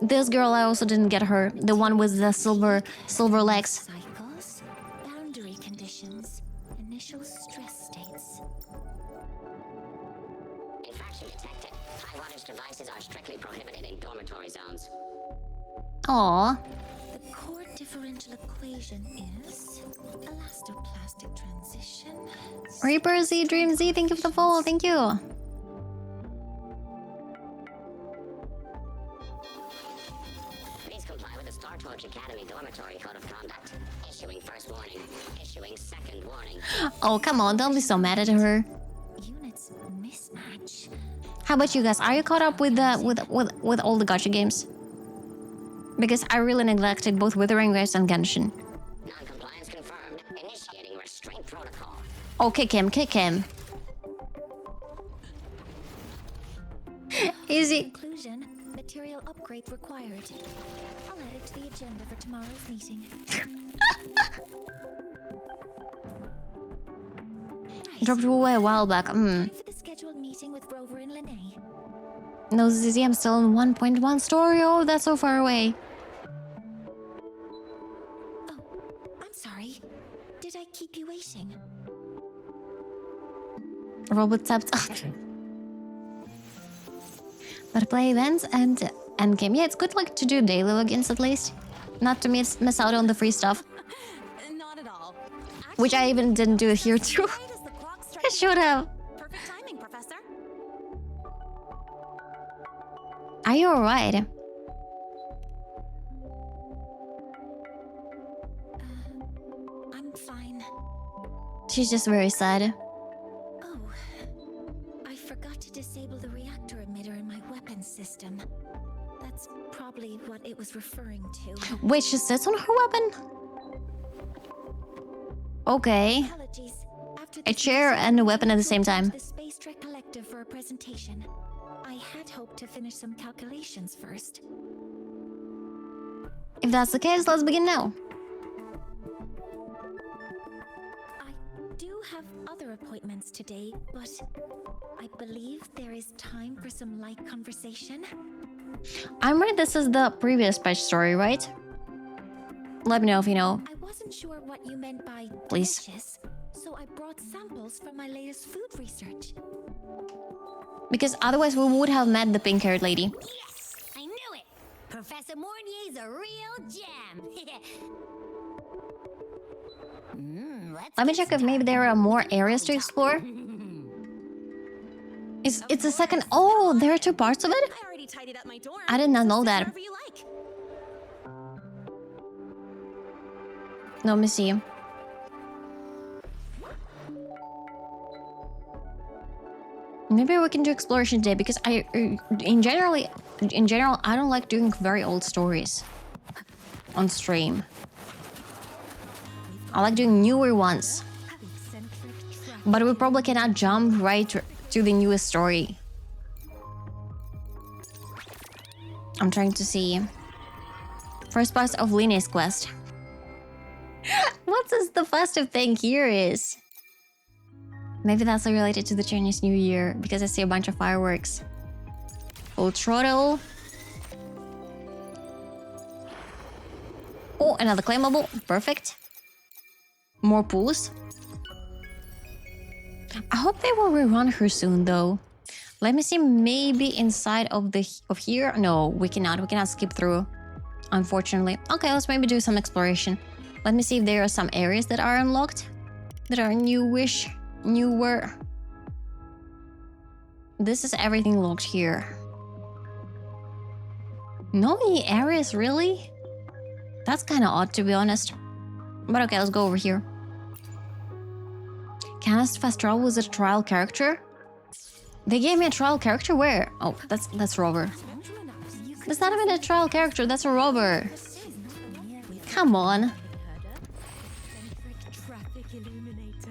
This girl, I also didn't get her. The one with the silver legs. Cycles, boundary conditions, initial stress states. Infraction detected. High wattage devices are strictly prohibited in dormitory zones. Aww. The core differential equation is elastoplastic transition. Reaper Z, Dream Z, thank you for the follow. Thank you. Please comply with the Star Torch Academy Dormitory Code of Conduct. Issuing first warning. Issuing second warning. Oh, come on. Don't be so mad at her. Units mismatch. How about you guys? Are you caught up with all the gacha games? Because I really neglected both Withering Waves and Genshin. Non-compliance confirmed. Initiating restraint protocol. Oh, kick him, kick him. Easy. Conclusion, material upgrade required. I'll add it to the agenda for tomorrow's meeting. Dropped away a while back. For the scheduled meeting with Rover and Lene. No, Zizi, I'm still in 1.1 story. Oh, that's so far away. I'm sorry. Did I keep you waiting? Robot tapped. But play events and game. Yeah, it's good like to do daily logins at least. Not to miss out on the free stuff. Not at all. Which I even didn't do here too. I should have. Perfect timing, Professor. Are you alright? I'm fine. She's just very sad. Oh, I forgot to disable the reactor emitter in my weapons system. That's probably what it was referring to. Wait, she sits on her weapon? Okay. Apologies. After A chair and a weapon at the same time. The Space Trek Collective for a presentation. I had hoped to finish some calculations first. If that's the case, let's begin now. I do have other appointments today, but I believe there is time for some light conversation. I'm right, this is the previous patch story, right? Let me know if you know. I wasn't sure what you meant by Please. delicious, so I brought samples from my latest food research. Because otherwise we would have met the pink-haired lady. Yes! I knew it! Professor Mornier's a real gem! Let me check if maybe there are more areas to explore. It's a second... Oh, there are two parts of it? I already tidied up my dorm. I did not know that. Wherever you like. No, let me see. Maybe we can do exploration today because in general, I don't like doing very old stories on stream. I like doing newer ones. But we probably cannot jump right to the newest story. I'm trying to see. First part of Line's quest. What is the festive thing here is? Maybe that's related to the Chinese New Year because I see a bunch of fireworks. Full throttle. Oh, another claimable. Perfect. More pools. I hope they will rerun her soon though. Let me see, maybe inside of here. No, we cannot skip through, unfortunately. Okay, let's maybe do some exploration. Let me see if there are some areas that are unlocked, that are newer. This is everything locked here. No new areas, really? That's kind of odd, to be honest. But okay, let's go over here. Cast Fast Travel was a trial character? They gave me a trial character? Where? Oh, that's Rover. That's not even a trial character, that's a Rover. Come on.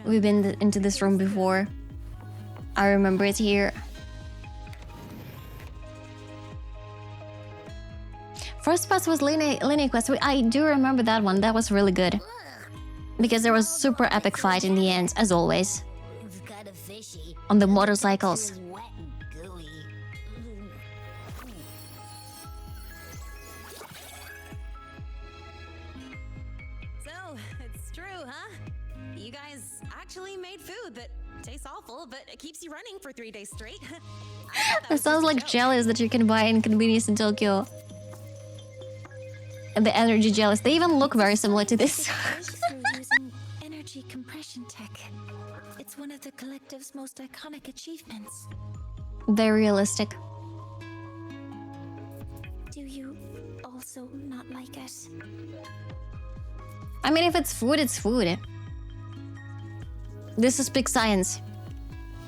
We've been into this room before. I remember it here. First quest was Lineage quest. I do remember that one. That was really good. Because there was a super epic fight in the end, as always. On the motorcycles. So, it's true, huh? You guys actually made food that tastes awful, but it keeps you running for 3 days straight. That sounds like jellies that you can buy in convenience in Tokyo. And the energy jellies, they even look very similar to this. Using energy compression tech. It's one of the collective's most iconic achievements. Very realistic. Do you also not like it? I mean, if it's food, it's food. This is big science.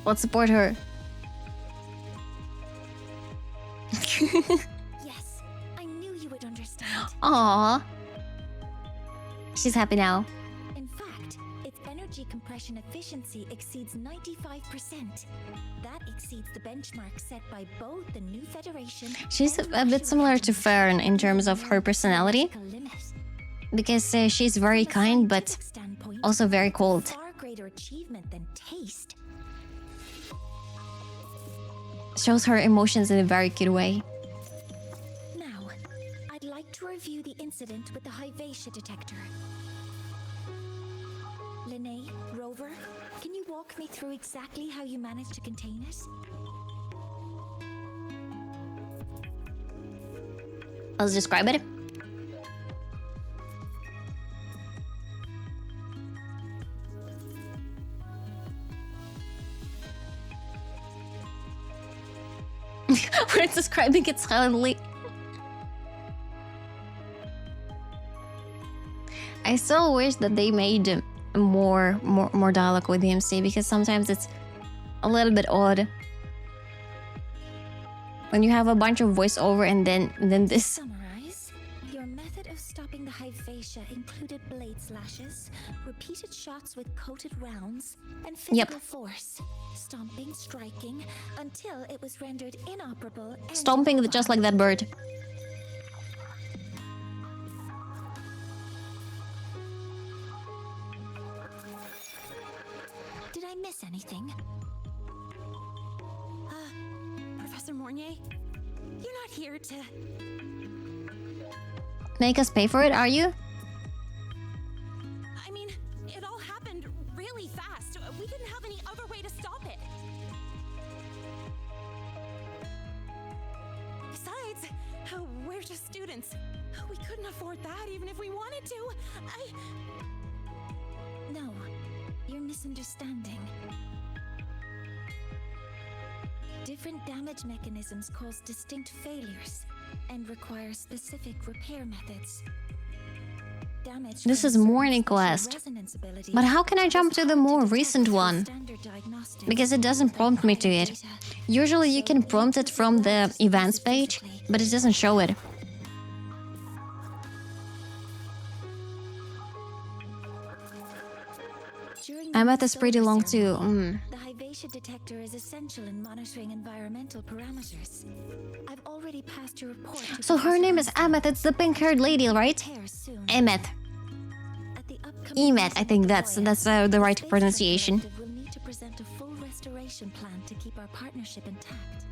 Let's support her. Yes, I knew you would understand. Aww. She's happy now. In fact, its energy compression efficiency exceeds 95%. That exceeds the benchmark set by both the new Federation. She's a bit similar to Fern in terms of her personality. Because she's very kind, but also very cold. Far greater achievement than taste. Shows her emotions in a very cute way. Now, I'd like to review the incident with the Hyvatia detector. Linnae, Rover, can you walk me through exactly how you managed to contain it? Let's describe it. We're describing it silently. I still wish that they made more dialogue with the MC, because sometimes it's a little bit odd when you have a bunch of voiceover and then this. Summarize. Your method of stopping the Hyvatia included blade slashes, repeated shots with coated rounds, and physical force. Stomping, striking, until it was rendered inoperable and Stomping just like that bird. Did I miss anything? Professor Mornier, you're not here to... Make us pay for it, are you? I mean, it all happened really fast. We didn't have any other way to stop it. Besides, we're just students. We couldn't afford that even if we wanted to. No, you're misunderstanding. Different damage mechanisms cause distinct failures and require specific repair methods. Damage This is Morning Quest. But how can I jump to the more recent one? Because it doesn't prompt me to it. Usually you can prompt it from the events page, but it doesn't show it. Amethyst is pretty long too. The Hyvatia detector is essential in monitoring environmental parameters. I've already passed your report to So her name is Emeth, it's the pink-haired lady, right? Emeth. Emeth, I think that's the right pronunciation. We'll need to present a full restoration plan to keep our partnership intact.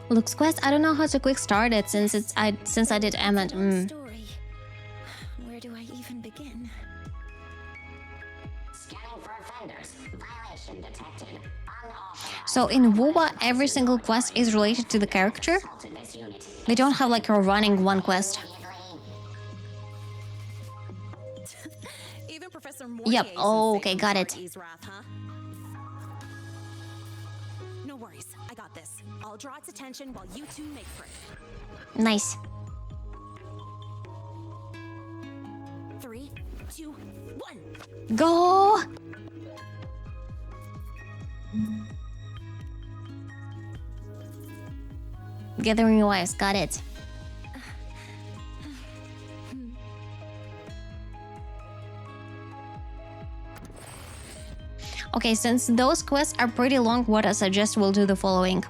Looks quest, I don't know how to quick start it since I did Emmet. Where do I even begin? Scanning for offenders. Violation detected. So in wuwa, every single quest is related to the character. They don't have like a running one quest. Even Professor Yep. Mornier Oh, okay, got it. Wrath, huh? No worries, I got this. I'll draw its attention while you two make for it. Nice. 3, 2, 1. Go! Gathering wives, got it. Okay, since those quests are pretty long, what I suggest we'll do the following.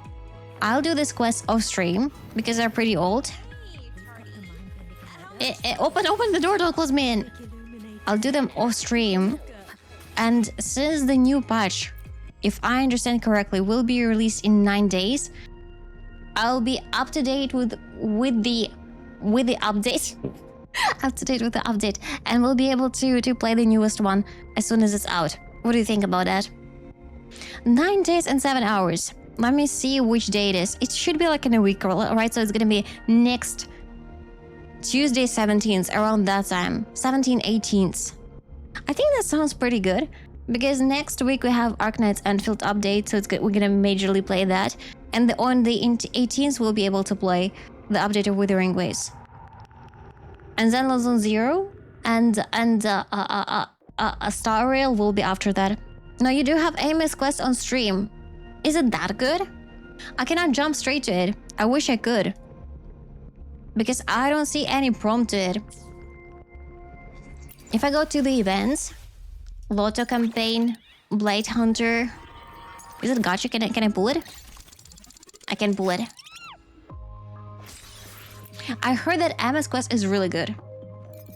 I'll do this quest off stream because they're pretty old. Open the door, don't close me in. I'll do them off stream. And since the new patch, if I understand correctly, will be released in 9 days, I'll be up to date with the update. Up to date with the update, and we'll be able to play the newest one as soon as it's out. What do you think about that? 9 days and 7 hours. Let me see which day it is. It should be like in a week, right? So it's gonna be next Tuesday 17th, around that time. 17, 18th. I think that sounds pretty good, because next week we have Arknight's Enfield update, so we're gonna majorly play that. And on the 18th we'll be able to play the update of Withering Waves. And then Zone Zero and a Star Rail will be after that. Now you do have Amos Quest on stream. Is it that good? I cannot jump straight to it. I wish I could, because I don't see any prompt to it. If I go to the events, Lotto Campaign, Blade Hunter, is it gacha? Can I pull it? I can pull it. I heard that Amos Quest is really good.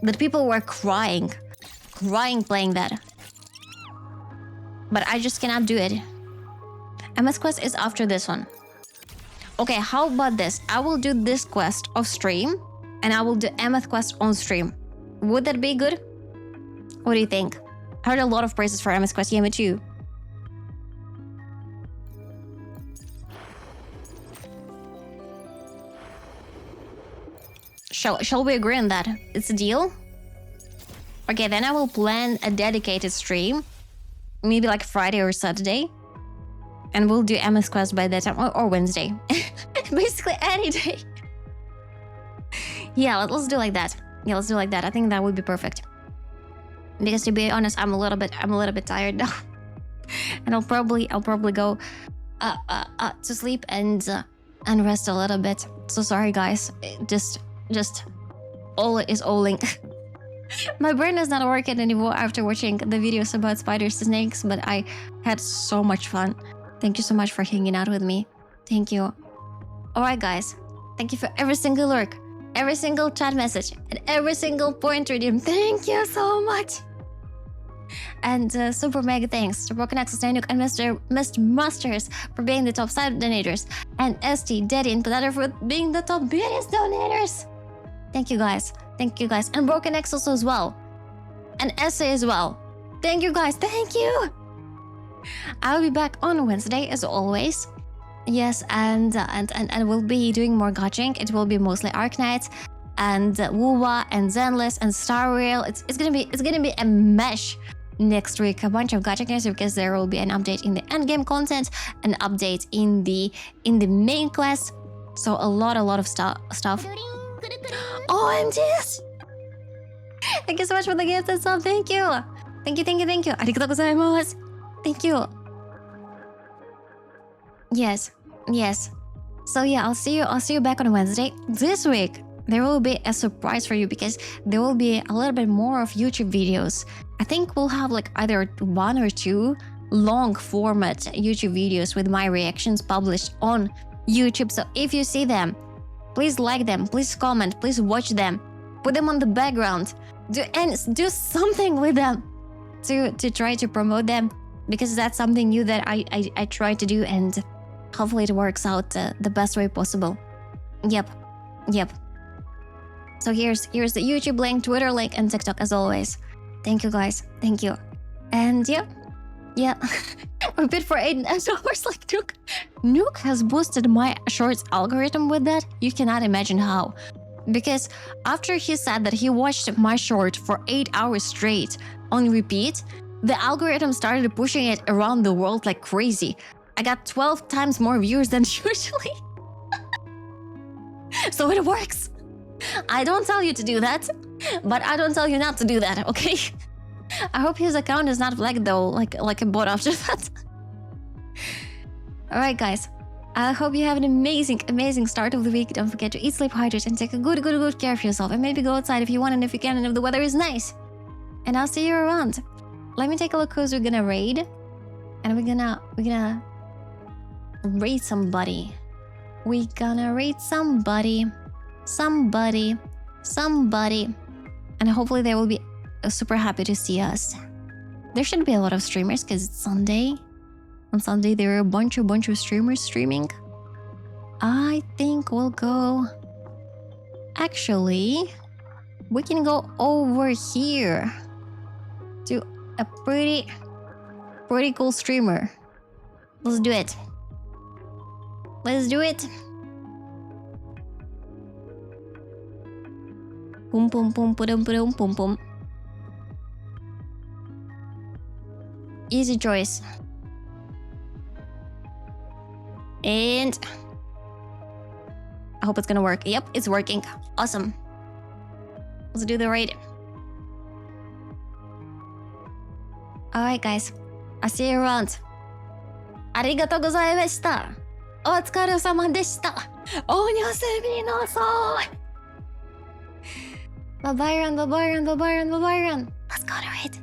That people were crying playing that. But I just cannot do it. Amos Quest is after this one. Okay, how about this? I will do this quest off stream, and I will do Amos Quest on stream. Would that be good? What do you think? I heard a lot of praises for Amos Quest. Yeah, me too. Shall we agree on that? It's a deal? Okay, then I will plan a dedicated stream. Maybe like Friday or Saturday. And we'll do Amos Quest by that time. Or Wednesday. Basically any day. Yeah, let's do like that. Yeah, let's do like that. I think that would be perfect. Because to be honest, I'm a little bit tired now. And I'll probably go to sleep and rest a little bit. So sorry guys. Just all is alling. My brain is not working anymore after watching the videos about spiders and snakes, but I had so much fun. Thank you so much for hanging out with me. Thank you. Alright guys, thank you for every single lurk, every single chat message, and every single point redeem. Thank you so much. And super mega thanks to Broken Access, Nanuk, and Mr. Masters for being the top side donators, and ST, Daddy, and Potato for being the top biggest donators. Thank you guys. Thank you guys. And Broken X also as well. And Essay as well. Thank you guys. Thank you. I'll be back on Wednesday as always. Yes, and we'll be doing more gaching. It will be mostly Arknights and wuwa and Zenless and Star Rail. It's gonna be a mesh next week. A bunch of gacha games, because there will be an update in the endgame content, an update in the main quest. So a lot of stuff. OMGs! Thank you so much for the gift and stuff. Thank you. Thank you. Arigatou gozaimasu. Thank you. Yes. So yeah, I'll see you back on Wednesday. This week there will be a surprise for you, because there will be a little bit more of YouTube videos. I think we'll have like either 1 or 2 long format YouTube videos with my reactions published on YouTube. So if you see them, please like them, please comment, please watch them, put them on the background, do something with them to try to promote them, because that's something new that I try to do, and hopefully it works out the best way possible. Yep. So here's the YouTube link, Twitter link, and TikTok as always. Thank you guys. Thank you. And yeah. We bid for 8 hours like Nuke. Nuke has boosted my shorts algorithm with that. You cannot imagine how. Because after he said that he watched my short for 8 hours straight on repeat, the algorithm started pushing it around the world like crazy. I got 12 times more views than usually. So it works. I don't tell you to do that, but I don't tell you not to do that, okay? I hope his account is not flagged though, like a bot after that. Alright guys, I hope you have an amazing start of the week. Don't forget to eat, sleep, hydrate, and take a good care of yourself. And maybe go outside if you want and if you can and if the weather is nice. And I'll see you around. Let me take a look who's we're gonna raid. And we're gonna raid somebody. We're gonna raid somebody. And hopefully they will be super happy to see us. There should be a lot of streamers because it's Sunday. On Sunday there are a bunch of streamers streaming. I think we'll go... Actually, we can go over here to a pretty cool streamer. Let's do it. Pum pum pum pum pum pum pum. Easy choice. And I hope it's gonna work. Yep, it's working. Awesome. Let's do the raid. Alright guys, I'll see you around. ありがとうございました。お疲れ様でした。おやすみなさい。Bye-bye run. Let's go to it.